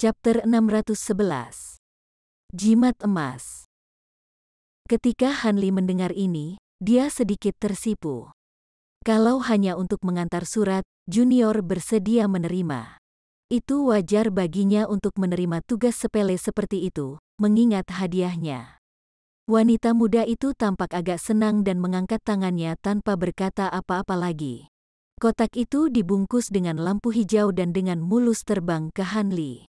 Chapter 611. Jimat Emas. Ketika Hanli mendengar ini, dia sedikit tersipu. Kalau hanya untuk mengantar surat, Junior bersedia menerima. Itu wajar baginya untuk menerima tugas sepele seperti itu, mengingat hadiahnya. Wanita muda itu tampak agak senang dan mengangkat tangannya tanpa berkata apa-apa lagi. Kotak itu dibungkus dengan lampu hijau dan dengan mulus terbang ke Hanli.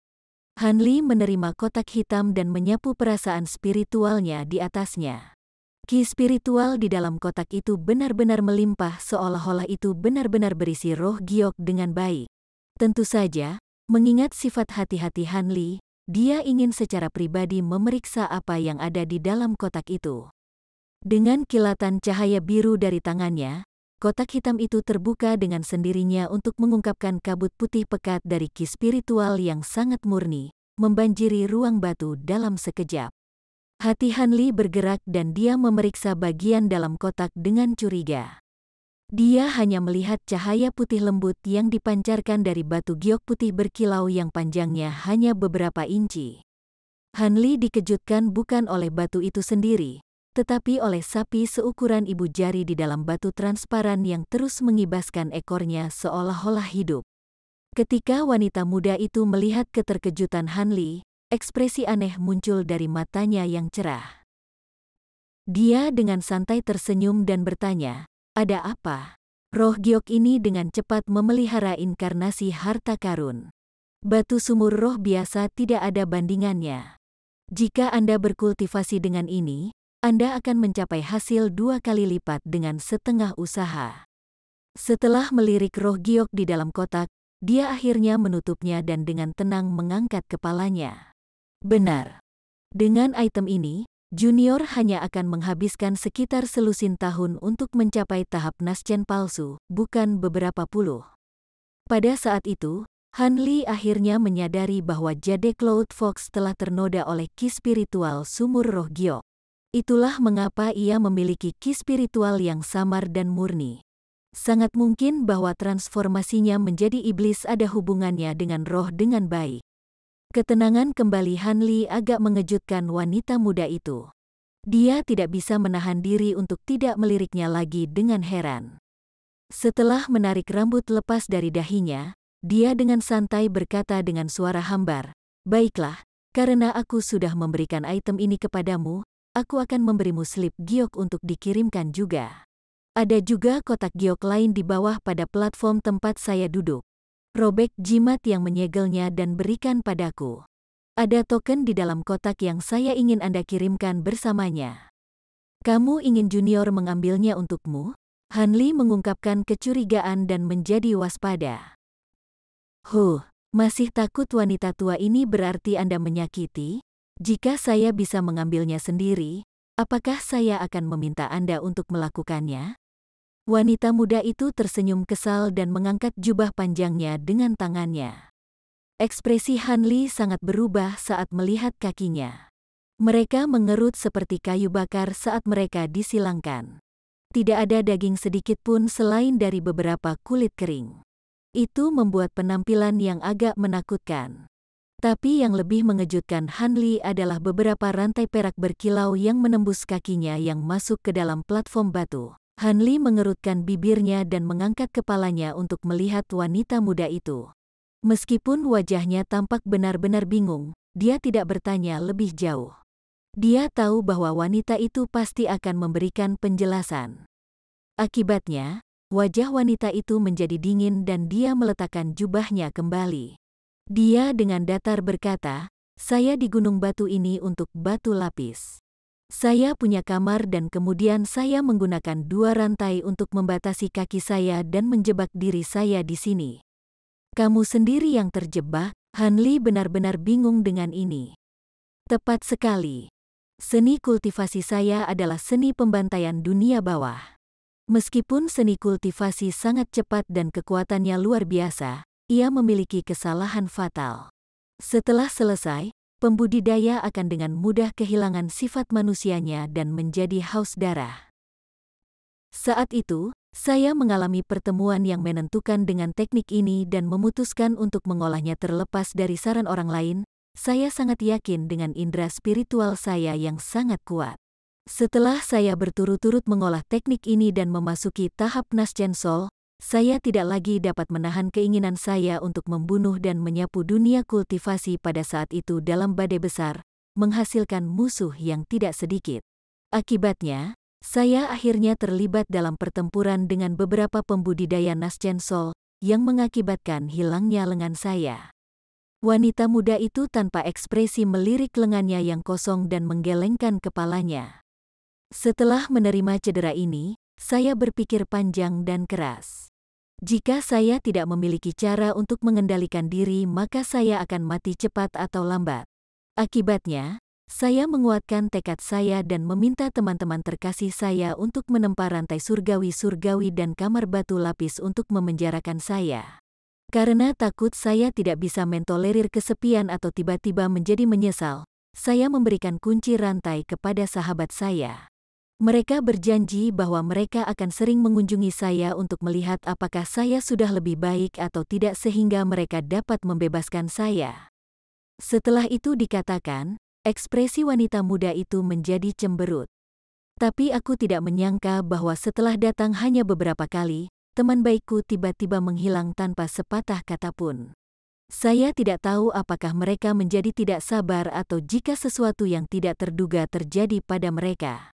Hanli menerima kotak hitam dan menyapu perasaan spiritualnya di atasnya. Ki spiritual di dalam kotak itu benar-benar melimpah, seolah-olah itu benar-benar berisi roh giok dengan baik. Tentu saja, mengingat sifat hati-hati Hanli, dia ingin secara pribadi memeriksa apa yang ada di dalam kotak itu. Dengan kilatan cahaya biru dari tangannya, kotak hitam itu terbuka dengan sendirinya untuk mengungkapkan kabut putih pekat dari ki spiritual yang sangat murni, membanjiri ruang batu dalam sekejap. Hati Hanli bergerak dan dia memeriksa bagian dalam kotak dengan curiga. Dia hanya melihat cahaya putih lembut yang dipancarkan dari batu giok putih berkilau yang panjangnya hanya beberapa inci. Hanli dikejutkan bukan oleh batu itu sendiri, tetapi oleh sapi seukuran ibu jari di dalam batu transparan yang terus mengibaskan ekornya seolah-olah hidup. Ketika wanita muda itu melihat keterkejutan Hanli, ekspresi aneh muncul dari matanya yang cerah. Dia dengan santai tersenyum dan bertanya, "Ada apa?" Roh giok ini dengan cepat memelihara inkarnasi harta karun. Batu sumur roh biasa tidak ada bandingannya. Jika Anda berkultivasi dengan ini, Anda akan mencapai hasil 2 kali lipat dengan setengah usaha. Setelah melirik roh giok di dalam kotak, dia akhirnya menutupnya dan dengan tenang mengangkat kepalanya. Benar. Dengan item ini, Junior hanya akan menghabiskan sekitar selusin tahun untuk mencapai tahap Naschen palsu, bukan beberapa puluh. Pada saat itu, Hanli akhirnya menyadari bahwa Jade Cloud Fox telah ternoda oleh ki spiritual sumur roh giok. Itulah mengapa ia memiliki ki spiritual yang samar dan murni. Sangat mungkin bahwa transformasinya menjadi iblis ada hubungannya dengan roh dengan baik. Ketenangan kembali Hanli agak mengejutkan wanita muda itu. Dia tidak bisa menahan diri untuk tidak meliriknya lagi dengan heran. Setelah menarik rambut lepas dari dahinya, dia dengan santai berkata dengan suara hambar, "Baiklah, karena aku sudah memberikan item ini kepadamu, aku akan memberimu slip giok untuk dikirimkan juga. Ada juga kotak giok lain di bawah pada platform tempat saya duduk. Robek jimat yang menyegelnya dan berikan padaku. Ada token di dalam kotak yang saya ingin Anda kirimkan bersamanya. Kamu ingin Junior mengambilnya untukmu?" Hanli mengungkapkan kecurigaan dan menjadi waspada. Masih takut wanita tua ini berarti Anda menyakiti? Jika saya bisa mengambilnya sendiri, apakah saya akan meminta Anda untuk melakukannya? Wanita muda itu tersenyum kesal dan mengangkat jubah panjangnya dengan tangannya. Ekspresi Hanli sangat berubah saat melihat kakinya. Mereka mengerut seperti kayu bakar saat mereka disilangkan. Tidak ada daging sedikit pun selain dari beberapa kulit kering. Itu membuat penampilan yang agak menakutkan. Tapi yang lebih mengejutkan Hanli adalah beberapa rantai perak berkilau yang menembus kakinya yang masuk ke dalam platform batu. Hanli mengerutkan bibirnya dan mengangkat kepalanya untuk melihat wanita muda itu. Meskipun wajahnya tampak benar-benar bingung, dia tidak bertanya lebih jauh. Dia tahu bahwa wanita itu pasti akan memberikan penjelasan. Akibatnya, wajah wanita itu menjadi dingin dan dia meletakkan jubahnya kembali. Dia dengan datar berkata, "Saya di gunung batu ini untuk batu lapis. Saya punya kamar dan kemudian saya menggunakan 2 rantai untuk membatasi kaki saya dan menjebak diri saya di sini." "Kamu sendiri yang terjebak?" Hanli benar-benar bingung dengan ini. "Tepat sekali. Seni kultivasi saya adalah seni pembantaian dunia bawah. Meskipun seni kultivasi sangat cepat dan kekuatannya luar biasa, ia memiliki kesalahan fatal. Setelah selesai, pembudidaya akan dengan mudah kehilangan sifat manusianya dan menjadi haus darah." Saat itu, Saya mengalami pertemuan yang menentukan dengan teknik ini dan memutuskan untuk mengolahnya terlepas dari saran orang lain. Saya sangat yakin dengan indera spiritual saya yang sangat kuat. Setelah saya berturut-turut mengolah teknik ini dan memasuki tahap Nasjen Sol, saya tidak lagi dapat menahan keinginan saya untuk membunuh dan menyapu dunia kultivasi pada saat itu dalam badai besar, menghasilkan musuh yang tidak sedikit. Akibatnya, saya akhirnya terlibat dalam pertempuran dengan beberapa pembudidaya Nasjen Sol yang mengakibatkan hilangnya lengan saya. Wanita muda itu tanpa ekspresi melirik lengannya yang kosong dan menggelengkan kepalanya. Setelah menerima cedera ini, saya berpikir panjang dan keras. Jika saya tidak memiliki cara untuk mengendalikan diri, maka saya akan mati cepat atau lambat. Akibatnya, saya menguatkan tekad saya dan meminta teman-teman terkasih saya untuk menempa rantai surgawi-surgawi dan kamar batu lapis untuk memenjarakan saya. Karena takut saya tidak bisa mentolerir kesepian atau tiba-tiba menjadi menyesal, saya memberikan kunci rantai kepada sahabat saya. Mereka berjanji bahwa mereka akan sering mengunjungi saya untuk melihat apakah saya sudah lebih baik atau tidak sehingga mereka dapat membebaskan saya. Setelah itu dikatakan, ekspresi wanita muda itu menjadi cemberut. Tapi aku tidak menyangka bahwa setelah datang hanya beberapa kali, teman baikku tiba-tiba menghilang tanpa sepatah kata pun. Saya tidak tahu apakah mereka menjadi tidak sabar atau jika sesuatu yang tidak terduga terjadi pada mereka.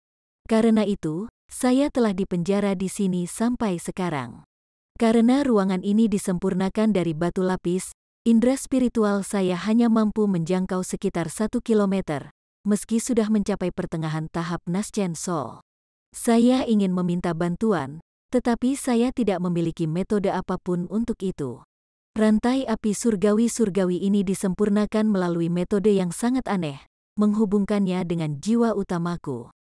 Karena itu, saya telah dipenjara di sini sampai sekarang. Karena ruangan ini disempurnakan dari batu lapis, indera spiritual saya hanya mampu menjangkau sekitar 1 kilometer, meski sudah mencapai pertengahan tahap Nasjen Sol. Saya ingin meminta bantuan, tetapi saya tidak memiliki metode apapun untuk itu. Rantai api surgawi-surgawi ini disempurnakan melalui metode yang sangat aneh, menghubungkannya dengan jiwa utamaku.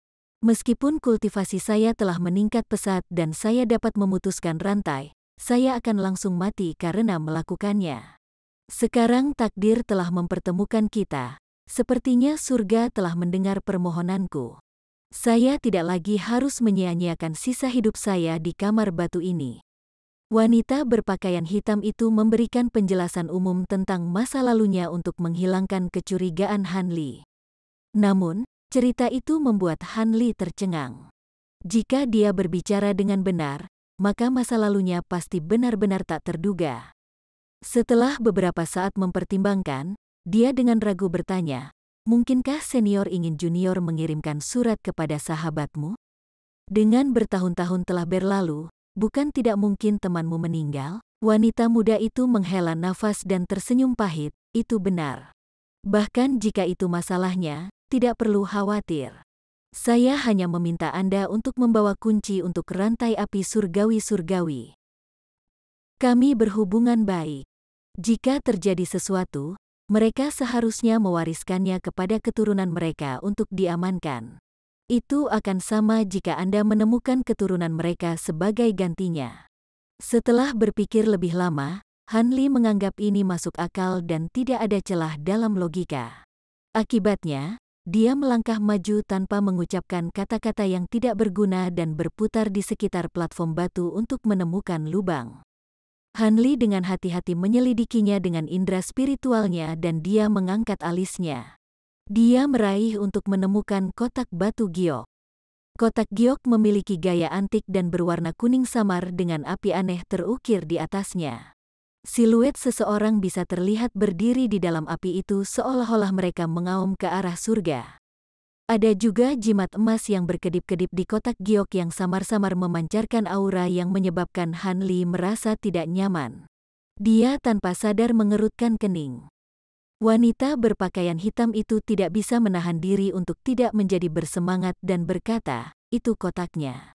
Meskipun kultivasi saya telah meningkat pesat dan saya dapat memutuskan rantai, saya akan langsung mati karena melakukannya. Sekarang takdir telah mempertemukan kita. Sepertinya surga telah mendengar permohonanku. Saya tidak lagi harus menyia-nyiakan sisa hidup saya di kamar batu ini. Wanita berpakaian hitam itu memberikan penjelasan umum tentang masa lalunya untuk menghilangkan kecurigaan Han Li. Namun, cerita itu membuat Han Li tercengang. Jika dia berbicara dengan benar, maka masa lalunya pasti benar-benar tak terduga. Setelah beberapa saat mempertimbangkan, dia dengan ragu bertanya, "Mungkinkah senior ingin junior mengirimkan surat kepada sahabatmu? Dengan bertahun-tahun telah berlalu, bukan tidak mungkin temanmu meninggal?" Wanita muda itu menghela nafas dan tersenyum pahit, "Itu benar. Bahkan jika itu masalahnya, tidak perlu khawatir. Saya hanya meminta Anda untuk membawa kunci untuk rantai api surgawi-surgawi. Kami berhubungan baik. Jika terjadi sesuatu, mereka seharusnya mewariskannya kepada keturunan mereka untuk diamankan. Itu akan sama jika Anda menemukan keturunan mereka sebagai gantinya." Setelah berpikir lebih lama, Han Li menganggap ini masuk akal dan tidak ada celah dalam logika. Akibatnya, dia melangkah maju tanpa mengucapkan kata-kata yang tidak berguna dan berputar di sekitar platform batu untuk menemukan lubang. Han Li dengan hati-hati menyelidikinya dengan indera spiritualnya dan dia mengangkat alisnya. Dia meraih untuk menemukan kotak batu giok. Kotak giok memiliki gaya antik dan berwarna kuning samar dengan api aneh terukir di atasnya. Siluet seseorang bisa terlihat berdiri di dalam api itu seolah-olah mereka mengaum ke arah surga. Ada juga jimat emas yang berkedip-kedip di kotak giok yang samar-samar memancarkan aura yang menyebabkan Han Li merasa tidak nyaman. Dia tanpa sadar mengerutkan kening. Wanita berpakaian hitam itu tidak bisa menahan diri untuk tidak menjadi bersemangat dan berkata, "Itu kotaknya.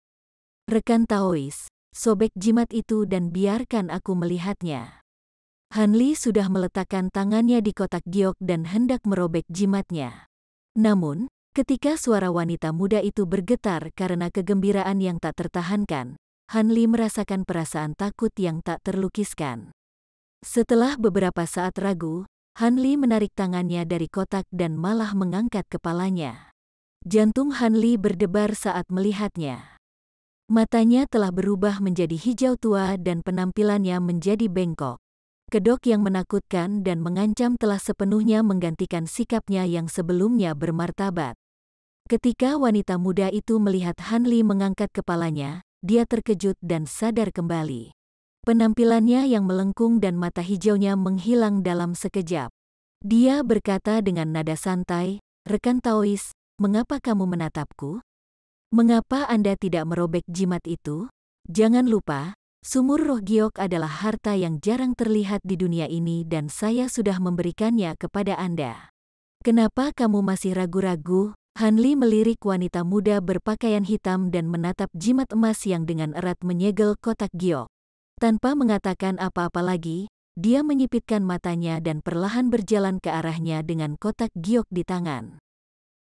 Rekan Taois, sobek jimat itu dan biarkan aku melihatnya." Han Li sudah meletakkan tangannya di kotak giok dan hendak merobek jimatnya. Namun, ketika suara wanita muda itu bergetar karena kegembiraan yang tak tertahankan, Han Li merasakan perasaan takut yang tak terlukiskan. Setelah beberapa saat ragu, Han Li menarik tangannya dari kotak dan malah mengangkat kepalanya. Jantung Han Li berdebar saat melihatnya. Matanya telah berubah menjadi hijau tua dan penampilannya menjadi bengkok. Kedok yang menakutkan dan mengancam telah sepenuhnya menggantikan sikapnya yang sebelumnya bermartabat. Ketika wanita muda itu melihat Han Li mengangkat kepalanya, dia terkejut dan sadar kembali. Penampilannya yang melengkung dan mata hijaunya menghilang dalam sekejap. Dia berkata dengan nada santai, "Rekan Taois, mengapa kamu menatapku? Mengapa Anda tidak merobek jimat itu? Jangan lupa, sumur roh giok adalah harta yang jarang terlihat di dunia ini dan saya sudah memberikannya kepada Anda. Kenapa kamu masih ragu-ragu?" Han Li melirik wanita muda berpakaian hitam dan menatap jimat emas yang dengan erat menyegel kotak giok. Tanpa mengatakan apa-apa lagi, dia menyipitkan matanya dan perlahan berjalan ke arahnya dengan kotak giok di tangan.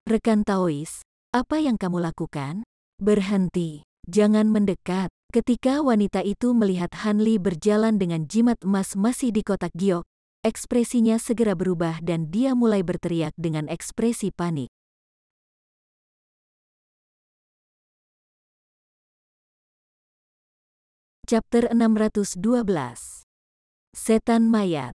"Rekan Taois, apa yang kamu lakukan? Berhenti, jangan mendekat." Ketika wanita itu melihat Han Li berjalan dengan jimat emas masih di kotak giok, ekspresinya segera berubah dan dia mulai berteriak dengan ekspresi panik. Chapter 612. Setan Mayat.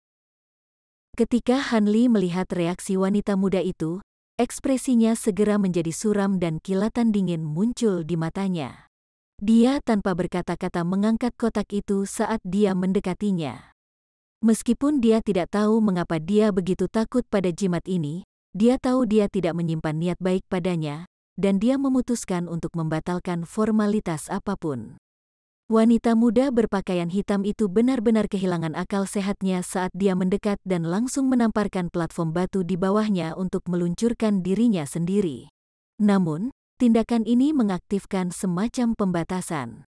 Ketika Han Li melihat reaksi wanita muda itu, ekspresinya segera menjadi suram dan kilatan dingin muncul di matanya. Dia tanpa berkata-kata mengangkat kotak itu saat dia mendekatinya. Meskipun dia tidak tahu mengapa dia begitu takut pada jimat ini, dia tahu dia tidak menyimpan niat baik padanya, dan dia memutuskan untuk membatalkan formalitas apapun. Wanita muda berpakaian hitam itu benar-benar kehilangan akal sehatnya saat dia mendekat dan langsung menamparkan platform batu di bawahnya untuk meluncurkan dirinya sendiri. Namun, tindakan ini mengaktifkan semacam pembatasan.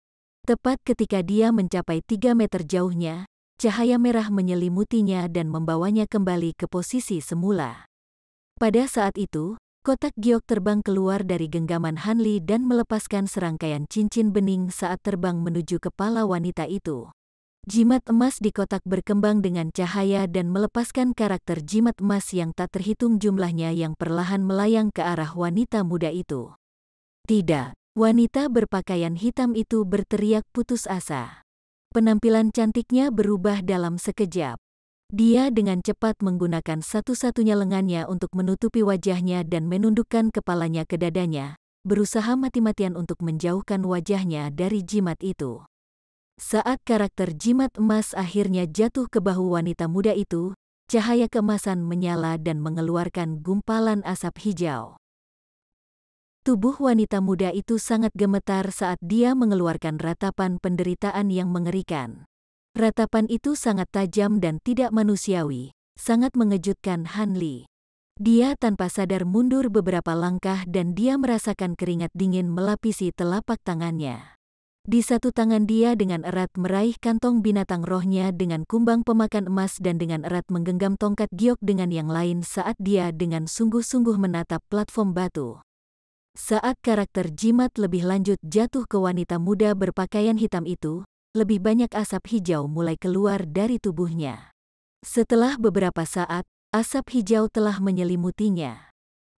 Tepat ketika dia mencapai 3 meter jauhnya, cahaya merah menyelimutinya dan membawanya kembali ke posisi semula. Pada saat itu, kotak giok terbang keluar dari genggaman Han Li dan melepaskan serangkaian cincin bening saat terbang menuju kepala wanita itu. Jimat emas di kotak berkembang dengan cahaya dan melepaskan karakter jimat emas yang tak terhitung jumlahnya yang perlahan melayang ke arah wanita muda itu. "Tidak!" Wanita berpakaian hitam itu berteriak putus asa. Penampilan cantiknya berubah dalam sekejap. Dia dengan cepat menggunakan satu-satunya lengannya untuk menutupi wajahnya dan menundukkan kepalanya ke dadanya, berusaha mati-matian untuk menjauhkan wajahnya dari jimat itu. Saat karakter jimat emas akhirnya jatuh ke bahu wanita muda itu, cahaya keemasan menyala dan mengeluarkan gumpalan asap hijau. Tubuh wanita muda itu sangat gemetar saat dia mengeluarkan ratapan penderitaan yang mengerikan. Ratapan itu sangat tajam dan tidak manusiawi, sangat mengejutkan Han Li. Dia tanpa sadar mundur beberapa langkah dan dia merasakan keringat dingin melapisi telapak tangannya. Di satu tangan dia dengan erat meraih kantong binatang rohnya dengan kumbang pemakan emas dan dengan erat menggenggam tongkat giok dengan yang lain saat dia dengan sungguh-sungguh menatap platform batu. Saat karakter jimat lebih lanjut jatuh ke wanita muda berpakaian hitam itu, lebih banyak asap hijau mulai keluar dari tubuhnya. Setelah beberapa saat, asap hijau telah menyelimutinya.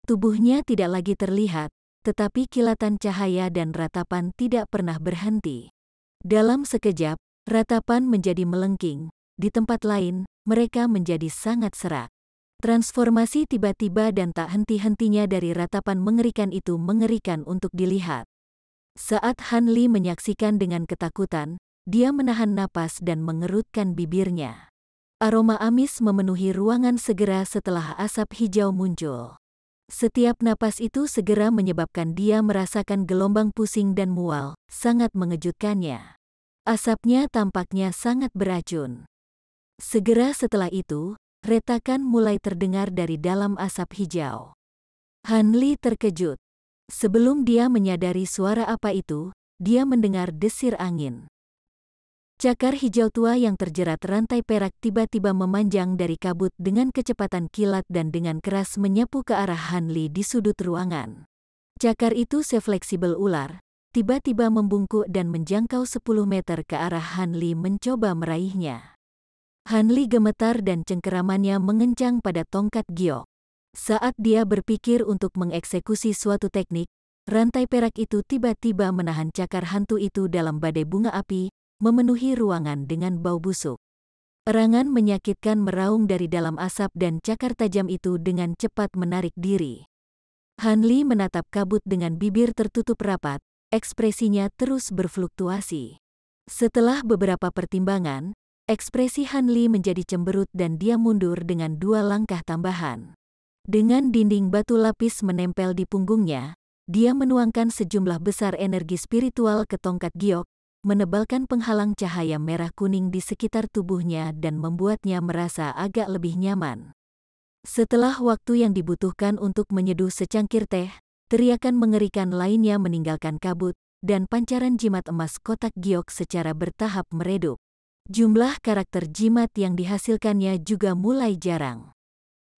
Tubuhnya tidak lagi terlihat, tetapi kilatan cahaya dan ratapan tidak pernah berhenti. Dalam sekejap, ratapan menjadi melengking. Di tempat lain, mereka menjadi sangat serak. Transformasi tiba-tiba dan tak henti-hentinya dari ratapan mengerikan itu mengerikan untuk dilihat. Saat Han Li menyaksikan dengan ketakutan, dia menahan napas dan mengerutkan bibirnya. Aroma amis memenuhi ruangan segera setelah asap hijau muncul. Setiap napas itu segera menyebabkan dia merasakan gelombang pusing dan mual, sangat mengejutkannya. Asapnya tampaknya sangat beracun. Segera setelah itu, retakan mulai terdengar dari dalam asap hijau. Han Li terkejut. Sebelum dia menyadari suara apa itu, dia mendengar desir angin. Cakar hijau tua yang terjerat rantai perak tiba-tiba memanjang dari kabut dengan kecepatan kilat dan dengan keras menyapu ke arah Han Li di sudut ruangan. Cakar itu sefleksibel ular, tiba-tiba membungkuk dan menjangkau 10 meter ke arah Han Li mencoba meraihnya. Han Li gemetar dan cengkeramannya mengencang pada tongkat giok. Saat dia berpikir untuk mengeksekusi suatu teknik, rantai perak itu tiba-tiba menahan cakar hantu itu dalam badai bunga api, memenuhi ruangan dengan bau busuk. Erangan menyakitkan meraung dari dalam asap dan cakar tajam itu dengan cepat menarik diri. Han Li menatap kabut dengan bibir tertutup rapat, ekspresinya terus berfluktuasi. Setelah beberapa pertimbangan, ekspresi Han Li menjadi cemberut dan dia mundur dengan 2 langkah tambahan. Dengan dinding batu lapis menempel di punggungnya, dia menuangkan sejumlah besar energi spiritual ke tongkat giok, menebalkan penghalang cahaya merah kuning di sekitar tubuhnya dan membuatnya merasa agak lebih nyaman. Setelah waktu yang dibutuhkan untuk menyeduh secangkir teh, teriakan mengerikan lainnya meninggalkan kabut, dan pancaran jimat emas kotak giok secara bertahap meredup. Jumlah karakter jimat yang dihasilkannya juga mulai jarang.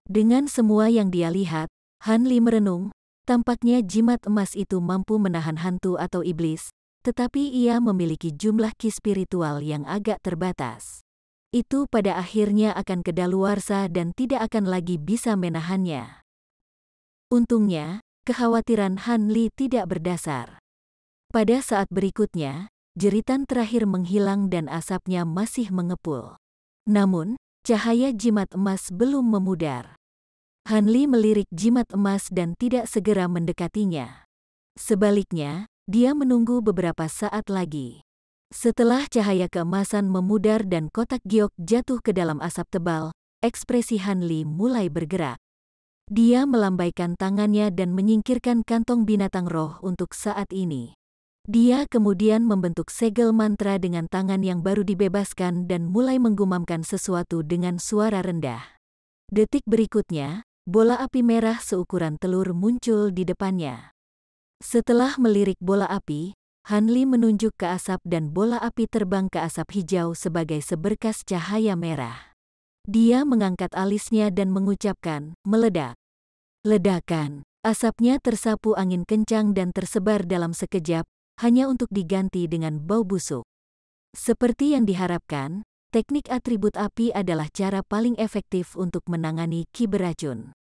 Dengan semua yang dia lihat, Han Li merenung, tampaknya jimat emas itu mampu menahan hantu atau iblis, tetapi ia memiliki jumlah ki spiritual yang agak terbatas. Itu pada akhirnya akan kedaluarsa dan tidak akan lagi bisa menahannya. Untungnya, kekhawatiran Han Li tidak berdasar. Pada saat berikutnya, jeritan terakhir menghilang dan asapnya masih mengepul. Namun, cahaya jimat emas belum memudar. Han Li melirik jimat emas dan tidak segera mendekatinya. Sebaliknya, dia menunggu beberapa saat lagi. Setelah cahaya keemasan memudar dan kotak giok jatuh ke dalam asap tebal, ekspresi Han Li mulai bergerak. Dia melambaikan tangannya dan menyingkirkan kantong binatang roh untuk saat ini. Dia kemudian membentuk segel mantra dengan tangan yang baru dibebaskan dan mulai menggumamkan sesuatu dengan suara rendah. Detik berikutnya, bola api merah seukuran telur muncul di depannya. Setelah melirik bola api, Han Li menunjuk ke asap dan bola api terbang ke asap hijau sebagai seberkas cahaya merah. Dia mengangkat alisnya dan mengucapkan, "Meledak." Ledakan. Asapnya tersapu angin kencang dan tersebar dalam sekejap, hanya untuk diganti dengan bau busuk. Seperti yang diharapkan, teknik atribut api adalah cara paling efektif untuk menangani ki beracun.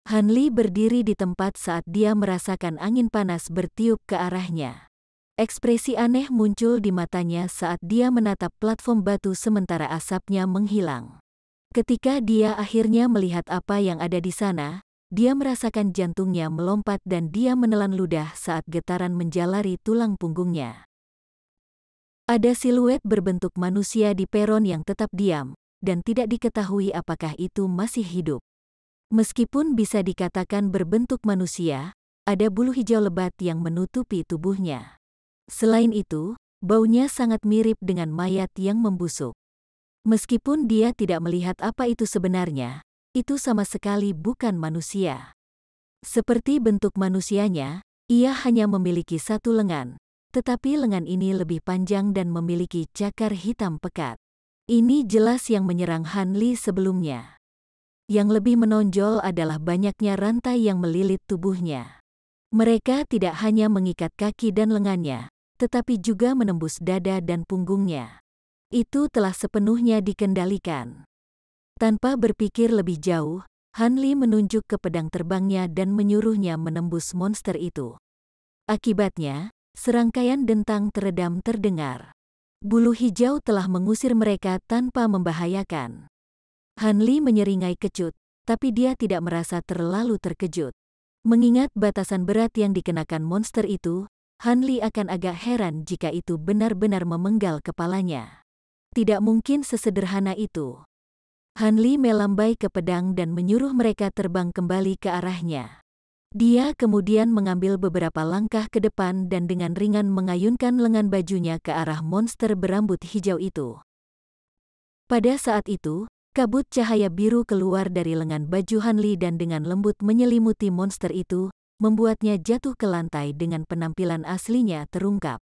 Han Li berdiri di tempat saat dia merasakan angin panas bertiup ke arahnya. Ekspresi aneh muncul di matanya saat dia menatap platform batu sementara asapnya menghilang. Ketika dia akhirnya melihat apa yang ada di sana, dia merasakan jantungnya melompat dan dia menelan ludah saat getaran menjalari tulang punggungnya. Ada siluet berbentuk manusia di peron yang tetap diam, dan tidak diketahui apakah itu masih hidup. Meskipun bisa dikatakan berbentuk manusia, ada bulu hijau lebat yang menutupi tubuhnya. Selain itu, baunya sangat mirip dengan mayat yang membusuk. Meskipun dia tidak melihat apa itu sebenarnya, itu sama sekali bukan manusia. Seperti bentuk manusianya, ia hanya memiliki 1 lengan, tetapi lengan ini lebih panjang dan memiliki cakar hitam pekat. Ini jelas yang menyerang Han Li sebelumnya. Yang lebih menonjol adalah banyaknya rantai yang melilit tubuhnya. Mereka tidak hanya mengikat kaki dan lengannya, tetapi juga menembus dada dan punggungnya. Itu telah sepenuhnya dikendalikan. Tanpa berpikir lebih jauh, Han Li menunjuk ke pedang terbangnya dan menyuruhnya menembus monster itu. Akibatnya, serangkaian dentang teredam terdengar. Bulu hijau telah mengusir mereka tanpa membahayakan. Han Li menyeringai kecut, tapi dia tidak merasa terlalu terkejut. Mengingat batasan berat yang dikenakan monster itu, Han Li akan agak heran jika itu benar-benar memenggal kepalanya. Tidak mungkin sesederhana itu. Han Li melambai ke pedang dan menyuruh mereka terbang kembali ke arahnya. Dia kemudian mengambil beberapa langkah ke depan dan dengan ringan mengayunkan lengan bajunya ke arah monster berambut hijau itu. Pada saat itu, kabut cahaya biru keluar dari lengan baju Han Li dan dengan lembut menyelimuti monster itu, membuatnya jatuh ke lantai dengan penampilan aslinya terungkap.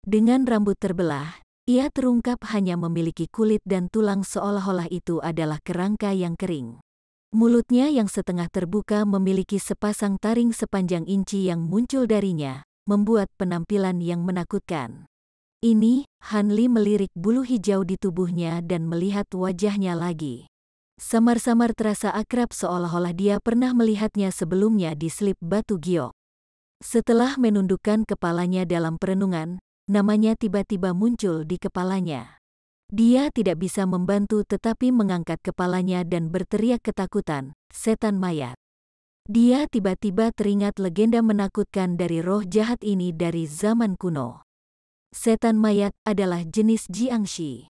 Dengan rambut terbelah, ia terungkap hanya memiliki kulit dan tulang seolah-olah itu adalah kerangka yang kering. Mulutnya yang setengah terbuka memiliki sepasang taring sepanjang inci yang muncul darinya, membuat penampilan yang menakutkan. Ini, Han Li melirik bulu hijau di tubuhnya dan melihat wajahnya lagi. Samar-samar terasa akrab seolah-olah dia pernah melihatnya sebelumnya di slip batu giok. Setelah menundukkan kepalanya dalam perenungan, namanya tiba-tiba muncul di kepalanya. Dia tidak bisa membantu tetapi mengangkat kepalanya dan berteriak ketakutan, "Setan mayat!" Dia tiba-tiba teringat legenda menakutkan dari roh jahat ini dari zaman kuno. Setan mayat adalah jenis Jiangshi.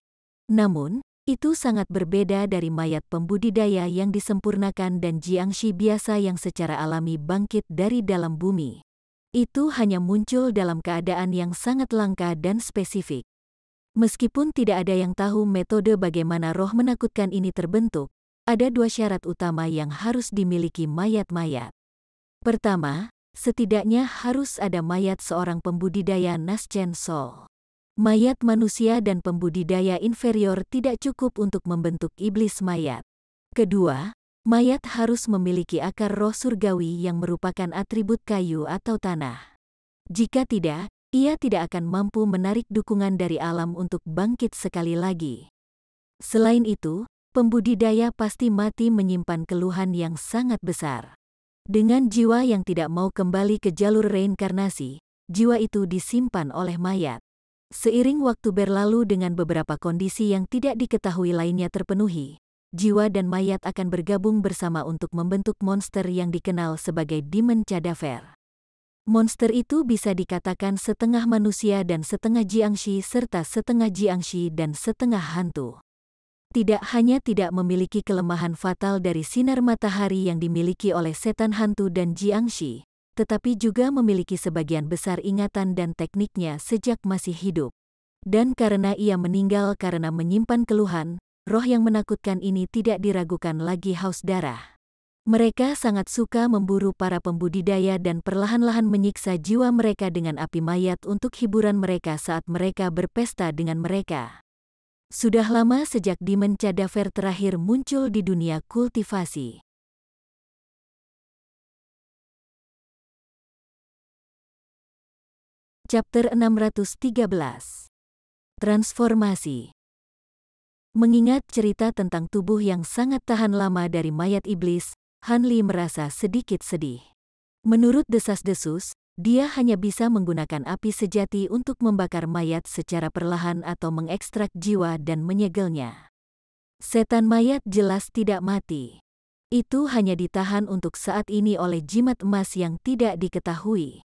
Namun, itu sangat berbeda dari mayat pembudidaya yang disempurnakan dan Jiangshi biasa yang secara alami bangkit dari dalam bumi. Itu hanya muncul dalam keadaan yang sangat langka dan spesifik. Meskipun tidak ada yang tahu metode bagaimana roh menakutkan ini terbentuk, ada dua syarat utama yang harus dimiliki mayat-mayat. Pertama, setidaknya harus ada mayat seorang pembudidaya Naschen Soul. Mayat manusia dan pembudidaya inferior tidak cukup untuk membentuk iblis mayat. Kedua, mayat harus memiliki akar roh surgawi yang merupakan atribut kayu atau tanah. Jika tidak, ia tidak akan mampu menarik dukungan dari alam untuk bangkit sekali lagi. Selain itu, pembudidaya pasti mati menyimpan keluhan yang sangat besar. Dengan jiwa yang tidak mau kembali ke jalur reinkarnasi, jiwa itu disimpan oleh mayat. Seiring waktu berlalu dengan beberapa kondisi yang tidak diketahui lainnya terpenuhi, jiwa dan mayat akan bergabung bersama untuk membentuk monster yang dikenal sebagai Demon Cadaver. Monster itu bisa dikatakan setengah manusia dan setengah Jiangshi serta setengah Jiangshi dan setengah hantu. Tidak hanya tidak memiliki kelemahan fatal dari sinar matahari yang dimiliki oleh setan hantu dan Jiangshi, tetapi juga memiliki sebagian besar ingatan dan tekniknya sejak masih hidup. Dan karena ia meninggal karena menyimpan keluhan, roh yang menakutkan ini tidak diragukan lagi haus darah. Mereka sangat suka memburu para pembudidaya dan perlahan-lahan menyiksa jiwa mereka dengan api mayat untuk hiburan mereka saat mereka berpesta dengan mereka. Sudah lama sejak Demon Cadaver terakhir muncul di dunia kultivasi. Chapter 613. Transformasi. Mengingat cerita tentang tubuh yang sangat tahan lama dari mayat iblis, Han Li merasa sedikit sedih. Menurut desas-desus, dia hanya bisa menggunakan api sejati untuk membakar mayat secara perlahan atau mengekstrak jiwa dan menyegelnya. Setan mayat jelas tidak mati. Itu hanya ditahan untuk saat ini oleh jimat emas yang tidak diketahui.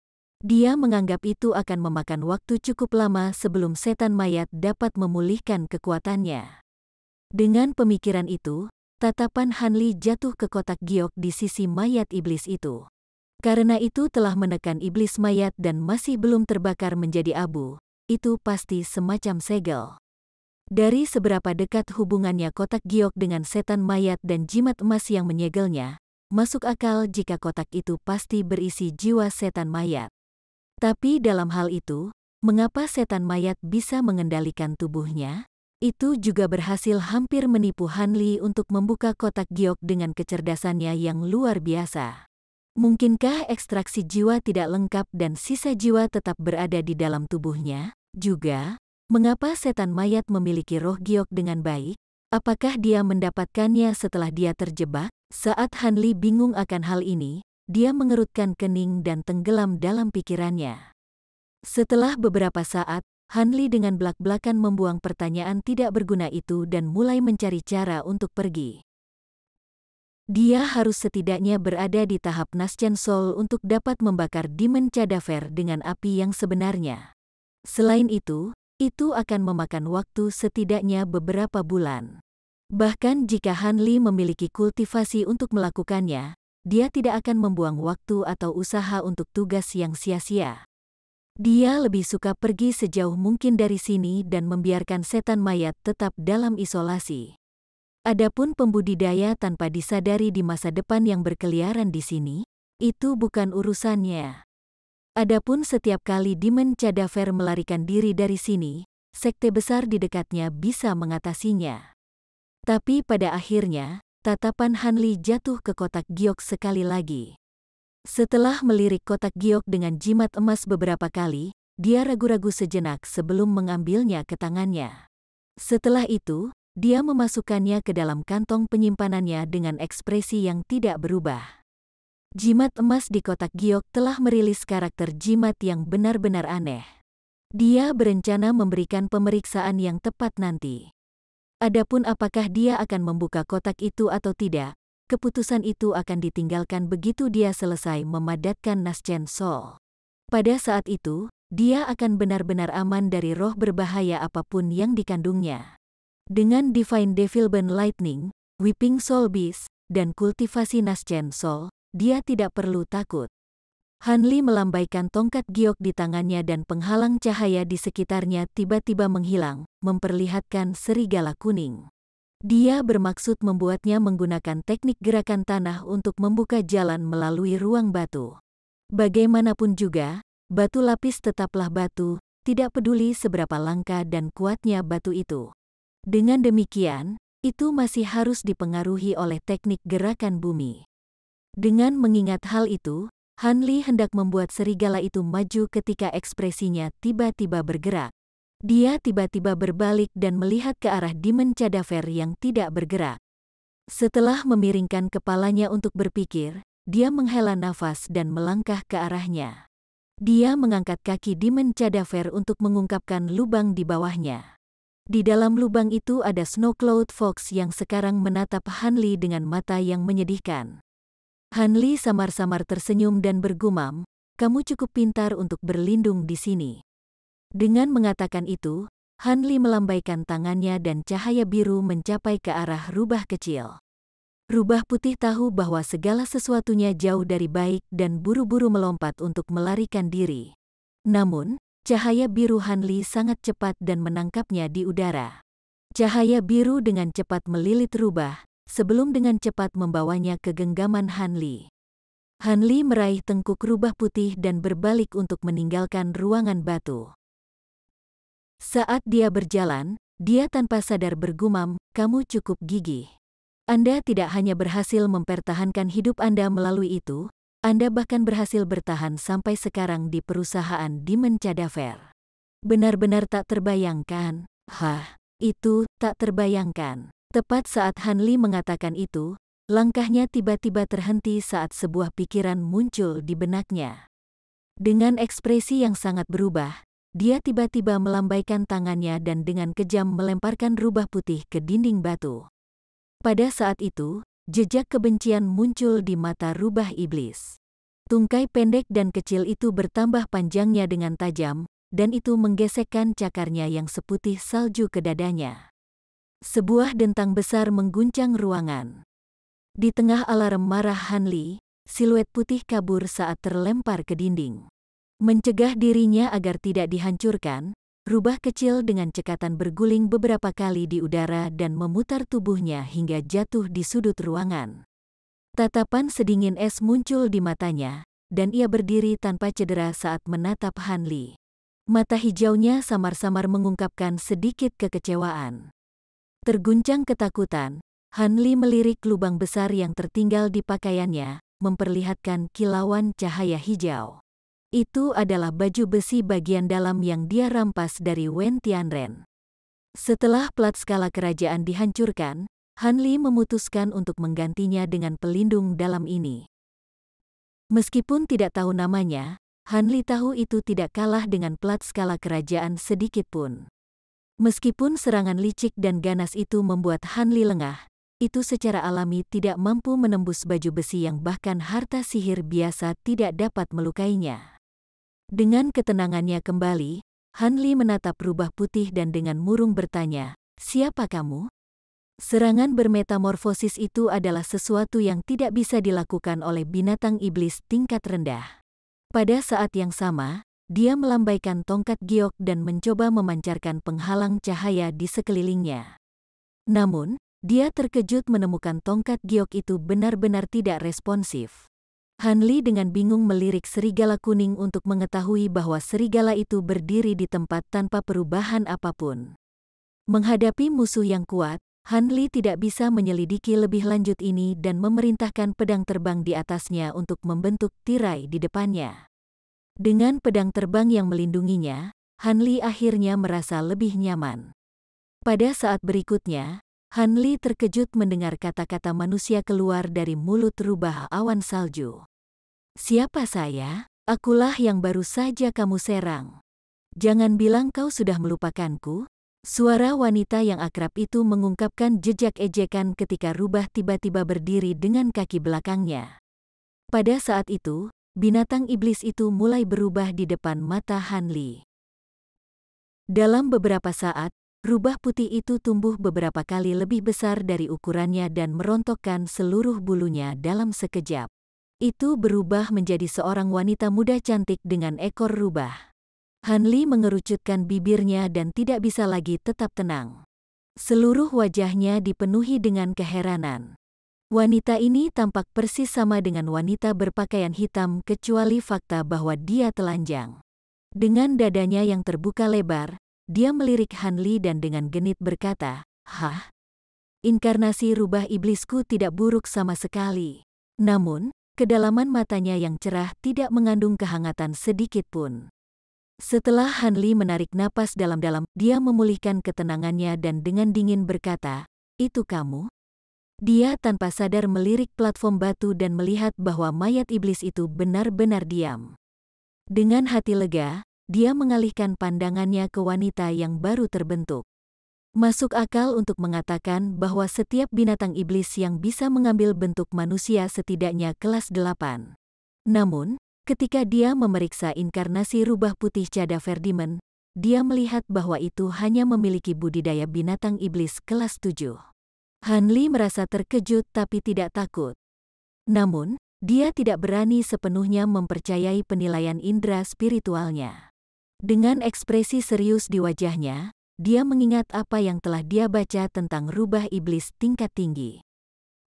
Dia menganggap itu akan memakan waktu cukup lama sebelum setan mayat dapat memulihkan kekuatannya. Dengan pemikiran itu, tatapan Han Li jatuh ke kotak giok di sisi mayat iblis itu. Karena itu telah menekan iblis mayat dan masih belum terbakar menjadi abu, itu pasti semacam segel. Dari seberapa dekat hubungannya kotak giok dengan setan mayat dan jimat emas yang menyegelnya, masuk akal jika kotak itu pasti berisi jiwa setan mayat. Tapi dalam hal itu, mengapa setan mayat bisa mengendalikan tubuhnya? Itu juga berhasil hampir menipu Han Li untuk membuka kotak giok dengan kecerdasannya yang luar biasa. Mungkinkah ekstraksi jiwa tidak lengkap dan sisa jiwa tetap berada di dalam tubuhnya? Juga, mengapa setan mayat memiliki roh giok dengan baik? Apakah dia mendapatkannya setelah dia terjebak? Saat Han Li bingung akan hal ini, dia mengerutkan kening dan tenggelam dalam pikirannya. Setelah beberapa saat, Han Li dengan belak-belakan membuang pertanyaan tidak berguna itu dan mulai mencari cara untuk pergi. Dia harus setidaknya berada di tahap Naschen Soul untuk dapat membakar Demon Cadaver dengan api yang sebenarnya. Selain itu akan memakan waktu setidaknya beberapa bulan. Bahkan jika Han Li memiliki kultivasi untuk melakukannya, dia tidak akan membuang waktu atau usaha untuk tugas yang sia-sia. Dia lebih suka pergi sejauh mungkin dari sini dan membiarkan setan mayat tetap dalam isolasi. Adapun pembudidaya tanpa disadari di masa depan yang berkeliaran di sini, itu bukan urusannya. Adapun setiap kali Demon Cadaver melarikan diri dari sini, sekte besar di dekatnya bisa mengatasinya. Tapi pada akhirnya, tatapan Han Li jatuh ke kotak giok sekali lagi. Setelah melirik kotak giok dengan jimat emas beberapa kali, dia ragu-ragu sejenak sebelum mengambilnya ke tangannya. Setelah itu, dia memasukkannya ke dalam kantong penyimpanannya dengan ekspresi yang tidak berubah. Jimat emas di kotak giok telah merilis karakter jimat yang benar-benar aneh. Dia berencana memberikan pemeriksaan yang tepat nanti. Adapun apakah dia akan membuka kotak itu atau tidak, keputusan itu akan ditinggalkan begitu dia selesai memadatkan Naschen Sol. Pada saat itu, dia akan benar-benar aman dari roh berbahaya apapun yang dikandungnya. Dengan Divine Devilment Lightning, Weeping Soul Beast, dan kultivasi Naschen Sol, dia tidak perlu takut. Han Li melambaikan tongkat giok di tangannya dan penghalang cahaya di sekitarnya tiba-tiba menghilang, memperlihatkan serigala kuning. Dia bermaksud membuatnya menggunakan teknik gerakan tanah untuk membuka jalan melalui ruang batu. Bagaimanapun juga, batu lapis tetaplah batu, tidak peduli seberapa langka dan kuatnya batu itu. Dengan demikian, itu masih harus dipengaruhi oleh teknik gerakan bumi. Dengan mengingat hal itu, Han Li hendak membuat serigala itu maju ketika ekspresinya tiba-tiba bergerak. Dia tiba-tiba berbalik dan melihat ke arah Demon Cadaver yang tidak bergerak. Setelah memiringkan kepalanya untuk berpikir, dia menghela nafas dan melangkah ke arahnya. Dia mengangkat kaki Demon Cadaver untuk mengungkapkan lubang di bawahnya. Di dalam lubang itu ada Snowcloud Fox yang sekarang menatap Han Li dengan mata yang menyedihkan. Han Li samar-samar tersenyum dan bergumam, "Kamu cukup pintar untuk berlindung di sini." Dengan mengatakan itu, Han Li melambaikan tangannya dan cahaya biru mencapai ke arah rubah kecil. Rubah putih tahu bahwa segala sesuatunya jauh dari baik dan buru-buru melompat untuk melarikan diri. Namun, cahaya biru Han Li sangat cepat dan menangkapnya di udara. Cahaya biru dengan cepat melilit rubah, sebelum dengan cepat membawanya ke genggaman Han Li. Han Li meraih tengkuk rubah putih dan berbalik untuk meninggalkan ruangan batu. Saat dia berjalan, dia tanpa sadar bergumam, "Kamu cukup gigih. Anda tidak hanya berhasil mempertahankan hidup Anda melalui itu, Anda bahkan berhasil bertahan sampai sekarang di perusahaan Demon Cadaver. Benar-benar tak terbayangkan." "Hah, itu tak terbayangkan." Tepat saat Han Li mengatakan itu, langkahnya tiba-tiba terhenti saat sebuah pikiran muncul di benaknya. Dengan ekspresi yang sangat berubah, dia tiba-tiba melambaikan tangannya dan dengan kejam melemparkan rubah putih ke dinding batu. Pada saat itu, jejak kebencian muncul di mata rubah iblis. Tungkai pendek dan kecil itu bertambah panjangnya dengan tajam, dan itu menggesekkan cakarnya yang seputih salju ke dadanya. Sebuah dentang besar mengguncang ruangan. Di tengah alarm marah Han Li, siluet putih kabur saat terlempar ke dinding. Mencegah dirinya agar tidak dihancurkan, rubah kecil dengan cekatan berguling beberapa kali di udara dan memutar tubuhnya hingga jatuh di sudut ruangan. Tatapan sedingin es muncul di matanya, dan ia berdiri tanpa cedera saat menatap Han Li. Mata hijaunya samar-samar mengungkapkan sedikit kekecewaan. Terguncang ketakutan, Han Li melirik lubang besar yang tertinggal di pakaiannya, memperlihatkan kilauan cahaya hijau. Itu adalah baju besi bagian dalam yang dia rampas dari Wen Tianren. Setelah plat skala kerajaan dihancurkan, Han Li memutuskan untuk menggantinya dengan pelindung dalam ini. Meskipun tidak tahu namanya, Han Li tahu itu tidak kalah dengan plat skala kerajaan sedikitpun. Meskipun serangan licik dan ganas itu membuat Han Li lengah, itu secara alami tidak mampu menembus baju besi yang bahkan harta sihir biasa tidak dapat melukainya. Dengan ketenangannya kembali, Han Li menatap rubah putih dan dengan murung bertanya, "Siapa kamu?" Serangan bermetamorfosis itu adalah sesuatu yang tidak bisa dilakukan oleh binatang iblis tingkat rendah. Pada saat yang sama, dia melambaikan tongkat giok dan mencoba memancarkan penghalang cahaya di sekelilingnya. Namun, dia terkejut menemukan tongkat giok itu benar-benar tidak responsif. Han Li dengan bingung melirik serigala kuning untuk mengetahui bahwa serigala itu berdiri di tempat tanpa perubahan apapun. Menghadapi musuh yang kuat, Han Li tidak bisa menyelidiki lebih lanjut ini dan memerintahkan pedang terbang di atasnya untuk membentuk tirai di depannya. Dengan pedang terbang yang melindunginya, Han Li akhirnya merasa lebih nyaman. Pada saat berikutnya, Han Li terkejut mendengar kata-kata manusia keluar dari mulut rubah awan salju. Siapa saya? Akulah yang baru saja kamu serang. Jangan bilang kau sudah melupakanku. Suara wanita yang akrab itu mengungkapkan jejak ejekan ketika Rubah tiba-tiba berdiri dengan kaki belakangnya. Pada saat itu, binatang iblis itu mulai berubah di depan mata Hanli. Dalam beberapa saat, rubah putih itu tumbuh beberapa kali lebih besar dari ukurannya dan merontokkan seluruh bulunya dalam sekejap. Itu berubah menjadi seorang wanita muda cantik dengan ekor rubah. Hanli mengerucutkan bibirnya dan tidak bisa lagi tetap tenang. Seluruh wajahnya dipenuhi dengan keheranan. Wanita ini tampak persis sama dengan wanita berpakaian hitam kecuali fakta bahwa dia telanjang. Dengan dadanya yang terbuka lebar, dia melirik Hanli dan dengan genit berkata, "Hah? Inkarnasi rubah iblisku tidak buruk sama sekali." Namun, kedalaman matanya yang cerah tidak mengandung kehangatan sedikit pun. Setelah Hanli menarik napas dalam-dalam, dia memulihkan ketenangannya dan dengan dingin berkata, "Itu kamu?" Dia tanpa sadar melirik platform batu dan melihat bahwa mayat iblis itu benar-benar diam. Dengan hati lega, dia mengalihkan pandangannya ke wanita yang baru terbentuk. Masuk akal untuk mengatakan bahwa setiap binatang iblis yang bisa mengambil bentuk manusia setidaknya kelas 8. Namun, ketika dia memeriksa inkarnasi rubah putih Cadaver Demon, dia melihat bahwa itu hanya memiliki budidaya binatang iblis kelas 7. Hanli merasa terkejut tapi tidak takut. Namun, dia tidak berani sepenuhnya mempercayai penilaian indera spiritualnya. Dengan ekspresi serius di wajahnya, dia mengingat apa yang telah dia baca tentang rubah iblis tingkat tinggi.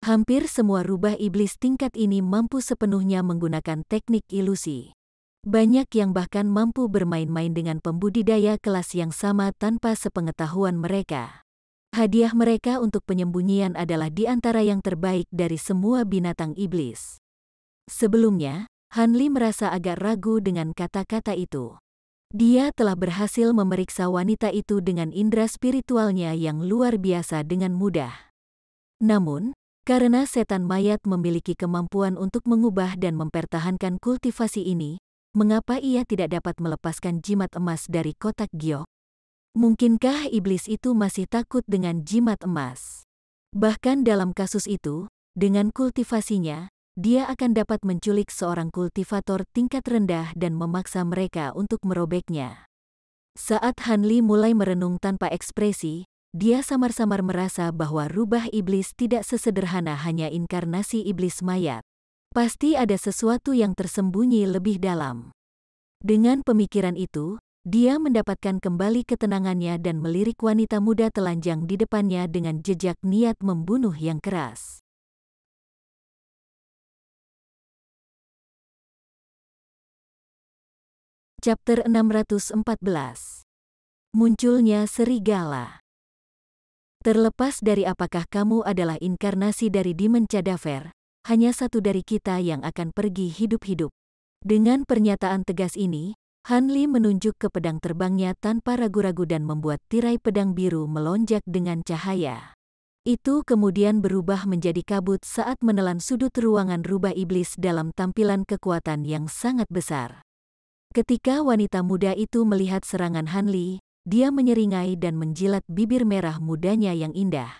Hampir semua rubah iblis tingkat ini mampu sepenuhnya menggunakan teknik ilusi. Banyak yang bahkan mampu bermain-main dengan pembudidaya kelas yang sama tanpa sepengetahuan mereka. Hadiah mereka untuk penyembunyian adalah di antara yang terbaik dari semua binatang iblis. Sebelumnya, Hanli merasa agak ragu dengan kata-kata itu. Dia telah berhasil memeriksa wanita itu dengan indera spiritualnya yang luar biasa dengan mudah. Namun, karena setan mayat memiliki kemampuan untuk mengubah dan mempertahankan kultivasi ini, mengapa ia tidak dapat melepaskan jimat emas dari kotak giok? Mungkinkah iblis itu masih takut dengan jimat emas? Bahkan dalam kasus itu, dengan kultivasinya, dia akan dapat menculik seorang kultivator tingkat rendah dan memaksa mereka untuk merobeknya. Saat Hanli mulai merenung tanpa ekspresi, dia samar-samar merasa bahwa rubah iblis tidak sesederhana hanya inkarnasi iblis mayat. Pasti ada sesuatu yang tersembunyi lebih dalam. Dengan pemikiran itu, dia mendapatkan kembali ketenangannya dan melirik wanita muda telanjang di depannya dengan jejak niat membunuh yang keras. Chapter 614. Munculnya serigala. Terlepas dari apakah kamu adalah inkarnasi dari Demon Cadaver, hanya satu dari kita yang akan pergi hidup-hidup. Dengan pernyataan tegas ini, Hanli menunjuk ke pedang terbangnya tanpa ragu-ragu dan membuat tirai pedang biru melonjak dengan cahaya. Itu kemudian berubah menjadi kabut saat menelan sudut ruangan rubah iblis dalam tampilan kekuatan yang sangat besar. Ketika wanita muda itu melihat serangan Hanli, dia menyeringai dan menjilat bibir merah mudanya yang indah.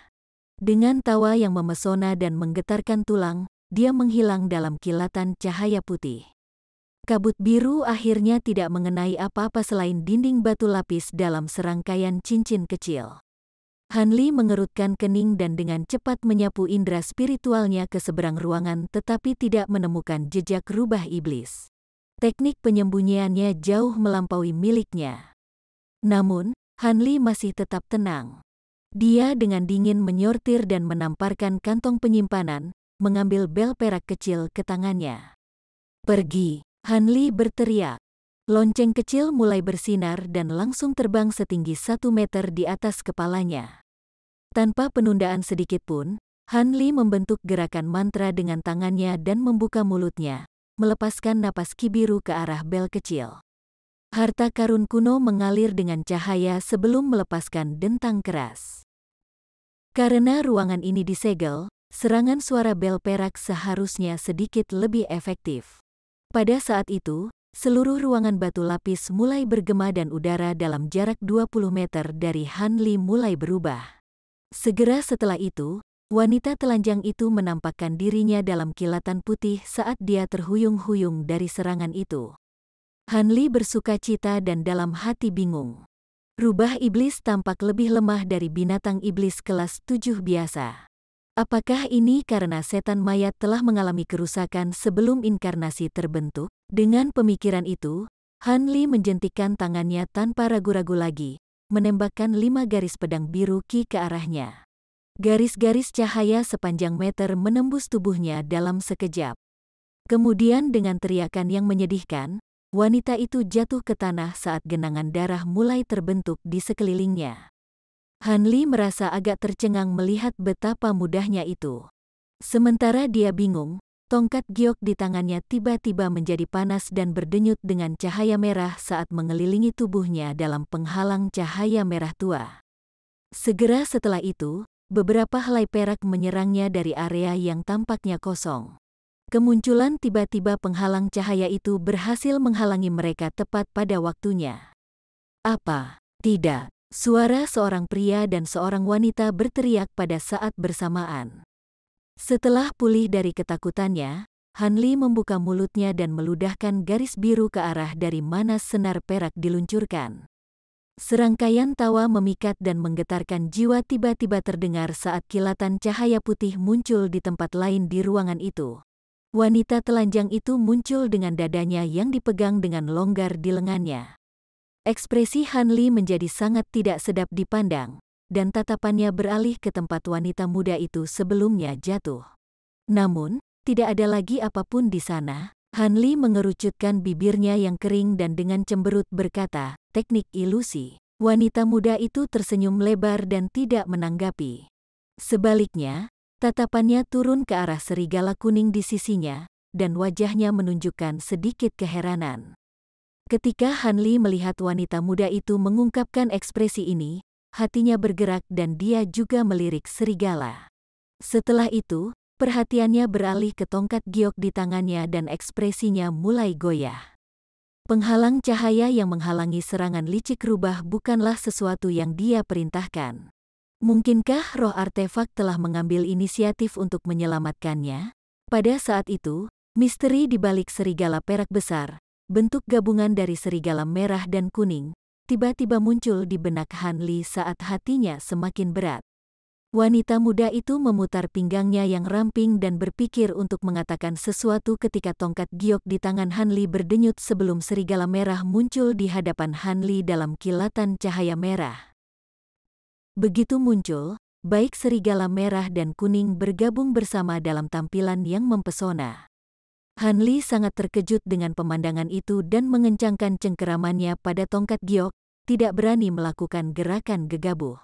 Dengan tawa yang memesona dan menggetarkan tulang, dia menghilang dalam kilatan cahaya putih. Kabut biru akhirnya tidak mengenai apa-apa selain dinding batu lapis dalam serangkaian cincin kecil. Hanli mengerutkan kening dan dengan cepat menyapu indera spiritualnya ke seberang ruangan tetapi tidak menemukan jejak rubah iblis. Teknik penyembunyiannya jauh melampaui miliknya. Namun, Hanli masih tetap tenang. Dia dengan dingin menyortir dan menamparkan kantong penyimpanan, mengambil bel perak kecil ke tangannya. "Pergi!" Hanli berteriak. Lonceng kecil mulai bersinar dan langsung terbang setinggi 1 meter di atas kepalanya. Tanpa penundaan sedikitpun, Hanli membentuk gerakan mantra dengan tangannya dan membuka mulutnya, melepaskan napas Kibiru ke arah bel kecil. Harta karun kuno mengalir dengan cahaya sebelum melepaskan dentang keras. Karena ruangan ini disegel, serangan suara bel perak seharusnya sedikit lebih efektif. Pada saat itu, seluruh ruangan batu lapis mulai bergema dan udara dalam jarak 20 meter dari Han Li mulai berubah. Segera setelah itu, wanita telanjang itu menampakkan dirinya dalam kilatan putih saat dia terhuyung-huyung dari serangan itu. Han Li bersuka cita dan dalam hati bingung. Rubah iblis tampak lebih lemah dari binatang iblis kelas 7 biasa. Apakah ini karena setan mayat telah mengalami kerusakan sebelum inkarnasi terbentuk? Dengan pemikiran itu, Han Li menjentikkan tangannya tanpa ragu-ragu lagi, menembakkan 5 garis pedang biru Qi ke arahnya. Garis-garis cahaya sepanjang meter menembus tubuhnya dalam sekejap. Kemudian dengan teriakan yang menyedihkan, wanita itu jatuh ke tanah saat genangan darah mulai terbentuk di sekelilingnya. Han Li merasa agak tercengang melihat betapa mudahnya itu. Sementara dia bingung, tongkat giok di tangannya tiba-tiba menjadi panas dan berdenyut dengan cahaya merah saat mengelilingi tubuhnya dalam penghalang cahaya merah tua. Segera setelah itu, beberapa helai perak menyerangnya dari area yang tampaknya kosong. Kemunculan tiba-tiba penghalang cahaya itu berhasil menghalangi mereka tepat pada waktunya. Apa? Tidak. Suara seorang pria dan seorang wanita berteriak pada saat bersamaan. Setelah pulih dari ketakutannya, Han Li membuka mulutnya dan meludahkan garis biru ke arah dari mana senar perak diluncurkan. Serangkaian tawa memikat dan menggetarkan jiwa tiba-tiba terdengar saat kilatan cahaya putih muncul di tempat lain di ruangan itu. Wanita telanjang itu muncul dengan dadanya yang dipegang dengan longgar di lengannya. Ekspresi Han Li menjadi sangat tidak sedap dipandang, dan tatapannya beralih ke tempat wanita muda itu sebelumnya jatuh. Namun, tidak ada lagi apapun di sana. Han Li mengerucutkan bibirnya yang kering dan dengan cemberut berkata, "Teknik ilusi." Wanita muda itu tersenyum lebar dan tidak menanggapi. Sebaliknya, tatapannya turun ke arah serigala kuning di sisinya, dan wajahnya menunjukkan sedikit keheranan. Ketika Han Li melihat wanita muda itu mengungkapkan ekspresi ini, hatinya bergerak dan dia juga melirik serigala. Setelah itu, perhatiannya beralih ke tongkat giok di tangannya dan ekspresinya mulai goyah. Penghalang cahaya yang menghalangi serangan licik rubah bukanlah sesuatu yang dia perintahkan. Mungkinkah roh artefak telah mengambil inisiatif untuk menyelamatkannya? Pada saat itu, misteri di balik serigala perak besar, bentuk gabungan dari serigala merah dan kuning, tiba-tiba muncul di benak Han Li saat hatinya semakin berat. Wanita muda itu memutar pinggangnya yang ramping dan berpikir untuk mengatakan sesuatu ketika tongkat giok di tangan Han Li berdenyut sebelum serigala merah muncul di hadapan Han Li dalam kilatan cahaya merah. Begitu muncul, baik serigala merah dan kuning bergabung bersama dalam tampilan yang mempesona. Han Li sangat terkejut dengan pemandangan itu dan mengencangkan cengkeramannya pada tongkat giok, tidak berani melakukan gerakan gegabah.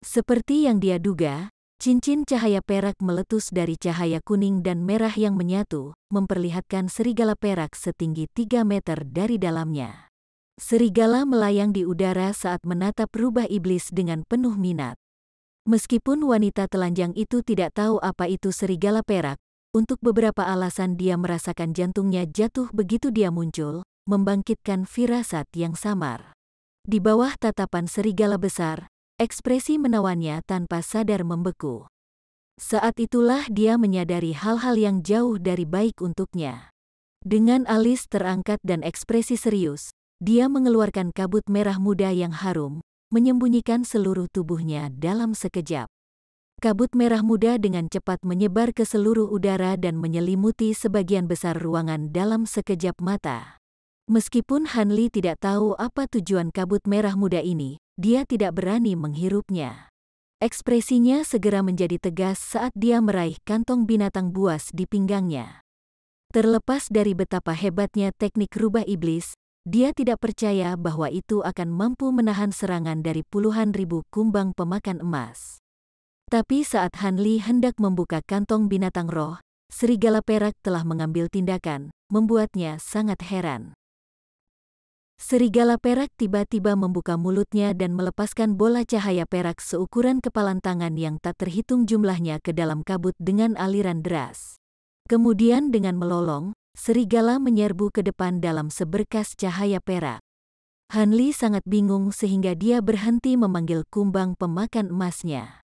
Seperti yang dia duga, cincin cahaya perak meletus dari cahaya kuning dan merah yang menyatu, memperlihatkan serigala perak setinggi 3 meter dari dalamnya. Serigala melayang di udara saat menatap rubah iblis dengan penuh minat. Meskipun wanita telanjang itu tidak tahu apa itu serigala perak, untuk beberapa alasan dia merasakan jantungnya jatuh begitu dia muncul, membangkitkan firasat yang samar. Di bawah tatapan serigala besar, ekspresi menawannya tanpa sadar membeku. Saat itulah dia menyadari hal-hal yang jauh dari baik untuknya. Dengan alis terangkat dan ekspresi serius, dia mengeluarkan kabut merah muda yang harum, menyembunyikan seluruh tubuhnya dalam sekejap. Kabut merah muda dengan cepat menyebar ke seluruh udara dan menyelimuti sebagian besar ruangan dalam sekejap mata. Meskipun Han Li tidak tahu apa tujuan kabut merah muda ini, dia tidak berani menghirupnya. Ekspresinya segera menjadi tegas saat dia meraih kantong binatang buas di pinggangnya. Terlepas dari betapa hebatnya teknik rubah iblis, dia tidak percaya bahwa itu akan mampu menahan serangan dari puluhan ribu kumbang pemakan emas. Tapi saat Han Li hendak membuka kantong binatang roh, serigala perak telah mengambil tindakan, membuatnya sangat heran. Serigala perak tiba-tiba membuka mulutnya dan melepaskan bola cahaya perak seukuran kepalan tangan yang tak terhitung jumlahnya ke dalam kabut dengan aliran deras. Kemudian dengan melolong, serigala menyerbu ke depan dalam seberkas cahaya perak. Han Li sangat bingung sehingga dia berhenti memanggil kumbang pemakan emasnya.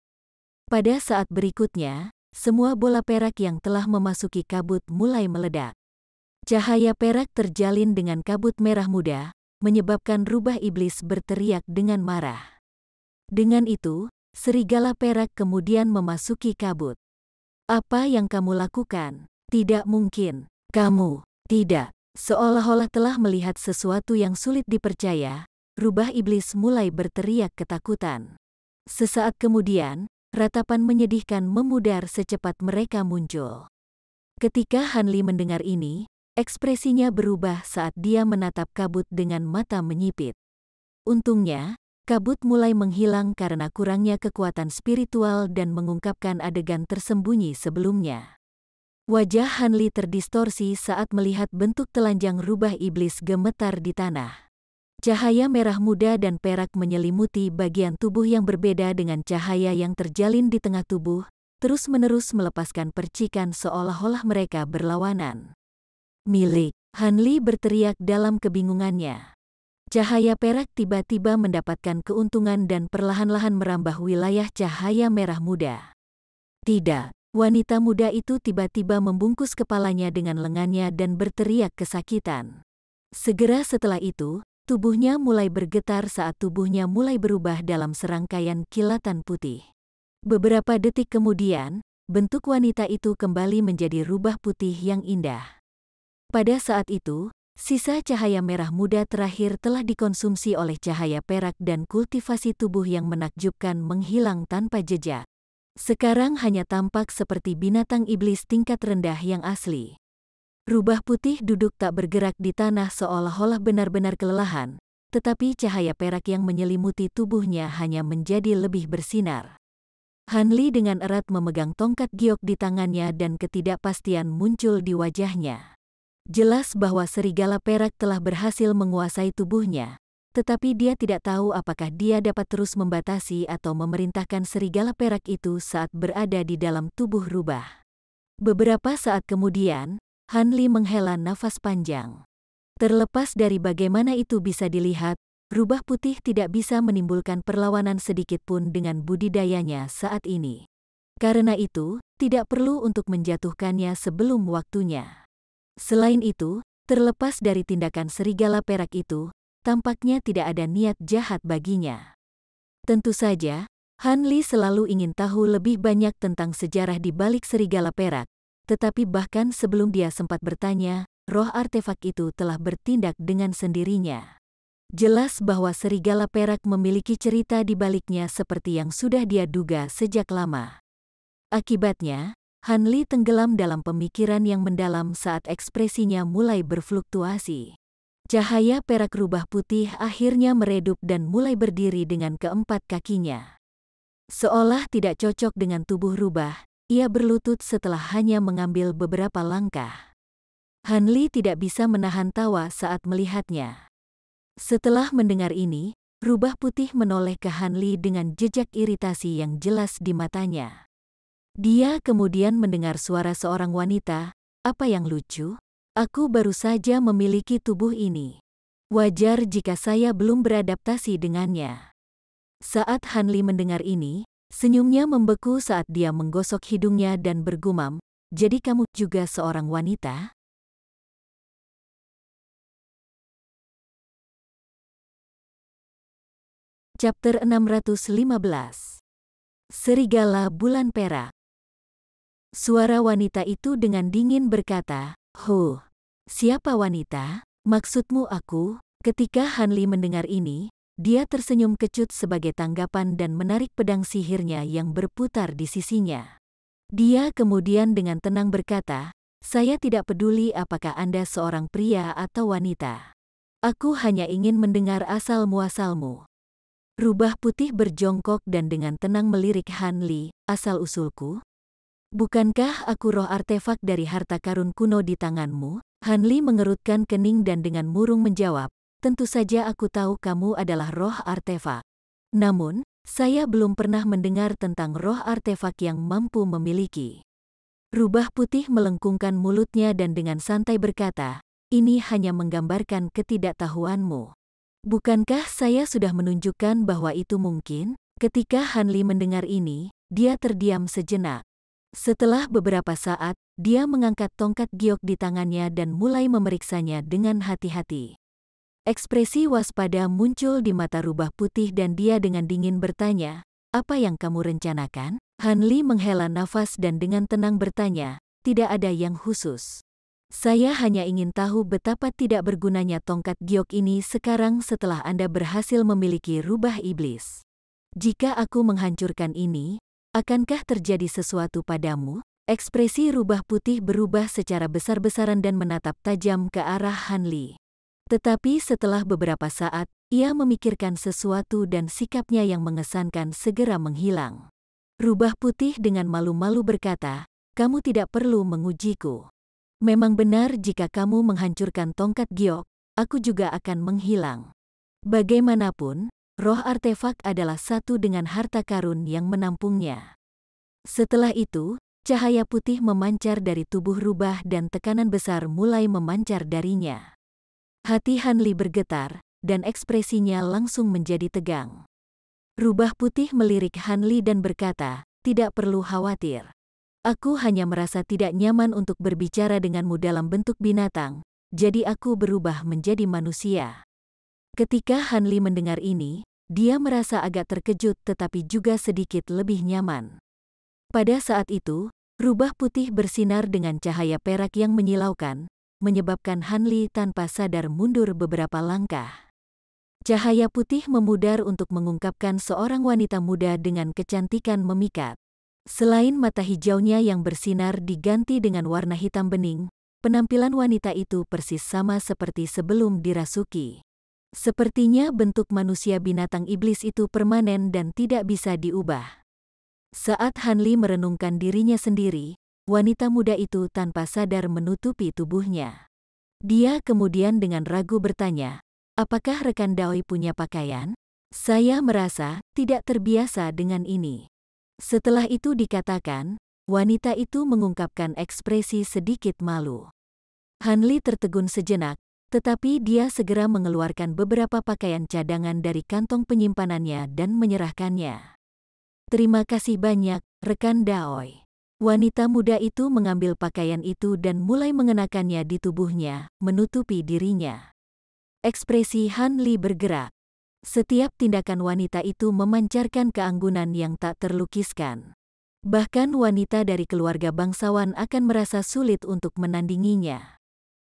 Pada saat berikutnya, semua bola perak yang telah memasuki kabut mulai meledak. Cahaya perak terjalin dengan kabut merah muda, menyebabkan rubah iblis berteriak dengan marah. Dengan itu, serigala perak kemudian memasuki kabut. Apa yang kamu lakukan? Tidak mungkin. Kamu, tidak. Seolah-olah telah melihat sesuatu yang sulit dipercaya, rubah iblis mulai berteriak ketakutan. Sesaat kemudian, ratapan menyedihkan memudar secepat mereka muncul. Ketika Han Li mendengar ini, ekspresinya berubah saat dia menatap kabut dengan mata menyipit. Untungnya, kabut mulai menghilang karena kurangnya kekuatan spiritual dan mengungkapkan adegan tersembunyi sebelumnya. Wajah Han Li terdistorsi saat melihat bentuk telanjang rubah iblis gemetar di tanah. Cahaya merah muda dan perak menyelimuti bagian tubuh yang berbeda dengan cahaya yang terjalin di tengah tubuh, terus-menerus melepaskan percikan seolah-olah mereka berlawanan. Milik, Han Li berteriak dalam kebingungannya. Cahaya perak tiba-tiba mendapatkan keuntungan dan perlahan-lahan merambah wilayah cahaya merah muda. Tidak. Wanita muda itu tiba-tiba membungkus kepalanya dengan lengannya dan berteriak kesakitan. Segera setelah itu, tubuhnya mulai bergetar saat tubuhnya mulai berubah dalam serangkaian kilatan putih. Beberapa detik kemudian, bentuk wanita itu kembali menjadi rubah putih yang indah. Pada saat itu, sisa cahaya merah muda terakhir telah dikonsumsi oleh cahaya perak dan kultivasi tubuh yang menakjubkan menghilang tanpa jejak. Sekarang hanya tampak seperti binatang iblis tingkat rendah yang asli. Rubah putih duduk tak bergerak di tanah seolah-olah benar-benar kelelahan, tetapi cahaya perak yang menyelimuti tubuhnya hanya menjadi lebih bersinar. Han Li dengan erat memegang tongkat giok di tangannya dan ketidakpastian muncul di wajahnya. Jelas bahwa serigala perak telah berhasil menguasai tubuhnya. Tetapi dia tidak tahu apakah dia dapat terus membatasi atau memerintahkan serigala perak itu saat berada di dalam tubuh rubah. Beberapa saat kemudian, Han Li menghela nafas panjang. Terlepas dari bagaimana itu bisa dilihat, rubah putih tidak bisa menimbulkan perlawanan sedikit pun dengan budidayanya saat ini. Karena itu, tidak perlu untuk menjatuhkannya sebelum waktunya. Selain itu, terlepas dari tindakan serigala perak itu, tampaknya tidak ada niat jahat baginya. Tentu saja, Han Li selalu ingin tahu lebih banyak tentang sejarah di balik serigala perak, tetapi bahkan sebelum dia sempat bertanya, roh artefak itu telah bertindak dengan sendirinya. Jelas bahwa serigala perak memiliki cerita di baliknya seperti yang sudah dia duga sejak lama. Akibatnya, Han Li tenggelam dalam pemikiran yang mendalam saat ekspresinya mulai berfluktuasi. Cahaya perak rubah putih akhirnya meredup dan mulai berdiri dengan keempat kakinya. Seolah tidak cocok dengan tubuh rubah, ia berlutut setelah hanya mengambil beberapa langkah. Han Li tidak bisa menahan tawa saat melihatnya. Setelah mendengar ini, rubah putih menoleh ke Han Li dengan jejak iritasi yang jelas di matanya. Dia kemudian mendengar suara seorang wanita, "Apa yang lucu? Aku baru saja memiliki tubuh ini. Wajar jika saya belum beradaptasi dengannya." Saat Han Li mendengar ini, senyumnya membeku saat dia menggosok hidungnya dan bergumam, "Jadi kamu juga seorang wanita?" Chapter 615. Serigala Bulan Perak. Suara wanita itu dengan dingin berkata, "Huh, siapa wanita? Maksudmu aku?" Ketika Han Li mendengar ini, dia tersenyum kecut sebagai tanggapan dan menarik pedang sihirnya yang berputar di sisinya. Dia kemudian dengan tenang berkata, "Saya tidak peduli apakah Anda seorang pria atau wanita. Aku hanya ingin mendengar asal-muasalmu." Rubah putih berjongkok dan dengan tenang melirik Han Li, "Asal-usulku? Bukankah aku roh artefak dari harta karun kuno di tanganmu?" Han Li mengerutkan kening dan dengan murung menjawab, "Tentu saja aku tahu kamu adalah roh artefak. Namun, saya belum pernah mendengar tentang roh artefak yang mampu memiliki." Rubah putih melengkungkan mulutnya dan dengan santai berkata, "Ini hanya menggambarkan ketidaktahuanmu. Bukankah saya sudah menunjukkan bahwa itu mungkin?" Ketika Hanli mendengar ini, dia terdiam sejenak. Setelah beberapa saat, dia mengangkat tongkat giok di tangannya dan mulai memeriksanya dengan hati-hati. Ekspresi waspada muncul di mata rubah putih dan dia dengan dingin bertanya, "Apa yang kamu rencanakan?" Hanli menghela nafas dan dengan tenang bertanya, "Tidak ada yang khusus. Saya hanya ingin tahu betapa tidak bergunanya tongkat giok ini sekarang setelah Anda berhasil memiliki rubah iblis. Jika aku menghancurkan ini, akankah terjadi sesuatu padamu?" Ekspresi rubah putih berubah secara besar-besaran dan menatap tajam ke arah Hanli. Tetapi setelah beberapa saat, ia memikirkan sesuatu dan sikapnya yang mengesankan segera menghilang. Rubah putih dengan malu-malu berkata, "Kamu tidak perlu mengujiku. Memang benar jika kamu menghancurkan tongkat giok, aku juga akan menghilang. Bagaimanapun, roh artefak adalah satu dengan harta karun yang menampungnya." Setelah itu, cahaya putih memancar dari tubuh rubah dan tekanan besar mulai memancar darinya. Hati Hanli bergetar, dan ekspresinya langsung menjadi tegang. Rubah putih melirik Hanli dan berkata, "Tidak perlu khawatir. Aku hanya merasa tidak nyaman untuk berbicara denganmu dalam bentuk binatang, jadi aku berubah menjadi manusia." Ketika Hanli mendengar ini, dia merasa agak terkejut tetapi juga sedikit lebih nyaman. Pada saat itu, rubah putih bersinar dengan cahaya perak yang menyilaukan, menyebabkan Hanli tanpa sadar mundur beberapa langkah. Cahaya putih memudar untuk mengungkapkan seorang wanita muda dengan kecantikan memikat. Selain mata hijaunya yang bersinar diganti dengan warna hitam bening, penampilan wanita itu persis sama seperti sebelum dirasuki. Sepertinya bentuk manusia binatang iblis itu permanen dan tidak bisa diubah. Saat Hanli merenungkan dirinya sendiri, wanita muda itu tanpa sadar menutupi tubuhnya. Dia kemudian dengan ragu bertanya, "Apakah rekan Daoi punya pakaian? Saya merasa tidak terbiasa dengan ini." Setelah itu dikatakan, wanita itu mengungkapkan ekspresi sedikit malu. Hanli tertegun sejenak, tetapi dia segera mengeluarkan beberapa pakaian cadangan dari kantong penyimpanannya dan menyerahkannya. "Terima kasih banyak, rekan Daoi." Wanita muda itu mengambil pakaian itu dan mulai mengenakannya di tubuhnya, menutupi dirinya. Ekspresi Hanli bergerak. Setiap tindakan wanita itu memancarkan keanggunan yang tak terlukiskan. Bahkan wanita dari keluarga bangsawan akan merasa sulit untuk menandinginya.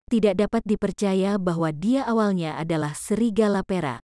Tidak dapat dipercaya bahwa dia awalnya adalah serigala perak.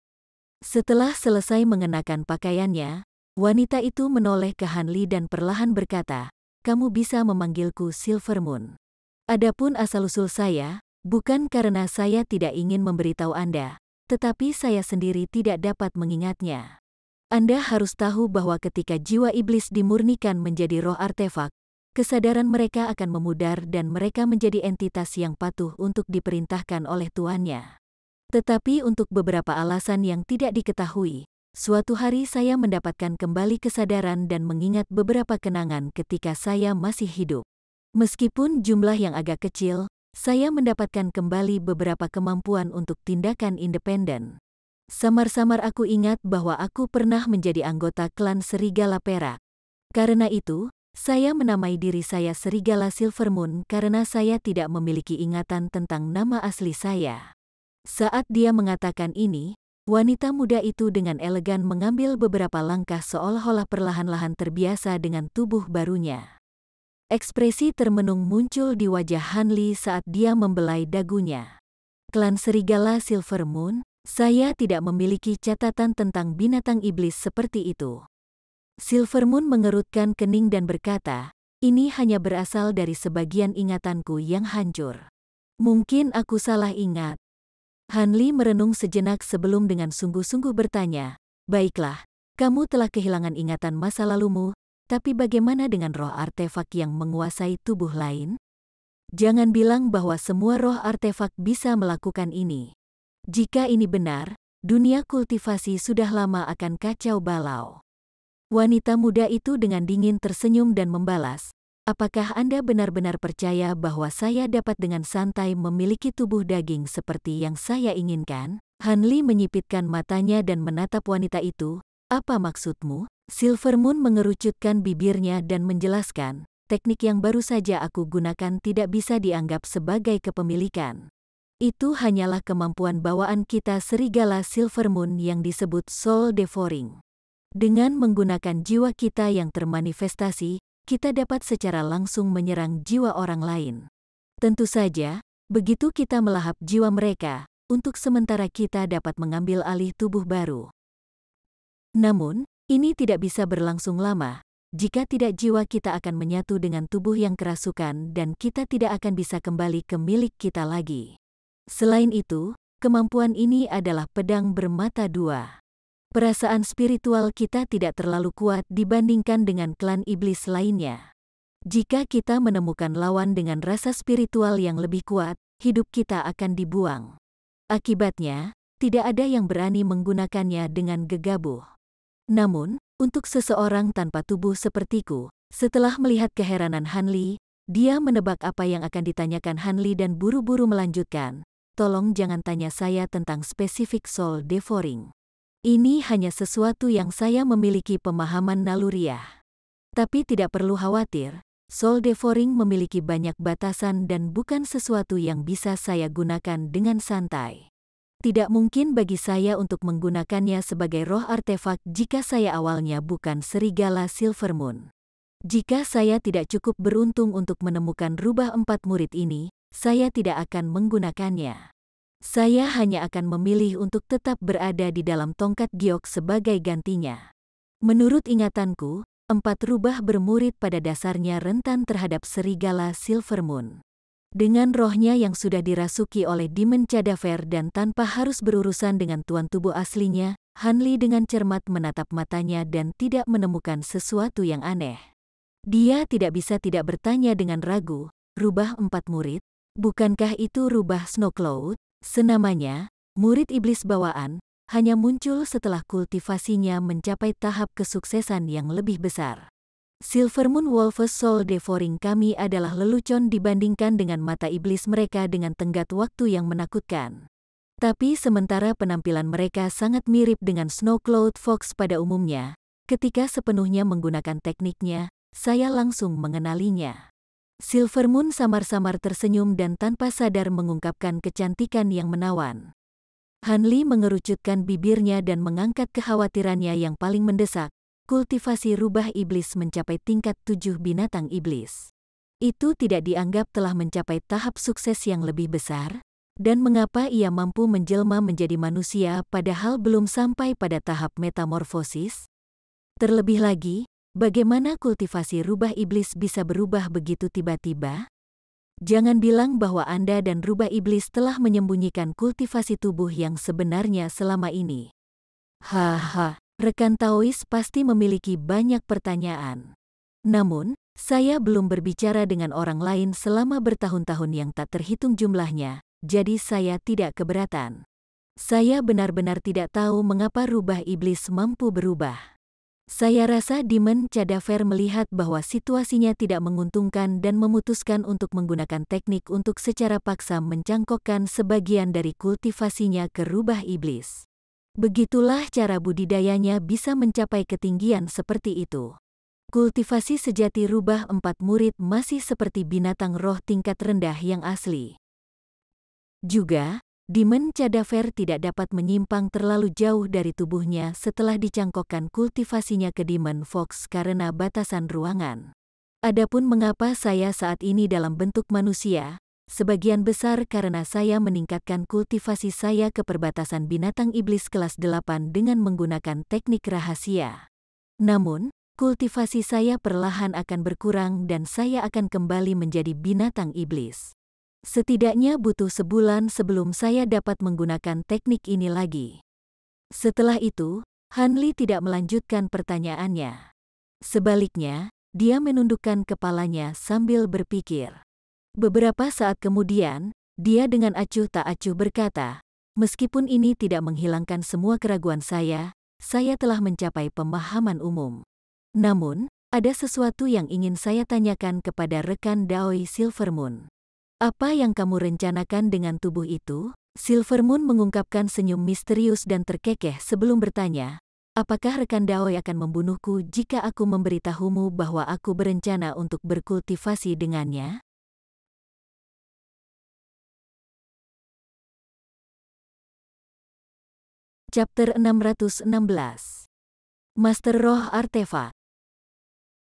Setelah selesai mengenakan pakaiannya, wanita itu menoleh ke Hanli dan perlahan berkata, "Kamu bisa memanggilku Silver Moon. Adapun asal-usul saya, bukan karena saya tidak ingin memberitahu Anda, tetapi saya sendiri tidak dapat mengingatnya. Anda harus tahu bahwa ketika jiwa iblis dimurnikan menjadi roh artefak, kesadaran mereka akan memudar dan mereka menjadi entitas yang patuh untuk diperintahkan oleh tuannya. Tetapi untuk beberapa alasan yang tidak diketahui, suatu hari saya mendapatkan kembali kesadaran dan mengingat beberapa kenangan ketika saya masih hidup. Meskipun jumlah yang agak kecil, saya mendapatkan kembali beberapa kemampuan untuk tindakan independen. Samar-samar aku ingat bahwa aku pernah menjadi anggota klan Serigala Perak. Karena itu, saya menamai diri saya Serigala Silver Moon karena saya tidak memiliki ingatan tentang nama asli saya." Saat dia mengatakan ini, wanita muda itu dengan elegan mengambil beberapa langkah seolah-olah perlahan-lahan terbiasa dengan tubuh barunya. Ekspresi termenung muncul di wajah Hanli saat dia membelai dagunya. "Klan Serigala Silver Moon, saya tidak memiliki catatan tentang binatang iblis seperti itu." Silver Moon mengerutkan kening dan berkata, "Ini hanya berasal dari sebagian ingatanku yang hancur. Mungkin aku salah ingat." Hanli merenung sejenak sebelum dengan sungguh-sungguh bertanya, "Baiklah, kamu telah kehilangan ingatan masa lalumu, tapi bagaimana dengan roh artefak yang menguasai tubuh lain? Jangan bilang bahwa semua roh artefak bisa melakukan ini. Jika ini benar, dunia kultivasi sudah lama akan kacau balau." Wanita muda itu dengan dingin tersenyum dan membalas, apakah Anda benar-benar percaya bahwa saya dapat dengan santai memiliki tubuh daging seperti yang saya inginkan? Han Li menyipitkan matanya dan menatap wanita itu. Apa maksudmu? Silvermoon mengerucutkan bibirnya dan menjelaskan, teknik yang baru saja aku gunakan tidak bisa dianggap sebagai kepemilikan. Itu hanyalah kemampuan bawaan kita serigala Silvermoon yang disebut soul devouring. Dengan menggunakan jiwa kita yang termanifestasi, kita dapat secara langsung menyerang jiwa orang lain. Tentu saja, begitu kita melahap jiwa mereka, untuk sementara kita dapat mengambil alih tubuh baru. Namun, ini tidak bisa berlangsung lama. Jika tidak, jiwa kita akan menyatu dengan tubuh yang kerasukan dan kita tidak akan bisa kembali ke milik kita lagi. Selain itu, kemampuan ini adalah pedang bermata dua. Perasaan spiritual kita tidak terlalu kuat dibandingkan dengan klan iblis lainnya. Jika kita menemukan lawan dengan rasa spiritual yang lebih kuat, hidup kita akan dibuang. Akibatnya, tidak ada yang berani menggunakannya dengan gegabah. Namun, untuk seseorang tanpa tubuh sepertiku, setelah melihat keheranan Han Li, dia menebak apa yang akan ditanyakan Han Li dan buru-buru melanjutkan, tolong jangan tanya saya tentang spesifik soul devouring. Ini hanya sesuatu yang saya memiliki pemahaman naluriah. Tapi tidak perlu khawatir, soul devouring memiliki banyak batasan dan bukan sesuatu yang bisa saya gunakan dengan santai. Tidak mungkin bagi saya untuk menggunakannya sebagai roh artefak jika saya awalnya bukan serigala Silvermoon. Jika saya tidak cukup beruntung untuk menemukan rubah 4 murid ini, saya tidak akan menggunakannya. Saya hanya akan memilih untuk tetap berada di dalam tongkat giok sebagai gantinya. Menurut ingatanku, 4 rubah bermurid pada dasarnya rentan terhadap serigala Silvermoon. Dengan rohnya yang sudah dirasuki oleh Demon Cadaver dan tanpa harus berurusan dengan tuan tubuh aslinya, Han Li dengan cermat menatap matanya dan tidak menemukan sesuatu yang aneh. Dia tidak bisa tidak bertanya dengan ragu, rubah 4 murid? Bukankah itu rubah Snowcloud? Senamanya, murid iblis bawaan, hanya muncul setelah kultivasinya mencapai tahap kesuksesan yang lebih besar. Silvermoon Wolves Soul Devouring kami adalah lelucon dibandingkan dengan mata iblis mereka dengan tenggat waktu yang menakutkan. Tapi sementara penampilan mereka sangat mirip dengan Snowcloud Fox pada umumnya, ketika sepenuhnya menggunakan tekniknya, saya langsung mengenalinya. Silvermoon samar-samar tersenyum dan tanpa sadar mengungkapkan kecantikan yang menawan. Han Li mengerucutkan bibirnya dan mengangkat kekhawatirannya yang paling mendesak. Kultivasi rubah iblis mencapai tingkat 7 binatang iblis. Itu tidak dianggap telah mencapai tahap sukses yang lebih besar? Dan mengapa ia mampu menjelma menjadi manusia padahal belum sampai pada tahap metamorfosis? Terlebih lagi, bagaimana kultivasi rubah iblis bisa berubah begitu tiba-tiba? Jangan bilang bahwa Anda dan rubah iblis telah menyembunyikan kultivasi tubuh yang sebenarnya selama ini. Haha. Rekan Taois pasti memiliki banyak pertanyaan. Namun, saya belum berbicara dengan orang lain selama bertahun-tahun yang tak terhitung jumlahnya, jadi saya tidak keberatan. Saya benar-benar tidak tahu mengapa rubah iblis mampu berubah. Saya rasa Demon Cadaver melihat bahwa situasinya tidak menguntungkan dan memutuskan untuk menggunakan teknik untuk secara paksa mencangkokkan sebagian dari kultivasinya ke rubah iblis. Begitulah cara budidayanya bisa mencapai ketinggian seperti itu. Kultivasi sejati rubah 4 murid masih seperti binatang roh tingkat rendah yang asli. Juga, Demon Cadaver tidak dapat menyimpang terlalu jauh dari tubuhnya setelah dicangkokkan kultivasinya ke Demon Fox karena batasan ruangan. Adapun mengapa saya saat ini dalam bentuk manusia, sebagian besar karena saya meningkatkan kultivasi saya ke perbatasan binatang iblis kelas 8 dengan menggunakan teknik rahasia. Namun, kultivasi saya perlahan akan berkurang dan saya akan kembali menjadi binatang iblis. Setidaknya butuh sebulan sebelum saya dapat menggunakan teknik ini lagi. Setelah itu, Han Li tidak melanjutkan pertanyaannya. Sebaliknya, dia menundukkan kepalanya sambil berpikir. Beberapa saat kemudian, dia dengan acuh tak acuh berkata, meskipun ini tidak menghilangkan semua keraguan saya telah mencapai pemahaman umum. Namun, ada sesuatu yang ingin saya tanyakan kepada rekan Daoi Silvermoon. Apa yang kamu rencanakan dengan tubuh itu? Silvermoon mengungkapkan senyum misterius dan terkekeh sebelum bertanya, apakah rekan Daoi akan membunuhku jika aku memberitahumu bahwa aku berencana untuk berkultivasi dengannya? Chapter 616. Master Roh Artefak.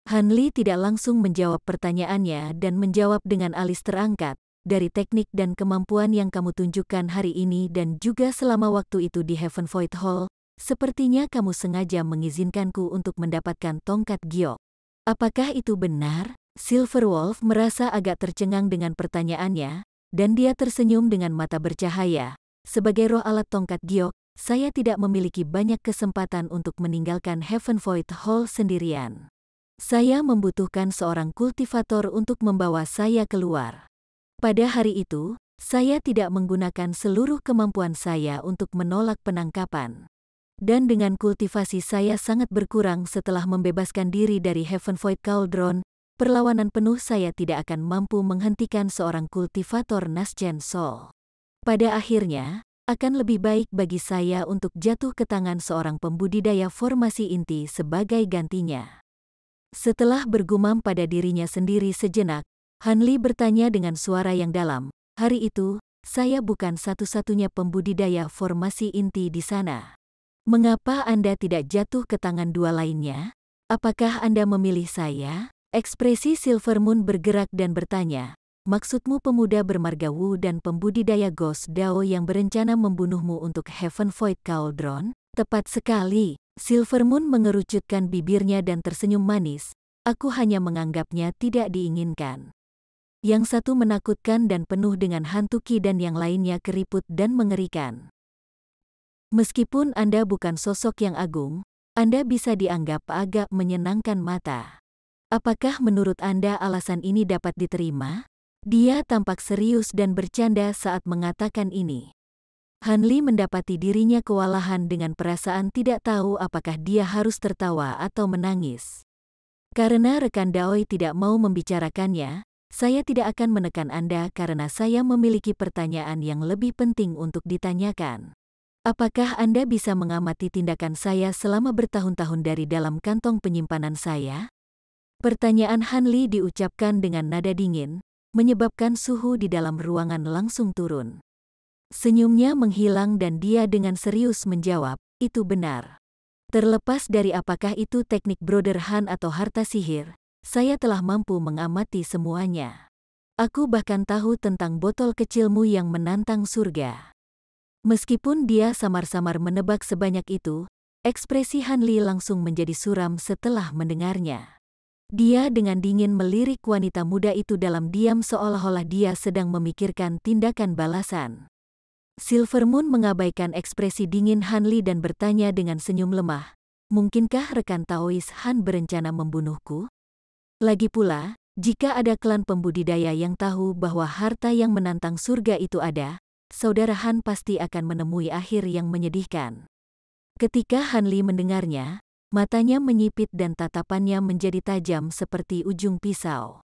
Han Li tidak langsung menjawab pertanyaannya dan menjawab dengan alis terangkat, dari teknik dan kemampuan yang kamu tunjukkan hari ini dan juga selama waktu itu di Heaven Void Hall, sepertinya kamu sengaja mengizinkanku untuk mendapatkan tongkat giok. Apakah itu benar? Silver Wolf merasa agak tercengang dengan pertanyaannya, dan dia tersenyum dengan mata bercahaya. Sebagai roh alat tongkat giok, saya tidak memiliki banyak kesempatan untuk meninggalkan Heaven Void Hall sendirian. Saya membutuhkan seorang kultivator untuk membawa saya keluar. Pada hari itu, saya tidak menggunakan seluruh kemampuan saya untuk menolak penangkapan. Dan dengan kultivasi saya sangat berkurang setelah membebaskan diri dari Heaven Void Cauldron, perlawanan penuh saya tidak akan mampu menghentikan seorang kultivator Nascent Soul. Pada akhirnya, akan lebih baik bagi saya untuk jatuh ke tangan seorang pembudidaya formasi inti sebagai gantinya. Setelah bergumam pada dirinya sendiri sejenak, Han Li bertanya dengan suara yang dalam, hari itu, saya bukan satu-satunya pembudidaya formasi inti di sana. Mengapa Anda tidak jatuh ke tangan dua lainnya? Apakah Anda memilih saya? Ekspresi Silvermoon bergerak dan bertanya, maksudmu pemuda bermarga Wu dan pembudidaya Ghost Dao yang berencana membunuhmu untuk Heaven Void Cauldron? Tepat sekali, Silvermoon mengerucutkan bibirnya dan tersenyum manis, aku hanya menganggapnya tidak diinginkan. Yang satu menakutkan dan penuh dengan hantu Ki dan yang lainnya keriput dan mengerikan. Meskipun Anda bukan sosok yang agung, Anda bisa dianggap agak menyenangkan mata. Apakah menurut Anda alasan ini dapat diterima? Dia tampak serius dan bercanda saat mengatakan ini. Han Li mendapati dirinya kewalahan dengan perasaan tidak tahu apakah dia harus tertawa atau menangis. Karena rekan Daoi tidak mau membicarakannya, saya tidak akan menekan Anda karena saya memiliki pertanyaan yang lebih penting untuk ditanyakan. Apakah Anda bisa mengamati tindakan saya selama bertahun-tahun dari dalam kantong penyimpanan saya? Pertanyaan Han Li diucapkan dengan nada dingin, menyebabkan suhu di dalam ruangan langsung turun. Senyumnya menghilang dan dia dengan serius menjawab, itu benar. Terlepas dari apakah itu teknik Brother Han atau harta sihir, saya telah mampu mengamati semuanya. Aku bahkan tahu tentang botol kecilmu yang menantang surga. Meskipun dia samar-samar menebak sebanyak itu, ekspresi Han Li langsung menjadi suram setelah mendengarnya. Dia dengan dingin melirik wanita muda itu dalam diam seolah-olah dia sedang memikirkan tindakan balasan. Silvermoon mengabaikan ekspresi dingin Han Li dan bertanya dengan senyum lemah, mungkinkah rekan Taois Han berencana membunuhku? Lagi pula, jika ada klan pembudidaya yang tahu bahwa harta yang menantang surga itu ada, saudara Han pasti akan menemui akhir yang menyedihkan. Ketika Han Li mendengarnya, matanya menyipit dan tatapannya menjadi tajam seperti ujung pisau.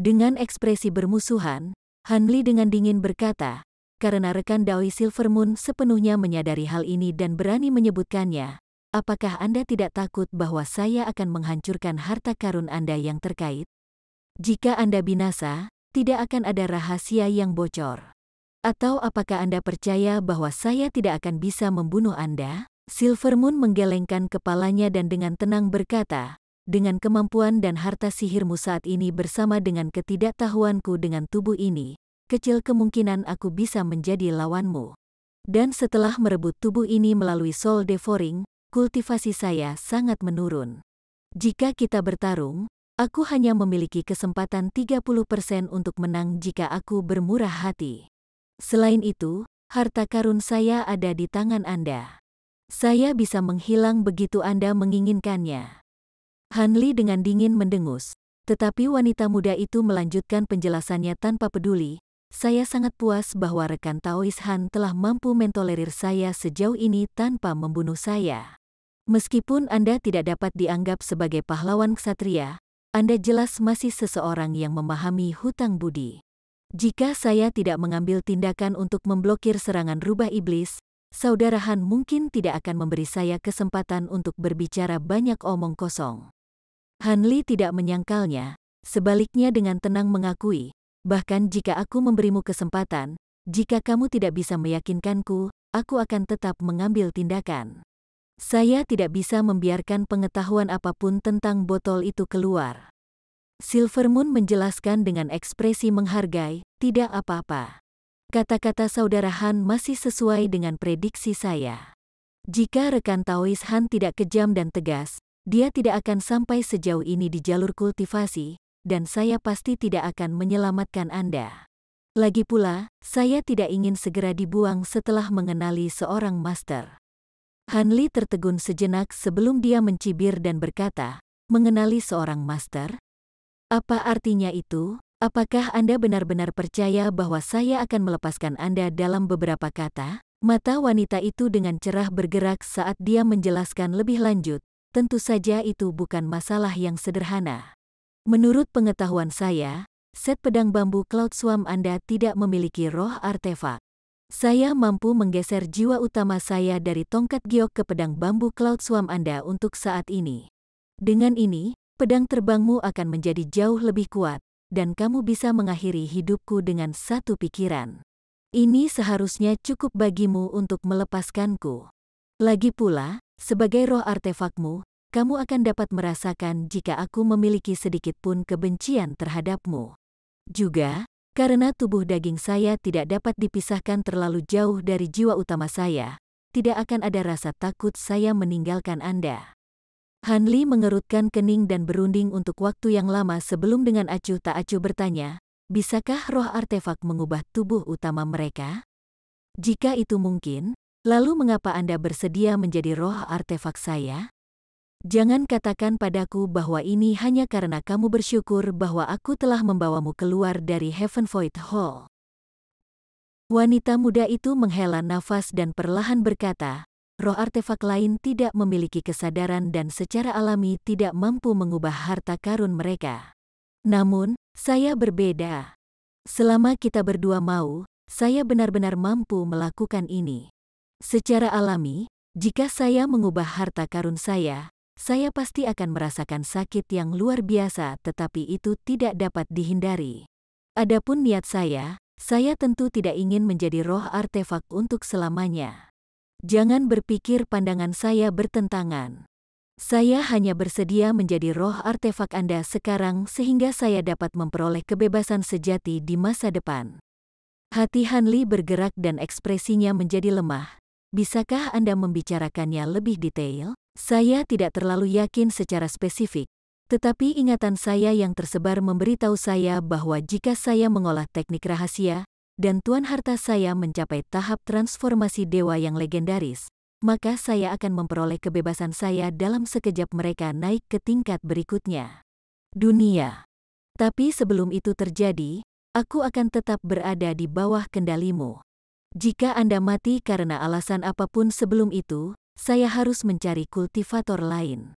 Dengan ekspresi bermusuhan, Han Li dengan dingin berkata, karena rekan Daoi Silvermoon sepenuhnya menyadari hal ini dan berani menyebutkannya, apakah Anda tidak takut bahwa saya akan menghancurkan harta karun Anda yang terkait? Jika Anda binasa, tidak akan ada rahasia yang bocor. Atau apakah Anda percaya bahwa saya tidak akan bisa membunuh Anda? Silvermoon menggelengkan kepalanya dan dengan tenang berkata, dengan kemampuan dan harta sihirmu saat ini bersama dengan ketidaktahuanku dengan tubuh ini, kecil kemungkinan aku bisa menjadi lawanmu. Dan setelah merebut tubuh ini melalui soul devouring, kultivasi saya sangat menurun. Jika kita bertarung, aku hanya memiliki kesempatan 30% untuk menang jika aku bermurah hati. Selain itu, harta karun saya ada di tangan Anda. Saya bisa menghilang begitu Anda menginginkannya. Han Li dengan dingin mendengus, tetapi wanita muda itu melanjutkan penjelasannya tanpa peduli, saya sangat puas bahwa rekan Taois Han telah mampu mentolerir saya sejauh ini tanpa membunuh saya. Meskipun Anda tidak dapat dianggap sebagai pahlawan ksatria, Anda jelas masih seseorang yang memahami hutang budi. Jika saya tidak mengambil tindakan untuk memblokir serangan rubah iblis, Saudara Han mungkin tidak akan memberi saya kesempatan untuk berbicara banyak omong kosong. Han Li tidak menyangkalnya, sebaliknya dengan tenang mengakui, bahkan jika aku memberimu kesempatan, jika kamu tidak bisa meyakinkanku, aku akan tetap mengambil tindakan. Saya tidak bisa membiarkan pengetahuan apapun tentang botol itu keluar. Silvermoon menjelaskan dengan ekspresi menghargai, tidak apa-apa. Kata-kata Saudara Han masih sesuai dengan prediksi saya. Jika rekan Taois Han tidak kejam dan tegas, dia tidak akan sampai sejauh ini di jalur kultivasi, dan saya pasti tidak akan menyelamatkan Anda. Lagi pula, saya tidak ingin segera dibuang setelah mengenali seorang master. Han Li tertegun sejenak sebelum dia mencibir dan berkata, mengenali seorang master? Apa artinya itu? Apakah Anda benar-benar percaya bahwa saya akan melepaskan Anda dalam beberapa kata? Mata wanita itu dengan cerah bergerak saat dia menjelaskan lebih lanjut, tentu saja itu bukan masalah yang sederhana. Menurut pengetahuan saya, set pedang bambu Cloud Swarm Anda tidak memiliki roh artefak. Saya mampu menggeser jiwa utama saya dari tongkat giok ke pedang bambu Cloud Swarm Anda untuk saat ini. Dengan ini, pedang terbangmu akan menjadi jauh lebih kuat, dan kamu bisa mengakhiri hidupku dengan satu pikiran. Ini seharusnya cukup bagimu untuk melepaskanku. Lagi pula, sebagai roh artefakmu, kamu akan dapat merasakan jika aku memiliki sedikit pun kebencian terhadapmu. Juga, karena tubuh daging saya tidak dapat dipisahkan terlalu jauh dari jiwa utama saya, tidak akan ada rasa takut saya meninggalkan Anda. Han Li mengerutkan kening dan berunding untuk waktu yang lama sebelum dengan acuh tak acuh bertanya, bisakah roh artefak mengubah tubuh utama mereka? Jika itu mungkin, lalu mengapa Anda bersedia menjadi roh artefak saya? Jangan katakan padaku bahwa ini hanya karena kamu bersyukur bahwa aku telah membawamu keluar dari Heaven Void Hall. Wanita muda itu menghela nafas dan perlahan berkata, roh artefak lain tidak memiliki kesadaran dan secara alami tidak mampu mengubah harta karun mereka. Namun, saya berbeda. Selama kita berdua mau, saya benar-benar mampu melakukan ini. Secara alami, jika saya mengubah harta karun saya pasti akan merasakan sakit yang luar biasa, tetapi itu tidak dapat dihindari. Adapun niat saya tentu tidak ingin menjadi roh artefak untuk selamanya. Jangan berpikir pandangan saya bertentangan. Saya hanya bersedia menjadi roh artefak Anda sekarang sehingga saya dapat memperoleh kebebasan sejati di masa depan. Hati Han Li bergerak dan ekspresinya menjadi lemah. Bisakah Anda membicarakannya lebih detail? Saya tidak terlalu yakin secara spesifik, tetapi ingatan saya yang tersebar memberitahu saya bahwa jika saya mengolah teknik rahasia, dan tuan harta saya mencapai tahap transformasi dewa yang legendaris, maka saya akan memperoleh kebebasan saya dalam sekejap mereka naik ke tingkat berikutnya. Dunia. Tapi sebelum itu terjadi, aku akan tetap berada di bawah kendalimu. Jika Anda mati karena alasan apapun sebelum itu, saya harus mencari kultivator lain.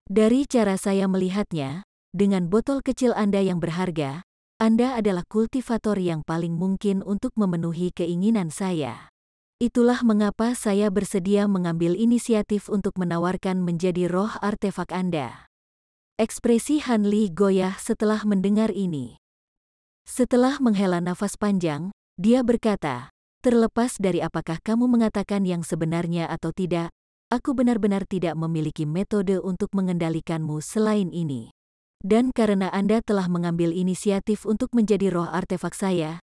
Dari cara saya melihatnya, dengan botol kecil Anda yang berharga, Anda adalah kultivator yang paling mungkin untuk memenuhi keinginan saya. Itulah mengapa saya bersedia mengambil inisiatif untuk menawarkan menjadi roh artefak Anda. Ekspresi Han Li goyah setelah mendengar ini. Setelah menghela nafas panjang, dia berkata, terlepas dari apakah kamu mengatakan yang sebenarnya atau tidak, aku benar-benar tidak memiliki metode untuk mengendalikanmu selain ini. Dan karena Anda telah mengambil inisiatif untuk menjadi roh artefak saya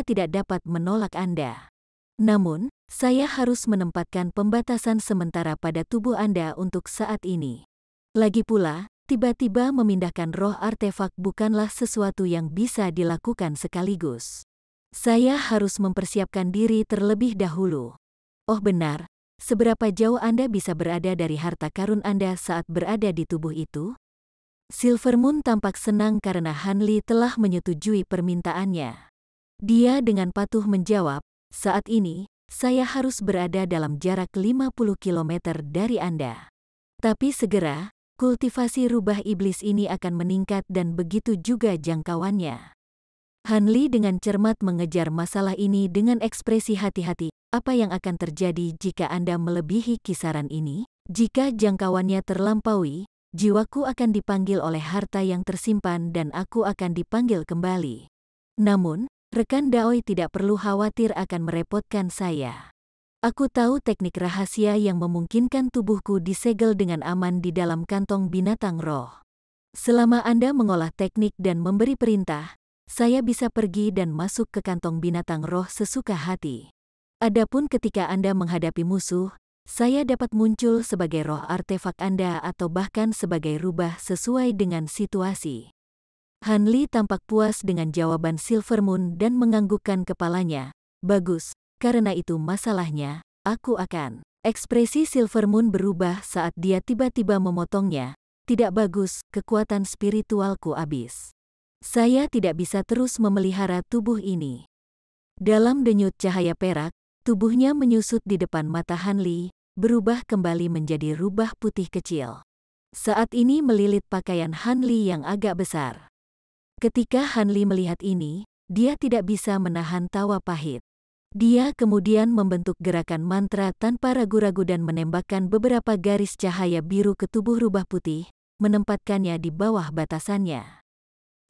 tidak dapat menolak Anda. Namun, saya harus menempatkan pembatasan sementara pada tubuh Anda untuk saat ini. Lagi pula, tiba-tiba memindahkan roh artefak bukanlah sesuatu yang bisa dilakukan sekaligus. Saya harus mempersiapkan diri terlebih dahulu. Oh benar. Seberapa jauh Anda bisa berada dari harta karun Anda saat berada di tubuh itu? Silvermoon tampak senang karena Han Li telah menyetujui permintaannya. Dia dengan patuh menjawab, saat ini, saya harus berada dalam jarak 50 km dari Anda. Tapi segera, kultivasi rubah iblis ini akan meningkat dan begitu juga jangkauannya. Han Li dengan cermat mengejar masalah ini dengan ekspresi hati-hati. Apa yang akan terjadi jika Anda melebihi kisaran ini? Jika jangkauannya terlampaui, jiwaku akan dipanggil oleh harta yang tersimpan dan aku akan dipanggil kembali. Namun, rekan Daoi tidak perlu khawatir akan merepotkan saya. Aku tahu teknik rahasia yang memungkinkan tubuhku disegel dengan aman di dalam kantong binatang roh. Selama Anda mengolah teknik dan memberi perintah, saya bisa pergi dan masuk ke kantong binatang roh sesuka hati. Adapun ketika Anda menghadapi musuh, saya dapat muncul sebagai roh artefak Anda atau bahkan sebagai rubah sesuai dengan situasi. Han Li tampak puas dengan jawaban Silver Moon dan menganggukkan kepalanya. Bagus. Karena itu masalahnya, aku akan. Ekspresi Silver Moon berubah saat dia tiba-tiba memotongnya. Tidak bagus, kekuatan spiritualku habis. Saya tidak bisa terus memelihara tubuh ini. Dalam denyut cahaya perak, tubuhnya menyusut di depan mata Han Li, berubah kembali menjadi rubah putih kecil. Saat ini melilit pakaian Han Li yang agak besar. Ketika Han Li melihat ini, dia tidak bisa menahan tawa pahit. Dia kemudian membentuk gerakan mantra tanpa ragu-ragu dan menembakkan beberapa garis cahaya biru ke tubuh rubah putih, menempatkannya di bawah batasannya.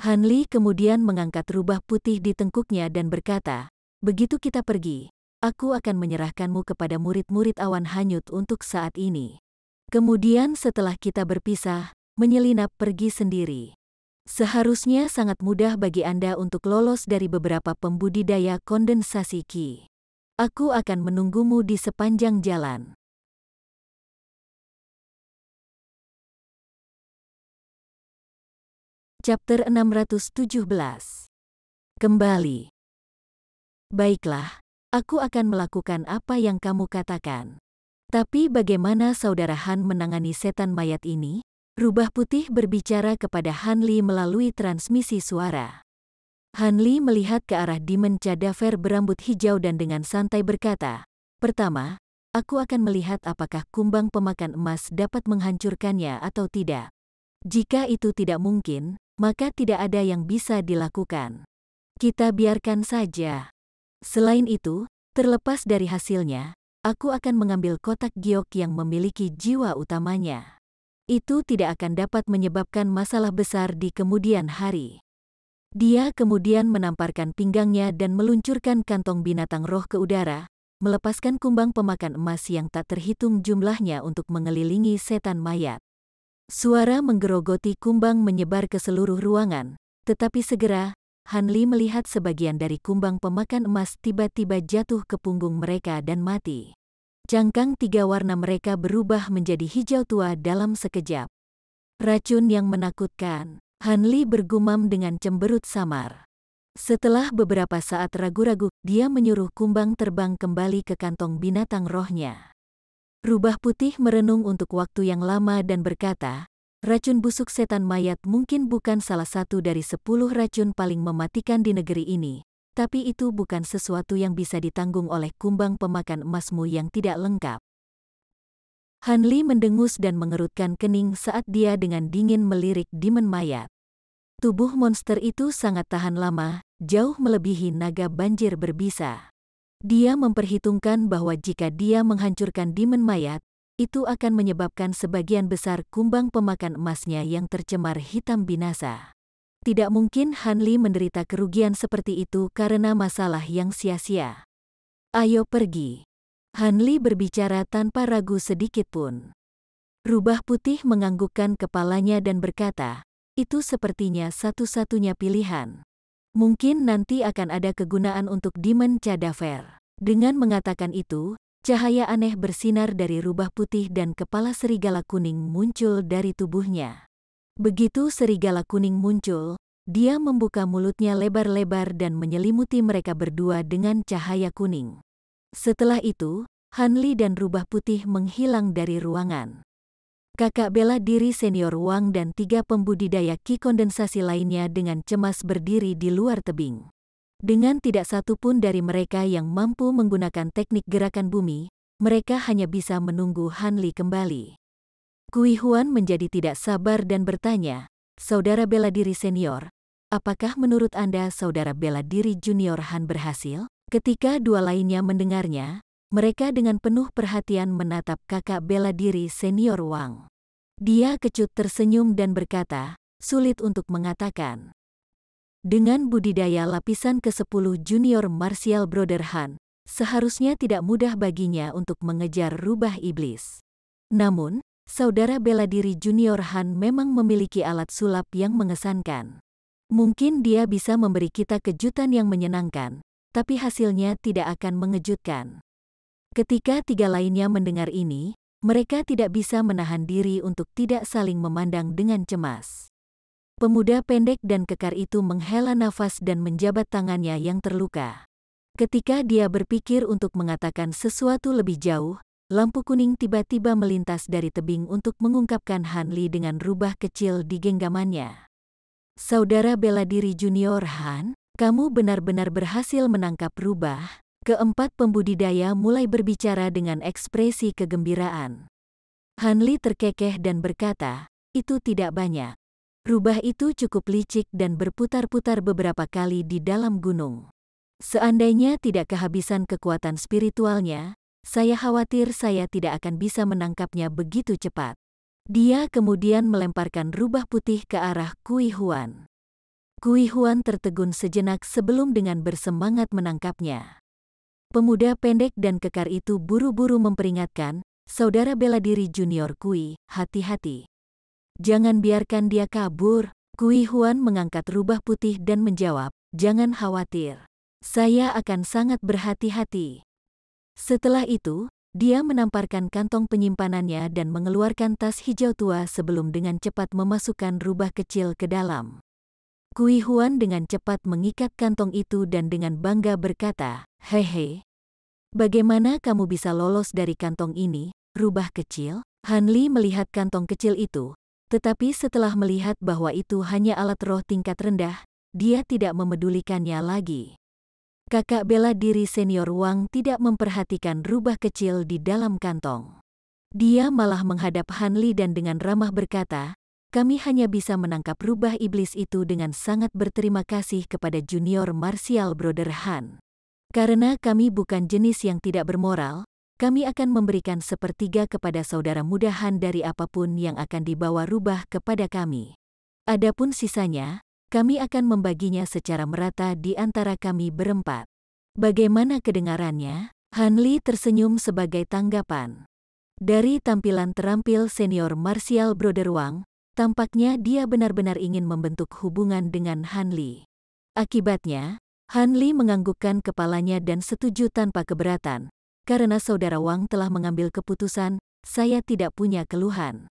Han Li kemudian mengangkat rubah putih di tengkuknya dan berkata, "Begitu kita pergi, aku akan menyerahkanmu kepada murid-murid awan hanyut untuk saat ini. Kemudian setelah kita berpisah, menyelinap pergi sendiri. Seharusnya sangat mudah bagi Anda untuk lolos dari beberapa pembudidaya kondensasi Qi. Aku akan menunggumu di sepanjang jalan." Chapter 617. Kembali. Baiklah, aku akan melakukan apa yang kamu katakan. Tapi bagaimana saudara Han menangani setan mayat ini? Rubah putih berbicara kepada Han Li melalui transmisi suara. Han Li melihat ke arah Demon Cadaver berambut hijau dan dengan santai berkata, "Pertama, aku akan melihat apakah kumbang pemakan emas dapat menghancurkannya atau tidak. Jika itu tidak mungkin, maka tidak ada yang bisa dilakukan. Kita biarkan saja. Selain itu, terlepas dari hasilnya, aku akan mengambil kotak giok yang memiliki jiwa utamanya. Itu tidak akan dapat menyebabkan masalah besar di kemudian hari." Dia kemudian menamparkan pinggangnya dan meluncurkan kantong binatang roh ke udara, melepaskan kumbang pemakan emas yang tak terhitung jumlahnya untuk mengelilingi setan mayat. Suara menggerogoti kumbang menyebar ke seluruh ruangan, tetapi segera, Han Li melihat sebagian dari kumbang pemakan emas tiba-tiba jatuh ke punggung mereka dan mati. Cangkang tiga warna mereka berubah menjadi hijau tua dalam sekejap. Racun yang menakutkan, Han Li bergumam dengan cemberut samar. Setelah beberapa saat ragu-ragu, dia menyuruh kumbang terbang kembali ke kantong binatang rohnya. Rubah putih merenung untuk waktu yang lama dan berkata, "Racun busuk setan mayat mungkin bukan salah satu dari 10 racun paling mematikan di negeri ini. Tapi itu bukan sesuatu yang bisa ditanggung oleh kumbang pemakan emasmu yang tidak lengkap." Han Li mendengus dan mengerutkan kening saat dia dengan dingin melirik demon mayat. Tubuh monster itu sangat tahan lama, jauh melebihi naga banjir berbisa. Dia memperhitungkan bahwa jika dia menghancurkan demon mayat, itu akan menyebabkan sebagian besar kumbang pemakan emasnya yang tercemar hitam binasa. Tidak mungkin Han Li menderita kerugian seperti itu karena masalah yang sia-sia. "Ayo pergi." Han Li berbicara tanpa ragu sedikit pun. Rubah putih menganggukkan kepalanya dan berkata, "Itu sepertinya satu-satunya pilihan. Mungkin nanti akan ada kegunaan untuk Demon Cadaver." Dengan mengatakan itu, cahaya aneh bersinar dari rubah putih dan kepala serigala kuning muncul dari tubuhnya. Begitu serigala kuning muncul, dia membuka mulutnya lebar-lebar dan menyelimuti mereka berdua dengan cahaya kuning. Setelah itu, Han Li dan rubah putih menghilang dari ruangan. Kakak bela diri senior Wang dan 3 pembudidaya Qi kondensasi lainnya dengan cemas berdiri di luar tebing. Dengan tidak satu pun dari mereka yang mampu menggunakan teknik gerakan bumi, mereka hanya bisa menunggu Han Li kembali. Kui Huan menjadi tidak sabar dan bertanya, "Saudara bela diri senior, apakah menurut Anda saudara bela diri junior Han berhasil?" Ketika dua lainnya mendengarnya, mereka dengan penuh perhatian menatap kakak bela diri senior Wang. Dia kecut tersenyum dan berkata, "Sulit untuk mengatakan." Dengan budidaya lapisan ke-10 junior martial brother Han, seharusnya tidak mudah baginya untuk mengejar rubah iblis. Namun, saudara bela diri junior Han memang memiliki alat sulap yang mengesankan. Mungkin dia bisa memberi kita kejutan yang menyenangkan, tapi hasilnya tidak akan mengejutkan. Ketika tiga lainnya mendengar ini, mereka tidak bisa menahan diri untuk tidak saling memandang dengan cemas. Pemuda pendek dan kekar itu menghela nafas dan menjabat tangannya yang terluka. Ketika dia berpikir untuk mengatakan sesuatu lebih jauh, lampu kuning tiba-tiba melintas dari tebing untuk mengungkapkan Han Li dengan rubah kecil di genggamannya. "Saudara bela diri junior Han, kamu benar-benar berhasil menangkap rubah." Keempat pembudidaya mulai berbicara dengan ekspresi kegembiraan. Han Li terkekeh dan berkata, "Itu tidak banyak. Rubah itu cukup licik dan berputar-putar beberapa kali di dalam gunung. Seandainya tidak kehabisan kekuatan spiritualnya, saya khawatir saya tidak akan bisa menangkapnya begitu cepat." Dia kemudian melemparkan rubah putih ke arah Kui Huan. Kui Huan tertegun sejenak sebelum dengan bersemangat menangkapnya. Pemuda pendek dan kekar itu buru-buru memperingatkan, "Saudara bela diri junior Kui, hati-hati. Jangan biarkan dia kabur." Kui Huan mengangkat rubah putih dan menjawab, "Jangan khawatir. Saya akan sangat berhati-hati." Setelah itu, dia menamparkan kantong penyimpanannya dan mengeluarkan tas hijau tua sebelum dengan cepat memasukkan rubah kecil ke dalam. Kui Huan dengan cepat mengikat kantong itu dan dengan bangga berkata, "Hehe. Bagaimana kamu bisa lolos dari kantong ini, rubah kecil?" Han Li melihat kantong kecil itu, tetapi setelah melihat bahwa itu hanya alat roh tingkat rendah, dia tidak memedulikannya lagi. Kakak bela diri senior Wang tidak memperhatikan rubah kecil di dalam kantong. Dia malah menghadap Han Li dan dengan ramah berkata, "Kami hanya bisa menangkap rubah iblis itu dengan sangat berterima kasih kepada junior martial brother Han. Karena kami bukan jenis yang tidak bermoral, kami akan memberikan sepertiga kepada saudara muda Han dari apapun yang akan dibawa rubah kepada kami. Adapun sisanya, kami akan membaginya secara merata di antara kami berempat." Bagaimana kedengarannya? Han Li tersenyum sebagai tanggapan. Dari tampilan terampil senior martial brother Wang, tampaknya dia benar-benar ingin membentuk hubungan dengan Han Li. Akibatnya, Han Li menganggukkan kepalanya dan setuju tanpa keberatan. Karena saudara Wang telah mengambil keputusan, saya tidak punya keluhan.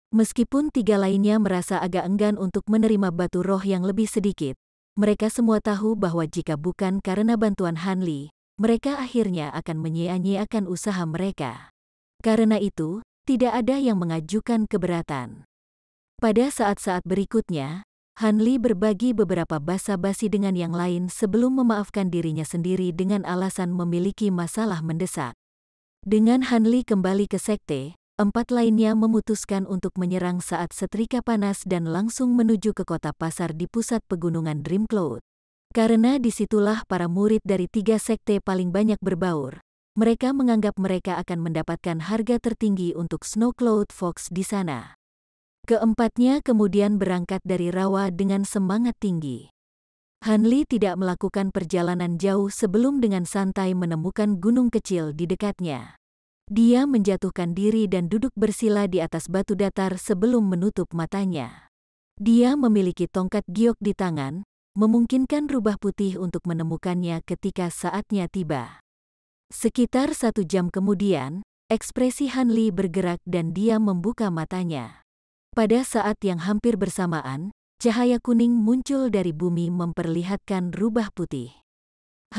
Meskipun tiga lainnya merasa agak enggan untuk menerima batu roh yang lebih sedikit, mereka semua tahu bahwa jika bukan karena bantuan Han Li, mereka akhirnya akan menyia-nyiakan usaha mereka. Karena itu, tidak ada yang mengajukan keberatan. Pada saat-saat berikutnya, Han Li berbagi beberapa basa-basi dengan yang lain sebelum memaafkan dirinya sendiri dengan alasan memiliki masalah mendesak. Dengan Han Li kembali ke sekte, empat lainnya memutuskan untuk menyerang saat setrika panas dan langsung menuju ke kota pasar di pusat pegunungan Dreamcloud. Karena disitulah para murid dari tiga sekte paling banyak berbaur, mereka menganggap mereka akan mendapatkan harga tertinggi untuk Snow Cloud Fox di sana. Keempatnya kemudian berangkat dari rawa dengan semangat tinggi. Han Li tidak melakukan perjalanan jauh sebelum dengan santai menemukan gunung kecil di dekatnya. Dia menjatuhkan diri dan duduk bersila di atas batu datar sebelum menutup matanya. Dia memiliki tongkat giok di tangan, memungkinkan rubah putih untuk menemukannya ketika saatnya tiba. Sekitar 1 jam kemudian, ekspresi Han Li bergerak dan dia membuka matanya. Pada saat yang hampir bersamaan, cahaya kuning muncul dari bumi memperlihatkan rubah putih.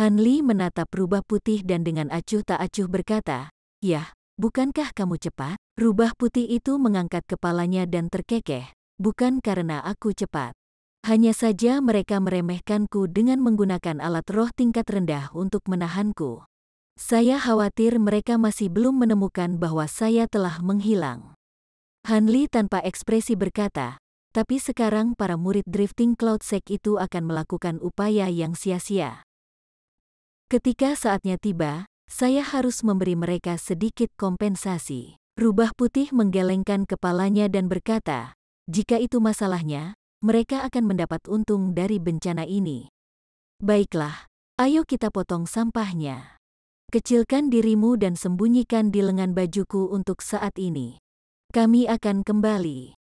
Han Li menatap rubah putih dan dengan acuh tak acuh berkata, "Yah, bukankah kamu cepat?" Rubah putih itu mengangkat kepalanya dan terkekeh, "Bukan karena aku cepat. Hanya saja mereka meremehkanku dengan menggunakan alat roh tingkat rendah untuk menahanku. Saya khawatir mereka masih belum menemukan bahwa saya telah menghilang." Han Li tanpa ekspresi berkata, tapi sekarang para murid Drifting Cloud Sect itu akan melakukan upaya yang sia-sia. Ketika saatnya tiba, saya harus memberi mereka sedikit kompensasi. Rubah putih menggelengkan kepalanya dan berkata, jika itu masalahnya, mereka akan mendapat untung dari bencana ini. Baiklah, ayo kita potong sampahnya. Kecilkan dirimu dan sembunyikan di lengan bajuku untuk saat ini. Kami akan kembali.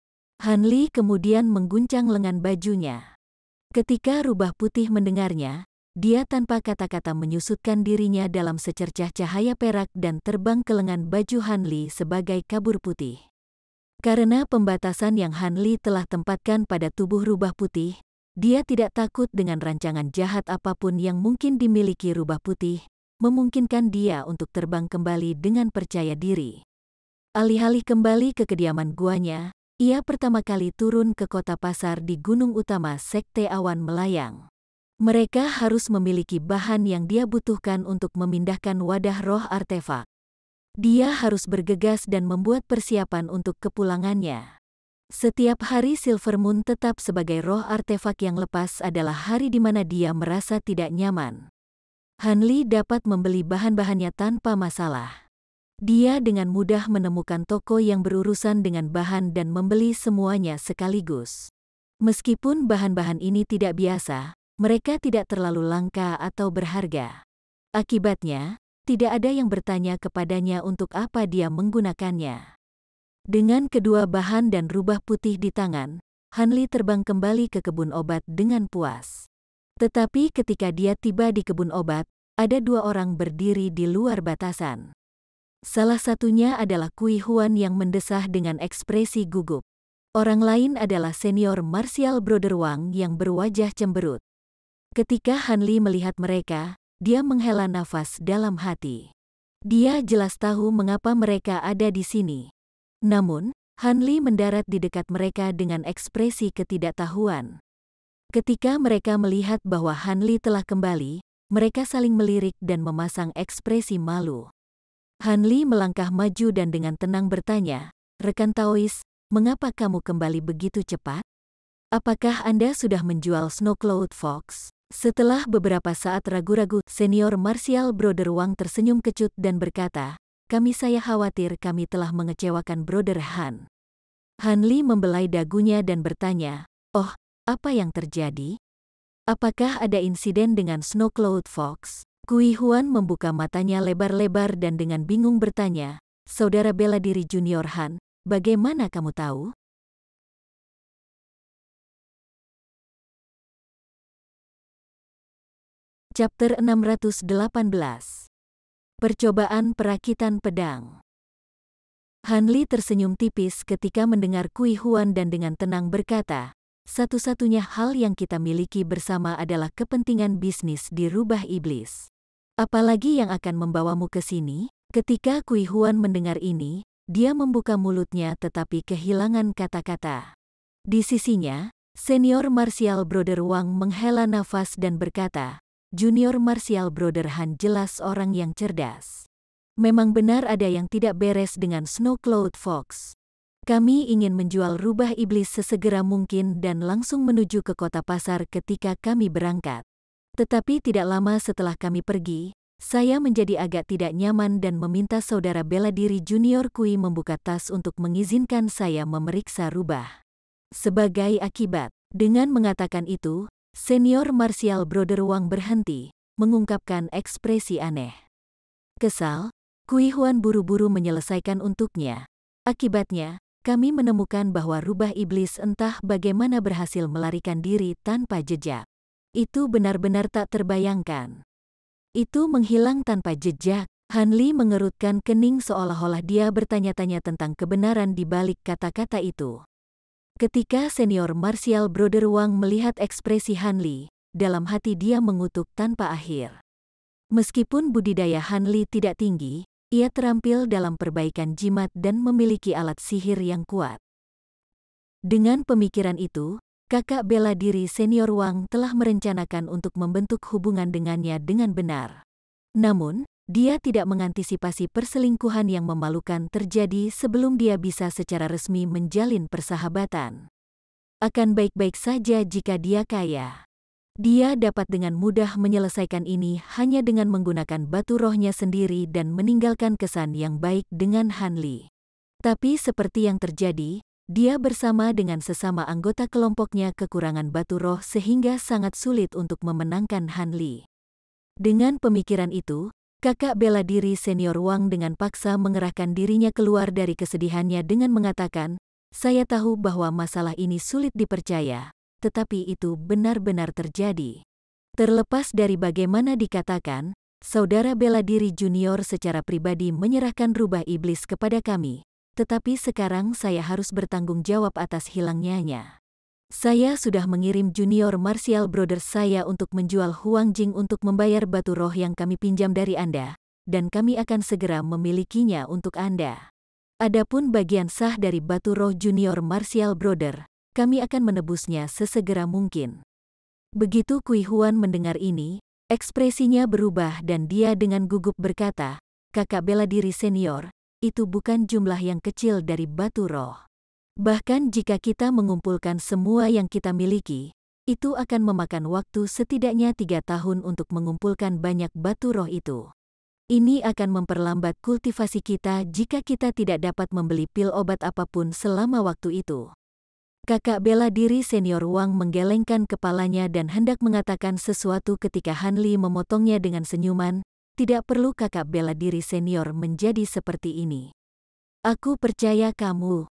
Han Li kemudian mengguncang lengan bajunya. Ketika rubah putih mendengarnya, dia tanpa kata-kata menyusutkan dirinya dalam secercah cahaya perak dan terbang ke lengan baju Han Li sebagai kabur putih. Karena pembatasan yang Han Li telah tempatkan pada tubuh rubah putih, dia tidak takut dengan rancangan jahat apapun yang mungkin dimiliki rubah putih, memungkinkan dia untuk terbang kembali dengan percaya diri. Alih-alih kembali ke kediaman guanya, ia pertama kali turun ke kota pasar di gunung utama Sekte Awan Melayang. Mereka harus memiliki bahan yang dia butuhkan untuk memindahkan wadah roh artefak. Dia harus bergegas dan membuat persiapan untuk kepulangannya. Setiap hari Silver Moon tetap sebagai roh artefak yang lepas adalah hari di mana dia merasa tidak nyaman. Han Li dapat membeli bahan-bahannya tanpa masalah. Dia dengan mudah menemukan toko yang berurusan dengan bahan dan membeli semuanya sekaligus. Meskipun bahan-bahan ini tidak biasa, mereka tidak terlalu langka atau berharga. Akibatnya, tidak ada yang bertanya kepadanya untuk apa dia menggunakannya. Dengan kedua bahan dan rubah putih di tangan, Han Li terbang kembali ke kebun obat dengan puas. Tetapi ketika dia tiba di kebun obat, ada dua orang berdiri di luar batasan. Salah satunya adalah Kui Huan yang mendesah dengan ekspresi gugup. Orang lain adalah senior martial brother Wang yang berwajah cemberut. Ketika Han Li melihat mereka, dia menghela nafas dalam hati. Dia jelas tahu mengapa mereka ada di sini. Namun, Han Li mendarat di dekat mereka dengan ekspresi ketidaktahuan. Ketika mereka melihat bahwa Han Li telah kembali, mereka saling melirik dan memasang ekspresi malu. Han Li melangkah maju dan dengan tenang bertanya, "Rekan Taois, mengapa kamu kembali begitu cepat? Apakah Anda sudah menjual Snow Cloud Fox?" Setelah beberapa saat ragu-ragu, senior martial brother Wang tersenyum kecut dan berkata, saya khawatir kami telah mengecewakan Brother Han." Han Li membelai dagunya dan bertanya, "Oh, apa yang terjadi? Apakah ada insiden dengan Snow Cloud Fox?" Kui Huan membuka matanya lebar-lebar dan dengan bingung bertanya, "Saudara bela diri Junior Han, bagaimana kamu tahu?" Chapter 618. Percobaan perakitan pedang. Han Li tersenyum tipis ketika mendengar Kui Huan dan dengan tenang berkata, "Satu-satunya hal yang kita miliki bersama adalah kepentingan bisnis di Rubah Iblis. Apalagi yang akan membawamu ke sini?" Ketika Kui Huan mendengar ini, dia membuka mulutnya tetapi kehilangan kata-kata. Di sisinya, senior martial brother Wang menghela nafas dan berkata, "Junior martial brother Han jelas orang yang cerdas. Memang benar ada yang tidak beres dengan Snow Cloud Fox. Kami ingin menjual Rubah Iblis sesegera mungkin dan langsung menuju ke kota pasar ketika kami berangkat. Tetapi tidak lama setelah kami pergi, saya menjadi agak tidak nyaman dan meminta saudara bela diri Junior Kui membuka tas untuk mengizinkan saya memeriksa Rubah. Sebagai akibat, dengan mengatakan itu, senior martial brother Wang berhenti, mengungkapkan ekspresi aneh. Kesal, Kui Huan buru-buru menyelesaikan untuknya. Akibatnya, kami menemukan bahwa Rubah Iblis entah bagaimana berhasil melarikan diri tanpa jejak. Itu benar-benar tak terbayangkan. Itu menghilang tanpa jejak. Han Li mengerutkan kening seolah-olah dia bertanya-tanya tentang kebenaran di balik kata-kata itu. Ketika senior martial brother Wang melihat ekspresi Han Li, dalam hati dia mengutuk tanpa akhir. Meskipun budidaya Han Li tidak tinggi, ia terampil dalam perbaikan jimat dan memiliki alat sihir yang kuat. Dengan pemikiran itu, kakak bela diri senior Wang telah merencanakan untuk membentuk hubungan dengannya dengan benar. Namun, dia tidak mengantisipasi perselingkuhan yang memalukan terjadi sebelum dia bisa secara resmi menjalin persahabatan. Akan baik-baik saja jika dia kaya. Dia dapat dengan mudah menyelesaikan ini hanya dengan menggunakan batu rohnya sendiri dan meninggalkan kesan yang baik dengan Hanli. Tapi seperti yang terjadi, dia bersama dengan sesama anggota kelompoknya kekurangan batu roh sehingga sangat sulit untuk memenangkan Hanli. Dengan pemikiran itu, kakak bela diri senior Wang dengan paksa mengerahkan dirinya keluar dari kesedihannya dengan mengatakan, "Saya tahu bahwa masalah ini sulit dipercaya, tetapi itu benar-benar terjadi." Terlepas dari bagaimana dikatakan, saudara bela diri junior secara pribadi menyerahkan rubah iblis kepada kami, tetapi sekarang saya harus bertanggung jawab atas hilangnya. Saya sudah mengirim junior martial brothers saya untuk menjual Huang Jing untuk membayar batu roh yang kami pinjam dari Anda, dan kami akan segera memilikinya untuk Anda. Adapun bagian sah dari batu roh junior martial brother, kami akan menebusnya sesegera mungkin. Begitu Kui Huan mendengar ini, ekspresinya berubah dan dia dengan gugup berkata, "Kakak bela diri senior, itu bukan jumlah yang kecil dari batu roh. Bahkan jika kita mengumpulkan semua yang kita miliki, itu akan memakan waktu setidaknya 3 tahun untuk mengumpulkan banyak batu roh itu. Ini akan memperlambat kultivasi kita jika kita tidak dapat membeli pil obat apapun selama waktu itu." Kakak bela diri senior Wang menggelengkan kepalanya dan hendak mengatakan sesuatu ketika Hanli memotongnya dengan senyuman, "Tidak perlu kakak bela diri senior menjadi seperti ini. Aku percaya kamu."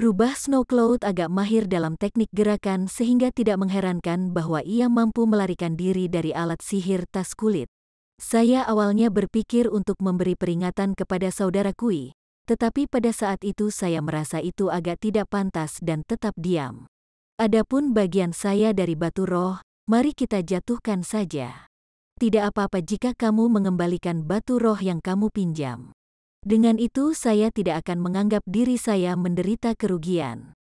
Rubah Snow Cloud agak mahir dalam teknik gerakan sehingga tidak mengherankan bahwa ia mampu melarikan diri dari alat sihir tas kulit. "Saya awalnya berpikir untuk memberi peringatan kepada saudara Kui, tetapi pada saat itu saya merasa itu agak tidak pantas dan tetap diam. Adapun bagian saya dari batu roh, mari kita jatuhkan saja. Tidak apa-apa jika kamu mengembalikan batu roh yang kamu pinjam. Dengan itu saya tidak akan menganggap diri saya menderita kerugian."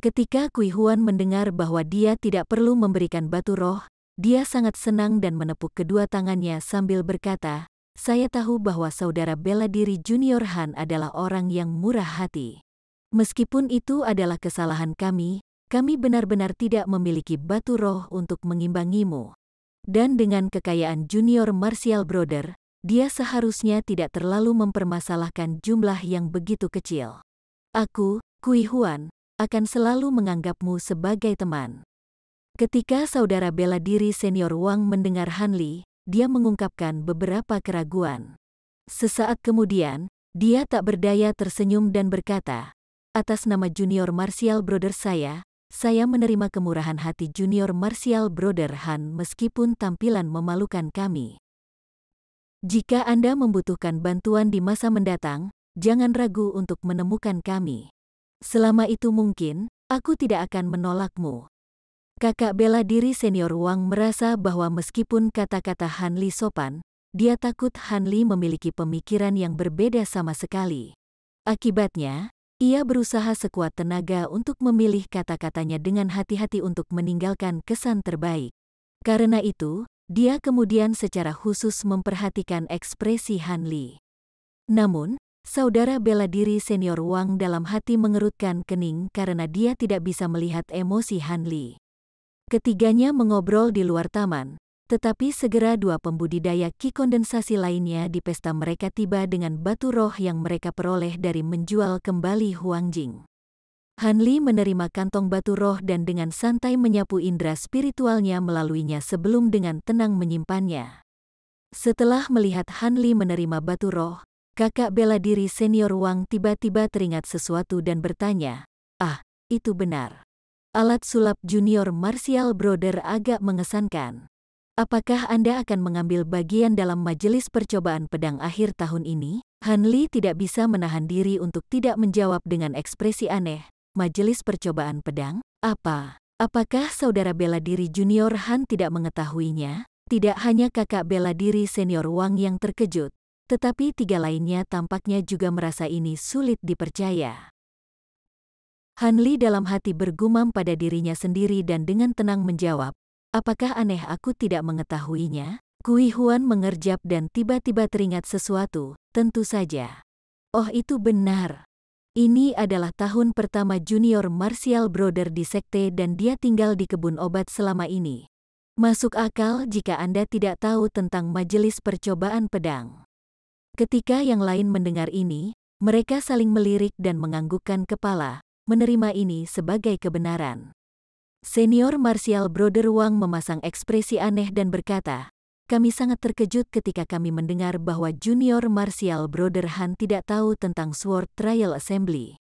Ketika Kui Huan mendengar bahwa dia tidak perlu memberikan batu roh, dia sangat senang dan menepuk kedua tangannya sambil berkata, "Saya tahu bahwa saudara bela diri junior Han adalah orang yang murah hati. Meskipun itu adalah kesalahan kami benar-benar tidak memiliki batu roh untuk mengimbangimu. Dan dengan kekayaan junior martial brother, dia seharusnya tidak terlalu mempermasalahkan jumlah yang begitu kecil. Aku, Kui Huan, akan selalu menganggapmu sebagai teman." Ketika saudara bela diri senior Wang mendengar Hanli, dia mengungkapkan beberapa keraguan. Sesaat kemudian, dia tak berdaya tersenyum dan berkata, "Atas nama junior martial brother saya menerima kemurahan hati junior martial brother Han meskipun tampilan memalukan kami. Jika Anda membutuhkan bantuan di masa mendatang, jangan ragu untuk menemukan kami. Selama itu mungkin, aku tidak akan menolakmu." Kakak bela diri senior Wang merasa bahwa meskipun kata-kata Hanli sopan, dia takut Hanli memiliki pemikiran yang berbeda sama sekali. Akibatnya, ia berusaha sekuat tenaga untuk memilih kata-katanya dengan hati-hati untuk meninggalkan kesan terbaik. Karena itu, dia kemudian secara khusus memperhatikan ekspresi Hanli. Namun, saudara bela diri senior Wang dalam hati mengerutkan kening karena dia tidak bisa melihat emosi Hanli. Ketiganya mengobrol di luar taman, tetapi segera dua pembudidaya ki kondensasi lainnya di pesta mereka tiba dengan batu roh yang mereka peroleh dari menjual kembali Huang Jing. Hanli menerima kantong batu roh dan dengan santai menyapu indera spiritualnya melaluinya sebelum dengan tenang menyimpannya. Setelah melihat Hanli menerima batu roh, kakak bela diri senior Wang tiba-tiba teringat sesuatu dan bertanya, "Ah, itu benar. Alat sulap junior martial brother agak mengesankan. Apakah Anda akan mengambil bagian dalam majelis percobaan pedang akhir tahun ini?" Hanli tidak bisa menahan diri untuk tidak menjawab dengan ekspresi aneh. "Majelis percobaan pedang? Apa? Apakah saudara bela diri junior Han tidak mengetahuinya?" Tidak hanya kakak bela diri senior Wang yang terkejut, tetapi 3 lainnya tampaknya juga merasa ini sulit dipercaya. Hanli dalam hati bergumam pada dirinya sendiri dan dengan tenang menjawab, "Apakah aneh aku tidak mengetahuinya? Kui Huan mengerjap dan tiba-tiba teringat sesuatu, tentu saja. Oh itu benar. Ini adalah tahun pertama junior Martial Brother di sekte dan dia tinggal di kebun obat selama ini. Masuk akal jika Anda tidak tahu tentang majelis percobaan pedang. Ketika yang lain mendengar ini, mereka saling melirik dan menganggukkan kepala, menerima ini sebagai kebenaran. Senior Martial Brother Wang memasang ekspresi aneh dan berkata, "Kami sangat terkejut ketika kami mendengar bahwa Junior Martial Brother Han tidak tahu tentang Sword Trial Assembly.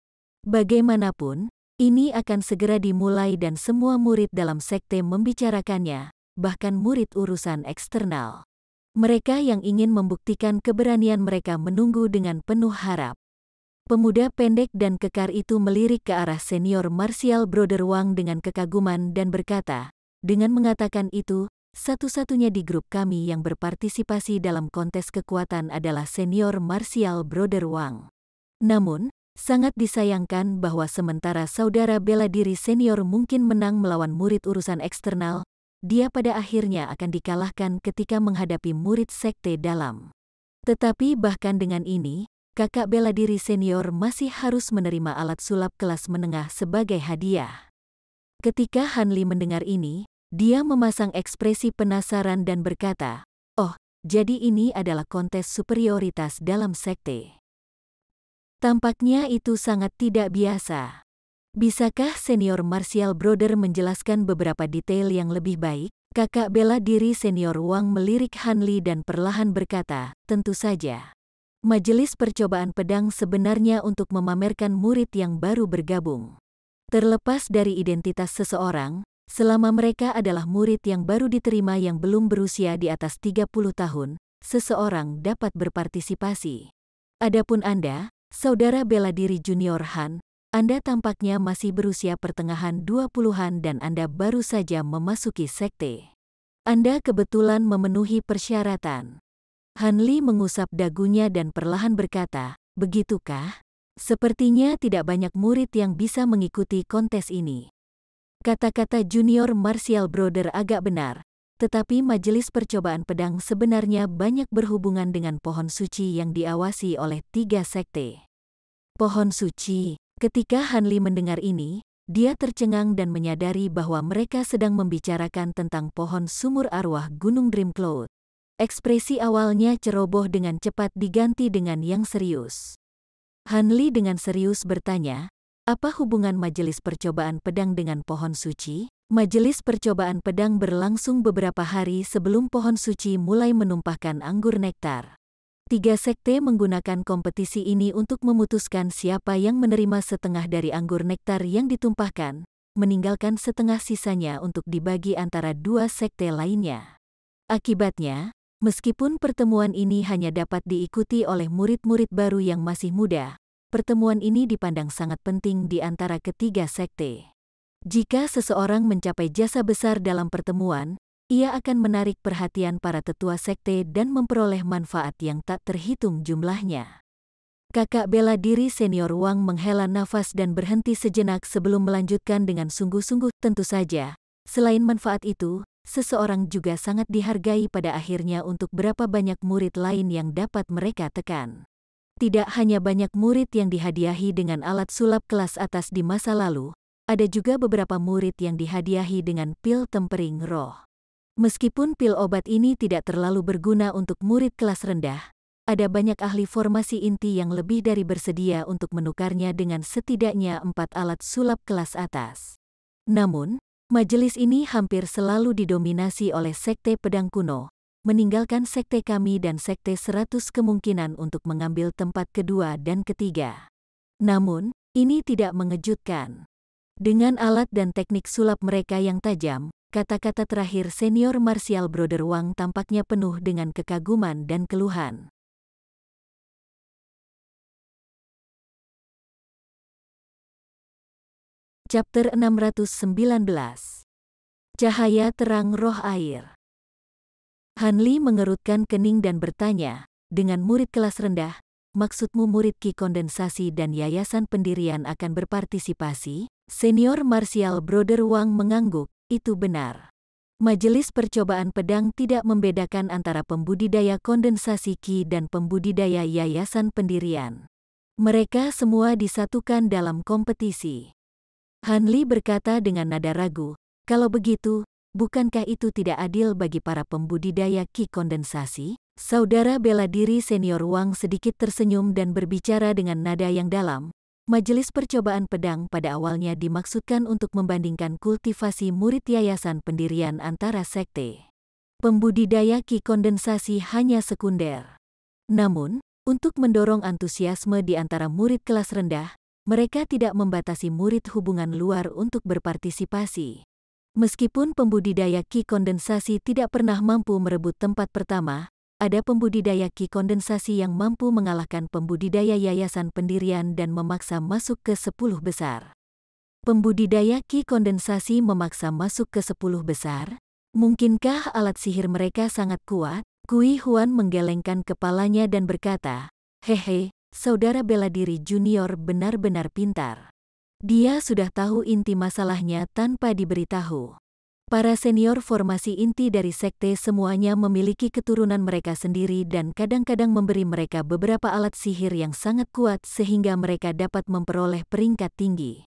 Bagaimanapun, ini akan segera dimulai dan semua murid dalam sekte membicarakannya, bahkan murid urusan eksternal. Mereka yang ingin membuktikan keberanian mereka menunggu dengan penuh harap." Pemuda pendek dan kekar itu melirik ke arah senior Martial Brother Wang dengan kekaguman dan berkata, "Dengan mengatakan itu, satu-satunya di grup kami yang berpartisipasi dalam kontes kekuatan adalah senior Martial Brother Wang. Namun, sangat disayangkan bahwa sementara saudara bela diri senior mungkin menang melawan murid urusan eksternal, dia pada akhirnya akan dikalahkan ketika menghadapi murid sekte dalam. Tetapi bahkan dengan ini, kakak bela diri senior masih harus menerima alat sulap kelas menengah sebagai hadiah." Ketika Han Li mendengar ini, dia memasang ekspresi penasaran dan berkata, "Oh, jadi ini adalah kontes superioritas dalam sekte. Tampaknya itu sangat tidak biasa. Bisakah senior Martial Brother menjelaskan beberapa detail yang lebih baik?" Kakak bela diri senior Wang melirik Han Li dan perlahan berkata, "Tentu saja. Majelis percobaan pedang sebenarnya untuk memamerkan murid yang baru bergabung. Terlepas dari identitas seseorang, selama mereka adalah murid yang baru diterima yang belum berusia di atas 30 tahun, seseorang dapat berpartisipasi. Adapun Anda, saudara bela diri junior Han, Anda tampaknya masih berusia pertengahan 20-an dan Anda baru saja memasuki sekte. Anda kebetulan memenuhi persyaratan." Han Li mengusap dagunya dan perlahan berkata, "Begitukah? Sepertinya tidak banyak murid yang bisa mengikuti kontes ini." Kata-kata Junior Martial Brother agak benar, tetapi majelis percobaan pedang sebenarnya banyak berhubungan dengan pohon suci yang diawasi oleh 3 sekte. Pohon suci. Ketika Han Li mendengar ini, dia tercengang dan menyadari bahwa mereka sedang membicarakan tentang pohon sumur arwah Gunung Dream Cloud. Ekspresi awalnya ceroboh dengan cepat diganti dengan yang serius. Han Li dengan serius bertanya, "Apa hubungan majelis percobaan pedang dengan pohon suci?" Majelis percobaan pedang berlangsung beberapa hari sebelum pohon suci mulai menumpahkan anggur nektar. 3 sekte menggunakan kompetisi ini untuk memutuskan siapa yang menerima setengah dari anggur nektar yang ditumpahkan, meninggalkan setengah sisanya untuk dibagi antara 2 sekte lainnya. Akibatnya, meskipun pertemuan ini hanya dapat diikuti oleh murid-murid baru yang masih muda, pertemuan ini dipandang sangat penting di antara ketiga sekte. Jika seseorang mencapai jasa besar dalam pertemuan, ia akan menarik perhatian para tetua sekte dan memperoleh manfaat yang tak terhitung jumlahnya. Kakak bela diri senior Wang menghela nafas dan berhenti sejenak sebelum melanjutkan dengan sungguh-sungguh. Tentu saja, selain manfaat itu, seseorang juga sangat dihargai pada akhirnya untuk berapa banyak murid lain yang dapat mereka tekan. Tidak hanya banyak murid yang dihadiahi dengan alat sulap kelas atas di masa lalu, ada juga beberapa murid yang dihadiahi dengan pil tempering roh. Meskipun pil obat ini tidak terlalu berguna untuk murid kelas rendah, ada banyak ahli formasi inti yang lebih dari bersedia untuk menukarnya dengan setidaknya 4 alat sulap kelas atas. Namun, majelis ini hampir selalu didominasi oleh sekte pedang kuno, meninggalkan sekte kami dan sekte 100 kemungkinan untuk mengambil tempat kedua dan ketiga. Namun, ini tidak mengejutkan. Dengan alat dan teknik sulap mereka yang tajam, kata-kata terakhir senior Martial Brother Wang tampaknya penuh dengan kekaguman dan keluhan. Chapter 619. Cahaya terang roh air. Han Li mengerutkan kening dan bertanya, "Dengan murid kelas rendah, maksudmu murid Ki Kondensasi dan Yayasan Pendirian akan berpartisipasi?" Senior Martial Brother Wang mengangguk, "Itu benar. Majelis Percobaan Pedang tidak membedakan antara pembudidaya kondensasi Qi dan pembudidaya yayasan pendirian. Mereka semua disatukan dalam kompetisi. Han Li berkata dengan nada ragu, "Kalau begitu, bukankah itu tidak adil bagi para pembudidaya Qi kondensasi?" Saudara bela diri senior Wang sedikit tersenyum dan berbicara dengan nada yang dalam. Majelis Percobaan Pedang pada awalnya dimaksudkan untuk membandingkan kultivasi murid yayasan pendirian antara sekte. Pembudidaya Qi kondensasi hanya sekunder. Namun, untuk mendorong antusiasme di antara murid kelas rendah, mereka tidak membatasi murid hubungan luar untuk berpartisipasi. Meskipun pembudidaya Qi kondensasi tidak pernah mampu merebut tempat pertama, ada pembudidaya Qi kondensasi yang mampu mengalahkan pembudidaya yayasan pendirian dan memaksa masuk ke 10 besar. Pembudidaya Qi kondensasi memaksa masuk ke 10 besar? Mungkinkah alat sihir mereka sangat kuat? Kui Huan menggelengkan kepalanya dan berkata, "Hehe, saudara bela diri junior benar-benar pintar. Dia sudah tahu inti masalahnya tanpa diberitahu." Para senior formasi inti dari sekte semuanya memiliki keturunan mereka sendiri dan kadang-kadang memberi mereka beberapa alat sihir yang sangat kuat sehingga mereka dapat memperoleh peringkat tinggi.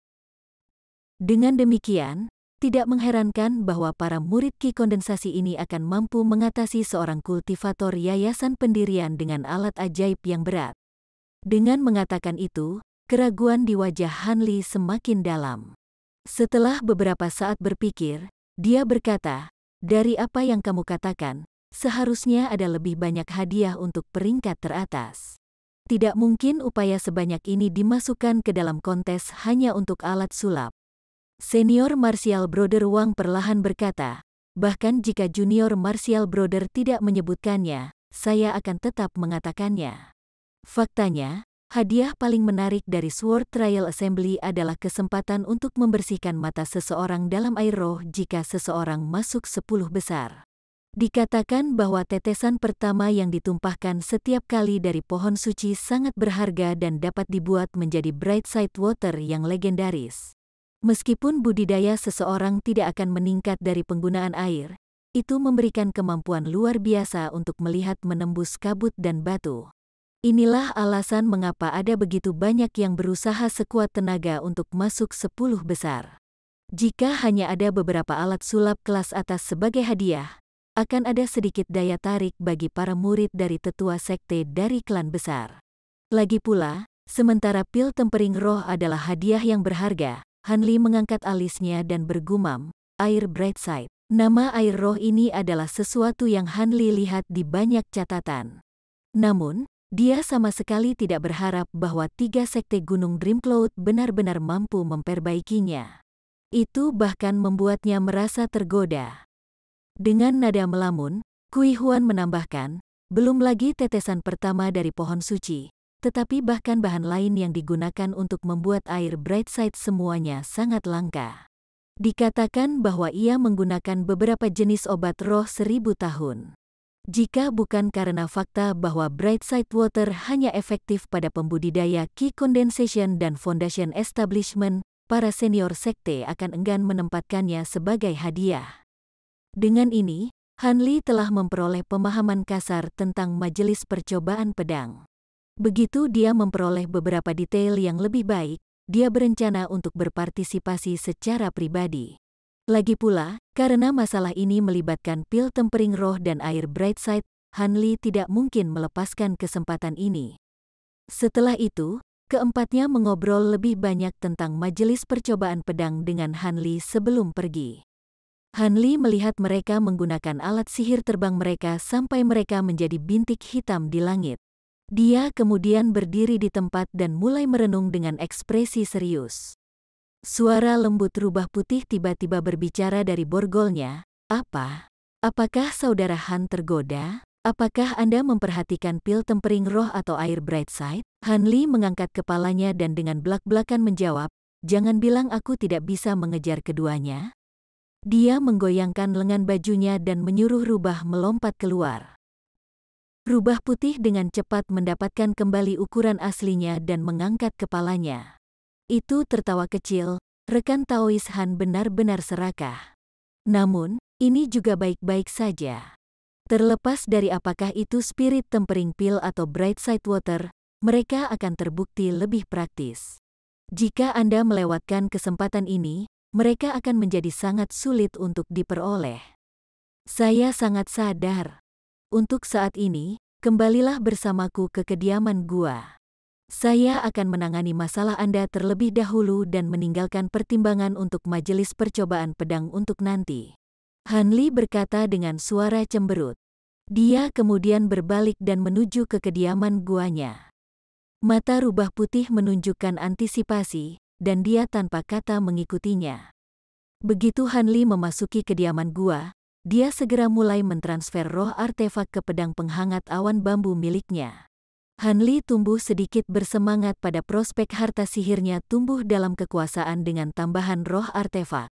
Dengan demikian, tidak mengherankan bahwa para murid Qi kondensasi ini akan mampu mengatasi seorang kultivator yayasan pendirian dengan alat ajaib yang berat. Dengan mengatakan itu, keraguan di wajah Han Li semakin dalam. Setelah beberapa saat berpikir, dia berkata, "Dari apa yang kamu katakan, seharusnya ada lebih banyak hadiah untuk peringkat teratas. Tidak mungkin upaya sebanyak ini dimasukkan ke dalam kontes hanya untuk alat sulap." Senior Martial Brother Wang perlahan berkata, "Bahkan jika Junior Martial Brother tidak menyebutkannya, saya akan tetap mengatakannya. Faktanya, hadiah paling menarik dari Sword Trial Assembly adalah kesempatan untuk membersihkan mata seseorang dalam air roh jika seseorang masuk 10 besar. Dikatakan bahwa tetesan pertama yang ditumpahkan setiap kali dari pohon suci sangat berharga dan dapat dibuat menjadi bright side water yang legendaris. Meskipun budidaya seseorang tidak akan meningkat dari penggunaan air, itu memberikan kemampuan luar biasa untuk melihat menembus kabut dan batu. Inilah alasan mengapa ada begitu banyak yang berusaha sekuat tenaga untuk masuk 10 besar. Jika hanya ada beberapa alat sulap kelas atas sebagai hadiah, akan ada sedikit daya tarik bagi para murid dari tetua sekte dari klan besar. Lagi pula, sementara pil tempering roh adalah hadiah yang berharga, Han Li mengangkat alisnya dan bergumam, "Air Brightside." Nama air roh ini adalah sesuatu yang Han Li lihat di banyak catatan. Namun, dia sama sekali tidak berharap bahwa 3 sekte Gunung Dreamcloud benar-benar mampu memperbaikinya. Itu bahkan membuatnya merasa tergoda. Dengan nada melamun, Kui Huan menambahkan, belum lagi tetesan pertama dari pohon suci, tetapi bahkan bahan lain yang digunakan untuk membuat air Brightside semuanya sangat langka. Dikatakan bahwa ia menggunakan beberapa jenis obat roh 1000 tahun. Jika bukan karena fakta bahwa Brightside Water hanya efektif pada pembudidaya Qi Condensation dan Foundation Establishment, para senior sekte akan enggan menempatkannya sebagai hadiah. Dengan ini, Han Li telah memperoleh pemahaman kasar tentang Majelis Percobaan Pedang. Begitu dia memperoleh beberapa detail yang lebih baik, dia berencana untuk berpartisipasi secara pribadi. Lagi pula, karena masalah ini melibatkan pil tempering roh dan air Brightside, Han Li tidak mungkin melepaskan kesempatan ini. Setelah itu, keempatnya mengobrol lebih banyak tentang Majelis Percobaan Pedang dengan Han Li sebelum pergi. Han Li melihat mereka menggunakan alat sihir terbang mereka sampai mereka menjadi bintik hitam di langit. Dia kemudian berdiri di tempat dan mulai merenung dengan ekspresi serius. Suara lembut rubah putih tiba-tiba berbicara dari borgolnya, "Apa? Apakah saudara Han tergoda? Apakah Anda memperhatikan pil tempering roh atau air Brightside?" Han Li mengangkat kepalanya dan dengan belak-belakan menjawab, "Jangan bilang aku tidak bisa mengejar keduanya." Dia menggoyangkan lengan bajunya dan menyuruh rubah melompat keluar. Rubah putih dengan cepat mendapatkan kembali ukuran aslinya dan mengangkat kepalanya. Itu tertawa kecil, rekan Taois Han benar-benar serakah. Namun, Ini juga baik-baik saja. Terlepas dari apakah itu Spirit Tempering Pill atau Bright Side Water, mereka akan terbukti lebih praktis. Jika Anda melewatkan kesempatan ini, mereka akan menjadi sangat sulit untuk diperoleh. Saya sangat sadar. Untuk saat ini, kembalilah bersamaku ke kediaman gua. Saya akan menangani masalah Anda terlebih dahulu dan meninggalkan pertimbangan untuk majelis percobaan pedang untuk nanti. Han Li berkata dengan suara cemberut. Dia kemudian berbalik dan menuju ke kediaman guanya. Mata rubah putih menunjukkan antisipasi, dan dia tanpa kata mengikutinya. Begitu Han Li memasuki kediaman gua, dia segera mulai mentransfer roh artefak ke pedang penghangat awan bambu miliknya. Han Li tumbuh sedikit bersemangat pada prospek harta sihirnya tumbuh dalam kekuasaan dengan tambahan roh artefak.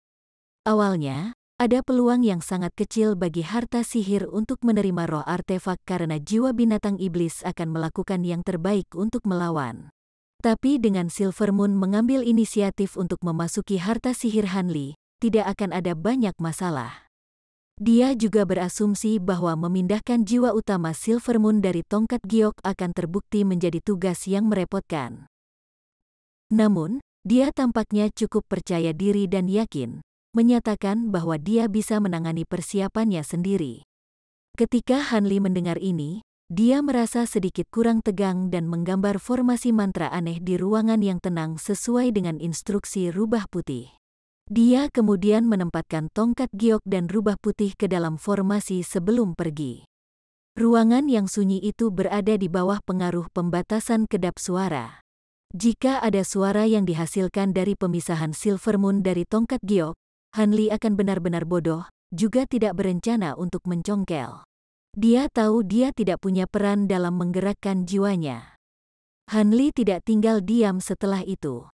Awalnya, ada peluang yang sangat kecil bagi harta sihir untuk menerima roh artefak karena jiwa binatang iblis akan melakukan yang terbaik untuk melawan. Tapi dengan Silver Moon mengambil inisiatif untuk memasuki harta sihir Han Li, tidak akan ada banyak masalah. Dia juga berasumsi bahwa memindahkan jiwa utama Silver Moon dari tongkat giok akan terbukti menjadi tugas yang merepotkan. Namun, dia tampaknya cukup percaya diri dan yakin, menyatakan bahwa dia bisa menangani persiapannya sendiri. Ketika Han Li mendengar ini, dia merasa sedikit kurang tegang dan menggambar formasi mantra aneh di ruangan yang tenang sesuai dengan instruksi rubah putih. Dia kemudian menempatkan tongkat giok dan rubah putih ke dalam formasi sebelum pergi. Ruangan yang sunyi itu berada di bawah pengaruh pembatasan kedap suara. Jika ada suara yang dihasilkan dari pemisahan Silver Moon dari tongkat giok, Han Li akan benar-benar bodoh, juga tidak berencana untuk mencongkel. Dia tahu dia tidak punya peran dalam menggerakkan jiwanya. Han Li tidak tinggal diam setelah itu.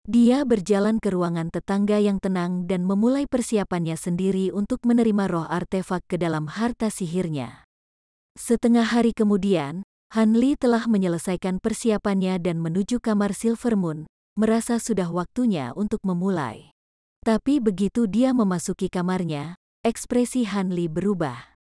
Dia berjalan ke ruangan tetangga yang tenang dan memulai persiapannya sendiri untuk menerima roh artefak ke dalam harta sihirnya. Setengah hari kemudian, Han Li telah menyelesaikan persiapannya dan menuju kamar Silver Moon, merasa sudah waktunya untuk memulai. Tapi begitu dia memasuki kamarnya, ekspresi Han Li berubah.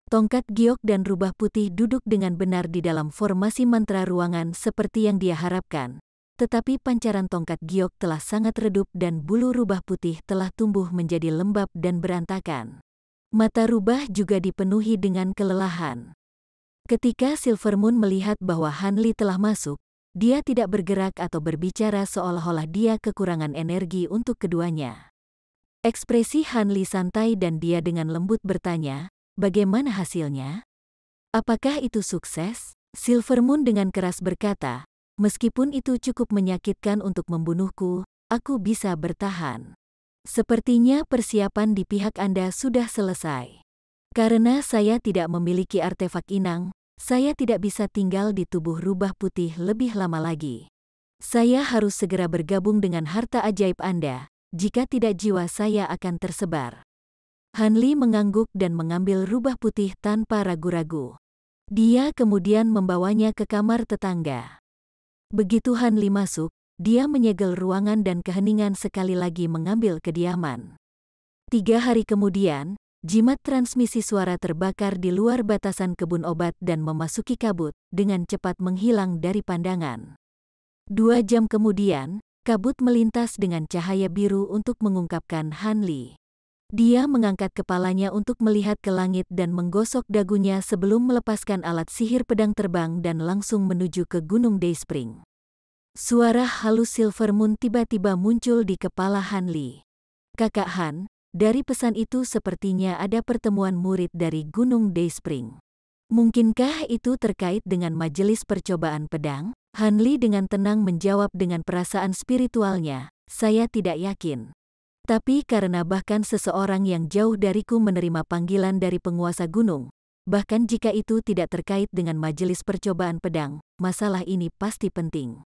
Tongkat giok dan rubah putih duduk dengan benar di dalam formasi mantra ruangan seperti yang dia harapkan. Tetapi pancaran tongkat giok telah sangat redup dan bulu rubah putih telah tumbuh menjadi lembab dan berantakan. Mata rubah juga dipenuhi dengan kelelahan. Ketika Silver Moon melihat bahwa Han Li telah masuk, dia tidak bergerak atau berbicara seolah-olah dia kekurangan energi untuk keduanya. Ekspresi Han Li santai dan dia dengan lembut bertanya, "Bagaimana hasilnya? Apakah itu sukses?" Silver Moon dengan keras berkata, "Meskipun itu cukup menyakitkan untuk membunuhku, aku bisa bertahan. Sepertinya persiapan di pihak Anda sudah selesai. Karena saya tidak memiliki artefak inang, saya tidak bisa tinggal di tubuh rubah putih lebih lama lagi. Saya harus segera bergabung dengan harta ajaib Anda, jika tidak jiwa saya akan tersebar." Han Li mengangguk dan mengambil rubah putih tanpa ragu-ragu. Dia kemudian membawanya ke kamar tetangga. Begitu Han Li masuk, dia menyegel ruangan dan keheningan sekali lagi mengambil kediaman. 3 hari kemudian, jimat transmisi suara terbakar di luar batasan kebun obat dan memasuki kabut, dengan cepat menghilang dari pandangan. 2 jam kemudian, kabut melintas dengan cahaya biru untuk mengungkapkan Han Li. Dia mengangkat kepalanya untuk melihat ke langit dan menggosok dagunya sebelum melepaskan alat sihir pedang terbang dan langsung menuju ke Gunung Dayspring. Suara halus Silver Moon tiba-tiba muncul di kepala Han Li. "Kakak Han, dari pesan itu sepertinya ada pertemuan murid dari Gunung Dayspring. Mungkinkah itu terkait dengan majelis percobaan pedang?" Han Li dengan tenang menjawab dengan perasaan spiritualnya, "Saya tidak yakin. Tapi karena bahkan seseorang yang jauh dariku menerima panggilan dari penguasa gunung, bahkan jika itu tidak terkait dengan majelis percobaan pedang, masalah ini pasti penting."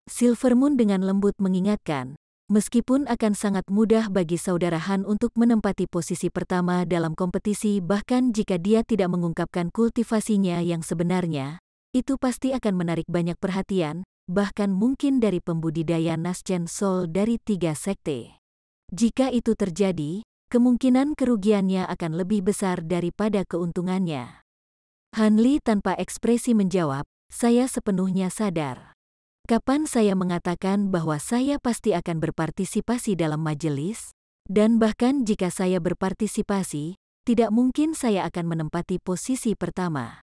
Silver Moon dengan lembut mengingatkan, meskipun akan sangat mudah bagi saudara Han untuk menempati posisi pertama dalam kompetisi bahkan jika dia tidak mengungkapkan kultivasinya yang sebenarnya, itu pasti akan menarik banyak perhatian, bahkan mungkin dari pembudidaya Naschen Soul dari 3 sekte. Jika itu terjadi, kemungkinan kerugiannya akan lebih besar daripada keuntungannya. Han Li tanpa ekspresi menjawab, saya sepenuhnya sadar. Kapan saya mengatakan bahwa saya pasti akan berpartisipasi dalam majelis? Dan bahkan jika saya berpartisipasi, tidak mungkin saya akan menempati posisi pertama.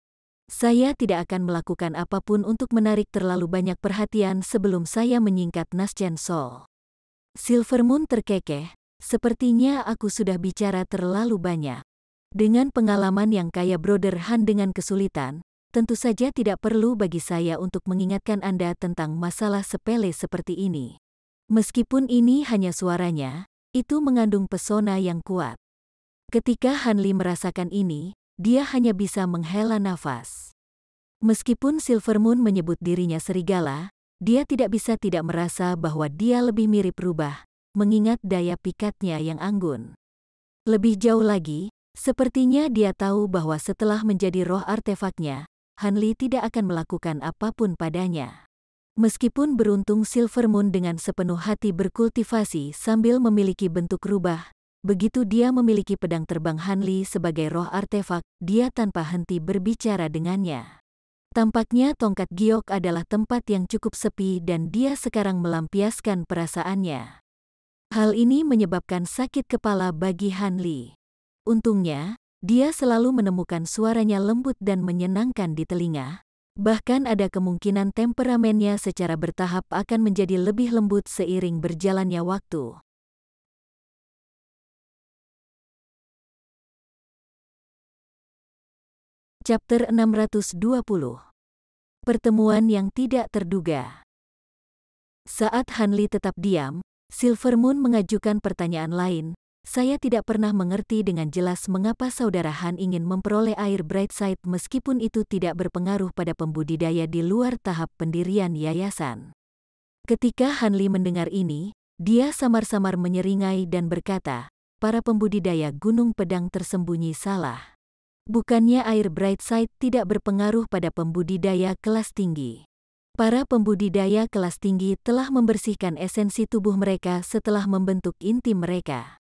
Saya tidak akan melakukan apapun untuk menarik terlalu banyak perhatian sebelum saya menyingkat Naschen Sol. Silvermoon terkekeh, sepertinya aku sudah bicara terlalu banyak. Dengan pengalaman yang kaya Brother Han dengan kesulitan, tentu saja tidak perlu bagi saya untuk mengingatkan Anda tentang masalah sepele seperti ini. Meskipun ini hanya suaranya, itu mengandung pesona yang kuat. Ketika Han Li merasakan ini, dia hanya bisa menghela nafas. Meskipun Silvermoon menyebut dirinya serigala, dia tidak bisa tidak merasa bahwa dia lebih mirip rubah, mengingat daya pikatnya yang anggun. Lebih jauh lagi, sepertinya dia tahu bahwa setelah menjadi roh artefaknya, Han Li tidak akan melakukan apapun padanya. Meskipun beruntung Silvermoon dengan sepenuh hati berkultivasi sambil memiliki bentuk rubah, begitu dia memiliki pedang terbang Han Li sebagai roh artefak, dia tanpa henti berbicara dengannya. Tampaknya tongkat giok adalah tempat yang cukup sepi dan dia sekarang melampiaskan perasaannya. Hal ini menyebabkan sakit kepala bagi Han Li. Untungnya, dia selalu menemukan suaranya lembut dan menyenangkan di telinga. Bahkan ada kemungkinan temperamennya secara bertahap akan menjadi lebih lembut seiring berjalannya waktu. Chapter 620. Pertemuan yang tidak terduga. Saat Han Li tetap diam, Silvermoon mengajukan pertanyaan lain. Saya tidak pernah mengerti dengan jelas mengapa saudara Han ingin memperoleh air Brightside meskipun itu tidak berpengaruh pada pembudidaya di luar tahap pendirian yayasan. Ketika Han Li mendengar ini, dia samar-samar menyeringai dan berkata, para pembudidaya Gunung Pedang tersembunyi salah. Bukannya air Brightside tidak berpengaruh pada pembudidaya kelas tinggi. Para pembudidaya kelas tinggi telah membersihkan esensi tubuh mereka setelah membentuk inti mereka.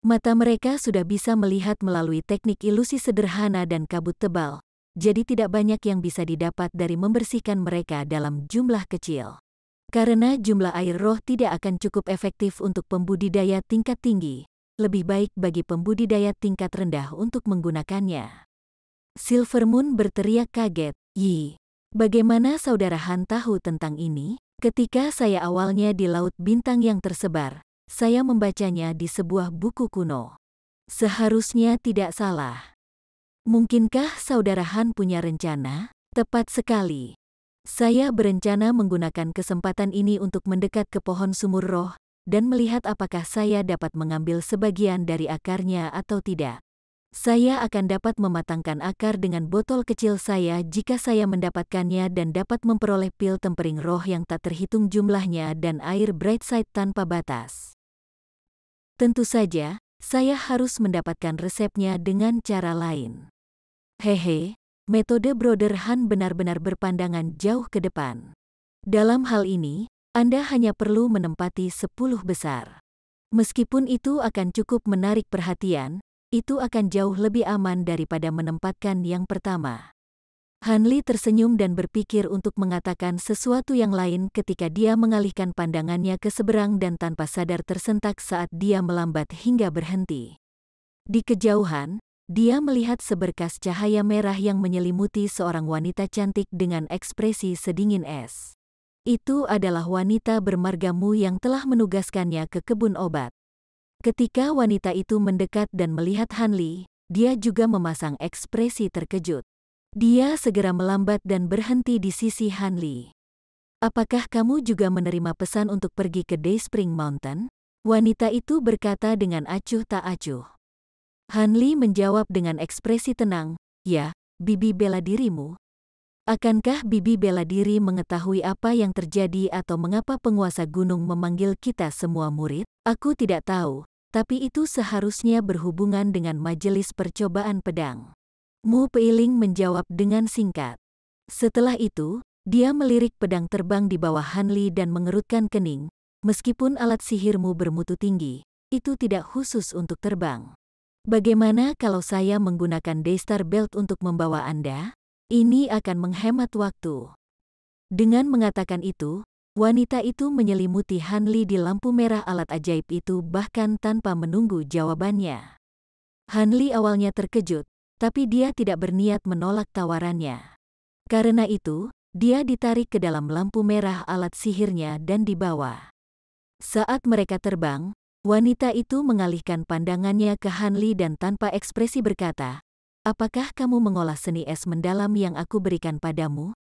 Mata mereka sudah bisa melihat melalui teknik ilusi sederhana dan kabut tebal, jadi tidak banyak yang bisa didapat dari membersihkan mereka dalam jumlah kecil. Karena jumlah air roh tidak akan cukup efektif untuk pembudidaya tingkat tinggi, lebih baik bagi pembudidaya tingkat rendah untuk menggunakannya. Silvermoon berteriak kaget, "Yi, bagaimana saudara Han tahu tentang ini?" Ketika saya awalnya di Laut Bintang yang tersebar, saya membacanya di sebuah buku kuno. Seharusnya tidak salah. Mungkinkah saudara Han punya rencana? Tepat sekali. Saya berencana menggunakan kesempatan ini untuk mendekat ke pohon sumur roh, dan melihat apakah saya dapat mengambil sebagian dari akarnya atau tidak. Saya akan dapat mematangkan akar dengan botol kecil saya jika saya mendapatkannya dan dapat memperoleh pil tempering roh yang tak terhitung jumlahnya dan air Brightside tanpa batas. Tentu saja, saya harus mendapatkan resepnya dengan cara lain. Hehe, metode Brother Han benar-benar berpandangan jauh ke depan. Dalam hal ini, Anda hanya perlu menempati 10 besar. Meskipun itu akan cukup menarik perhatian, itu akan jauh lebih aman daripada menempatkan yang pertama. Han Li tersenyum dan berpikir untuk mengatakan sesuatu yang lain ketika dia mengalihkan pandangannya ke seberang dan tanpa sadar tersentak saat dia melambat hingga berhenti. Di kejauhan, dia melihat seberkas cahaya merah yang menyelimuti seorang wanita cantik dengan ekspresi sedingin es. Itu adalah wanita bermargamu yang telah menugaskannya ke kebun obat. Ketika wanita itu mendekat dan melihat Han Li, dia juga memasang ekspresi terkejut. Dia segera melambat dan berhenti di sisi Han Li. Apakah kamu juga menerima pesan untuk pergi ke Dayspring Mountain? Wanita itu berkata dengan acuh tak acuh. Han Li menjawab dengan ekspresi tenang, ya, Bibi bela dirimu. Akankah Bibi bela diri mengetahui apa yang terjadi atau mengapa penguasa gunung memanggil kita semua murid? Aku tidak tahu, tapi itu seharusnya berhubungan dengan majelis percobaan pedang. Mu Peiling menjawab dengan singkat. Setelah itu, dia melirik pedang terbang di bawah Han Li dan mengerutkan kening. Meskipun alat sihirmu bermutu tinggi, itu tidak khusus untuk terbang. Bagaimana kalau saya menggunakan Daystar Belt untuk membawa Anda? Ini akan menghemat waktu. Dengan mengatakan itu, wanita itu menyelimuti Hanli di lampu merah alat ajaib itu bahkan tanpa menunggu jawabannya. Hanli awalnya terkejut, tapi dia tidak berniat menolak tawarannya. Karena itu, dia ditarik ke dalam lampu merah alat sihirnya dan dibawa. Saat mereka terbang, wanita itu mengalihkan pandangannya ke Hanli dan tanpa ekspresi berkata, "Apakah kamu mengolah seni es mendalam yang aku berikan padamu?"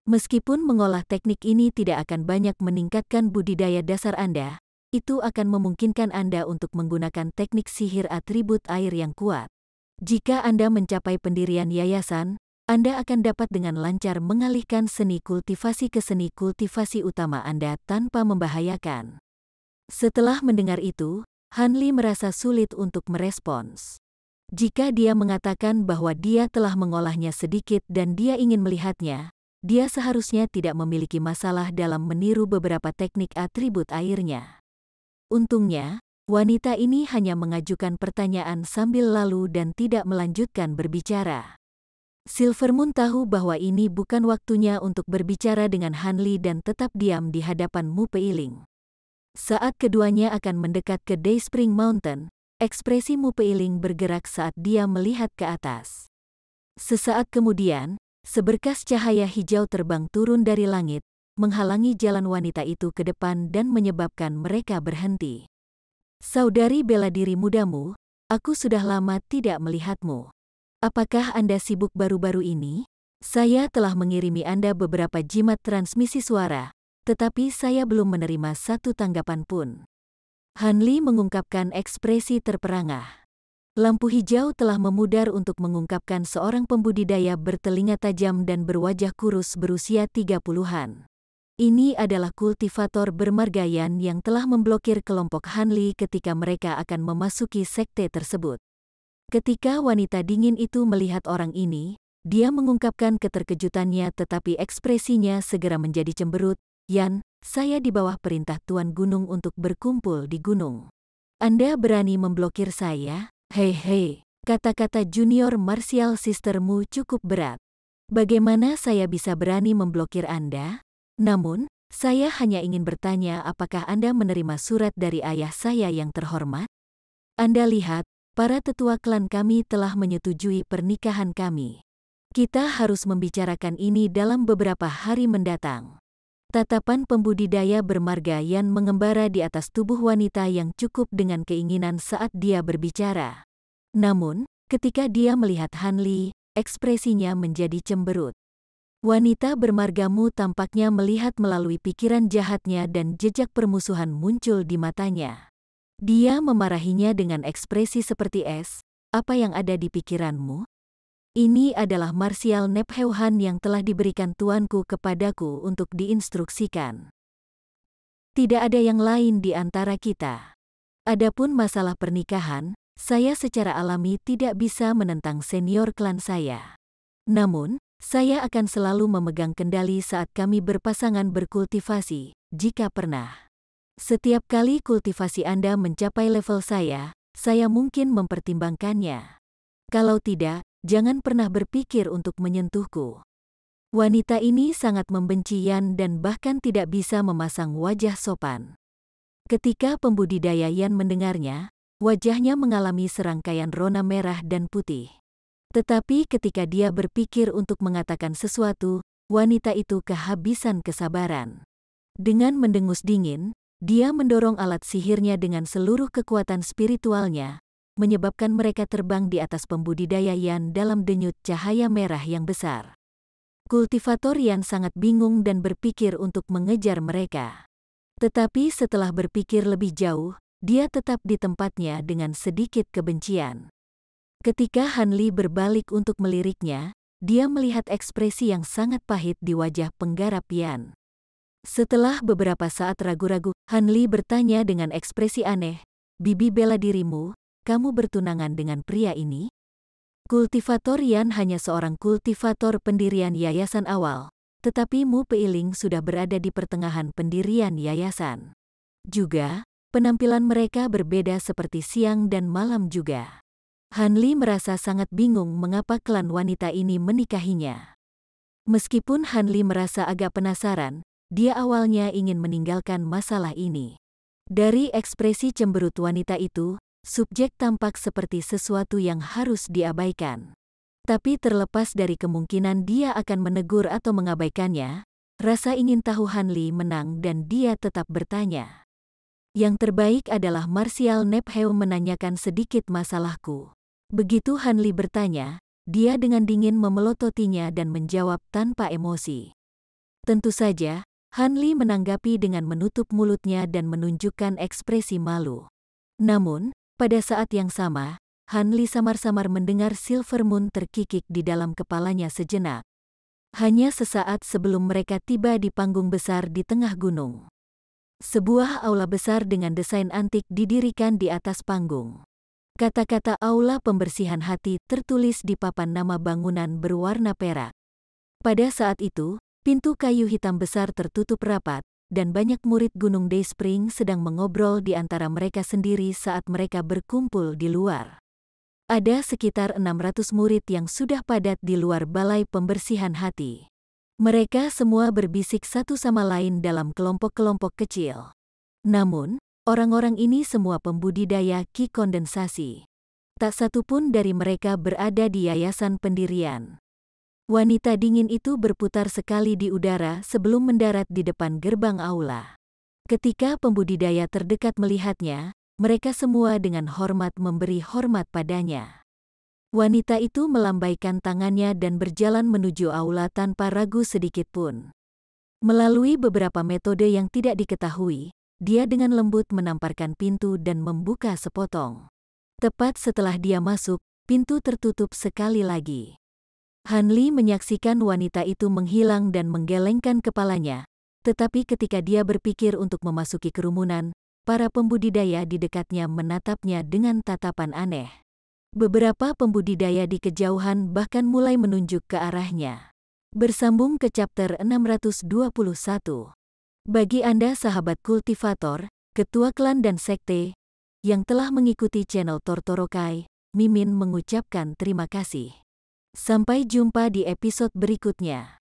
Meskipun mengolah teknik ini tidak akan banyak meningkatkan budidaya dasar Anda, itu akan memungkinkan Anda untuk menggunakan teknik sihir atribut air yang kuat. Jika Anda mencapai pendirian yayasan, Anda akan dapat dengan lancar mengalihkan seni kultivasi ke seni kultivasi utama Anda tanpa membahayakan. Setelah mendengar itu, Hanli merasa sulit untuk merespons. Jika dia mengatakan bahwa dia telah mengolahnya sedikit dan dia ingin melihatnya, dia seharusnya tidak memiliki masalah dalam meniru beberapa teknik atribut airnya. Untungnya, wanita ini hanya mengajukan pertanyaan sambil lalu dan tidak melanjutkan berbicara. Silvermoon tahu bahwa ini bukan waktunya untuk berbicara dengan Hanli dan tetap diam di hadapan Mu Peiling. Saat keduanya akan mendekat ke Dayspring Mountain, ekspresi Mu Peiling bergerak saat dia melihat ke atas. Sesaat kemudian, seberkas cahaya hijau terbang turun dari langit, menghalangi jalan wanita itu ke depan dan menyebabkan mereka berhenti. "Saudari bela diri mudamu, aku sudah lama tidak melihatmu. Apakah Anda sibuk baru-baru ini? Saya telah mengirimi Anda beberapa jimat transmisi suara, tetapi saya belum menerima satu tanggapan pun." Hanli mengungkapkan ekspresi terperangah. Lampu hijau telah memudar untuk mengungkapkan seorang pembudidaya bertelinga tajam dan berwajah kurus berusia 30-an. Ini adalah kultivator bermargayan yang telah memblokir kelompok Hanli ketika mereka akan memasuki sekte tersebut. Ketika wanita dingin itu melihat orang ini, dia mengungkapkan keterkejutannya tetapi ekspresinya segera menjadi cemberut. "Yan, saya di bawah perintah Tuan Gunung untuk berkumpul di gunung. Anda berani memblokir saya? Hei, kata-kata junior martial sistermu cukup berat. Bagaimana saya bisa berani memblokir Anda? Namun, saya hanya ingin bertanya apakah Anda menerima surat dari ayah saya yang terhormat? Anda lihat, para tetua klan kami telah menyetujui pernikahan kami. Kita harus membicarakan ini dalam beberapa hari mendatang." Tatapan pembudidaya bermarga Yan mengembara di atas tubuh wanita yang cukup dengan keinginan saat dia berbicara. Namun, ketika dia melihat Hanli, ekspresinya menjadi cemberut. Wanita bermargamu tampaknya melihat melalui pikiran jahatnya dan jejak permusuhan muncul di matanya. Dia memarahinya dengan ekspresi seperti es, "Apa yang ada di pikiranmu? Ini adalah martial Nepheuhan yang telah diberikan tuanku kepadaku untuk diinstruksikan. Tidak ada yang lain di antara kita. Adapun masalah pernikahan, saya secara alami tidak bisa menentang senior klan saya. Namun, saya akan selalu memegang kendali saat kami berpasangan berkultivasi, jika pernah. Setiap kali kultivasi Anda mencapai level saya mungkin mempertimbangkannya. Kalau tidak, jangan pernah berpikir untuk menyentuhku." Wanita ini sangat membenci Yan dan bahkan tidak bisa memasang wajah sopan. Ketika pembudidaya Yan mendengarnya, wajahnya mengalami serangkaian rona merah dan putih. Tetapi ketika dia berpikir untuk mengatakan sesuatu, wanita itu kehabisan kesabaran. Dengan mendengus dingin, dia mendorong alat sihirnya dengan seluruh kekuatan spiritualnya, menyebabkan mereka terbang di atas pembudidaya Yan dalam denyut cahaya merah yang besar. Kultivator Yan sangat bingung dan berpikir untuk mengejar mereka. Tetapi setelah berpikir lebih jauh, dia tetap di tempatnya dengan sedikit kebencian. Ketika Hanli berbalik untuk meliriknya, dia melihat ekspresi yang sangat pahit di wajah penggarap Yan. Setelah beberapa saat ragu-ragu, Hanli bertanya dengan ekspresi aneh, "Bibi bela dirimu, kamu bertunangan dengan pria ini?" Kultivator Yan hanya seorang kultivator pendirian yayasan awal, tetapi Mu Peiling sudah berada di pertengahan pendirian yayasan. Juga, penampilan mereka berbeda seperti siang dan malam juga. Han Li merasa sangat bingung mengapa klan wanita ini menikahinya. Meskipun Han Li merasa agak penasaran, dia awalnya ingin meninggalkan masalah ini. Dari ekspresi cemberut wanita itu, subjek tampak seperti sesuatu yang harus diabaikan. Tapi terlepas dari kemungkinan dia akan menegur atau mengabaikannya, rasa ingin tahu Han Li menang dan dia tetap bertanya. Yang terbaik adalah Martial Nepheu menanyakan sedikit masalahku. Begitu Han Li bertanya, dia dengan dingin memelototinya dan menjawab tanpa emosi. Tentu saja, Han Li menanggapi dengan menutup mulutnya dan menunjukkan ekspresi malu. Namun, pada saat yang sama, Han Li samar-samar mendengar Silver Moon terkikik di dalam kepalanya sejenak. Hanya sesaat sebelum mereka tiba di panggung besar di tengah gunung. Sebuah aula besar dengan desain antik didirikan di atas panggung. Kata-kata aula pembersihan hati tertulis di papan nama bangunan berwarna perak. Pada saat itu, pintu kayu hitam besar tertutup rapat, dan banyak murid Gunung Dayspring sedang mengobrol di antara mereka sendiri saat mereka berkumpul di luar. Ada sekitar 600 murid yang sudah padat di luar balai pembersihan hati. Mereka semua berbisik satu sama lain dalam kelompok-kelompok kecil. Namun, orang-orang ini semua pembudidaya ki kondensasi. Tak satu pun dari mereka berada di yayasan pendirian. Wanita dingin itu berputar sekali di udara sebelum mendarat di depan gerbang aula. Ketika pembudidaya terdekat melihatnya, mereka semua dengan hormat memberi hormat padanya. Wanita itu melambaikan tangannya dan berjalan menuju aula tanpa ragu sedikit pun. Melalui beberapa metode yang tidak diketahui, dia dengan lembut menamparkan pintu dan membuka sepotong. Tepat setelah dia masuk, pintu tertutup sekali lagi. Han Li menyaksikan wanita itu menghilang dan menggelengkan kepalanya, tetapi ketika dia berpikir untuk memasuki kerumunan, para pembudidaya di dekatnya menatapnya dengan tatapan aneh. Beberapa pembudidaya di kejauhan bahkan mulai menunjuk ke arahnya. Bersambung ke chapter 621. Bagi Anda sahabat kultivator, ketua klan dan sekte, yang telah mengikuti channel Tortorokai, Mimin mengucapkan terima kasih. Sampai jumpa di episode berikutnya.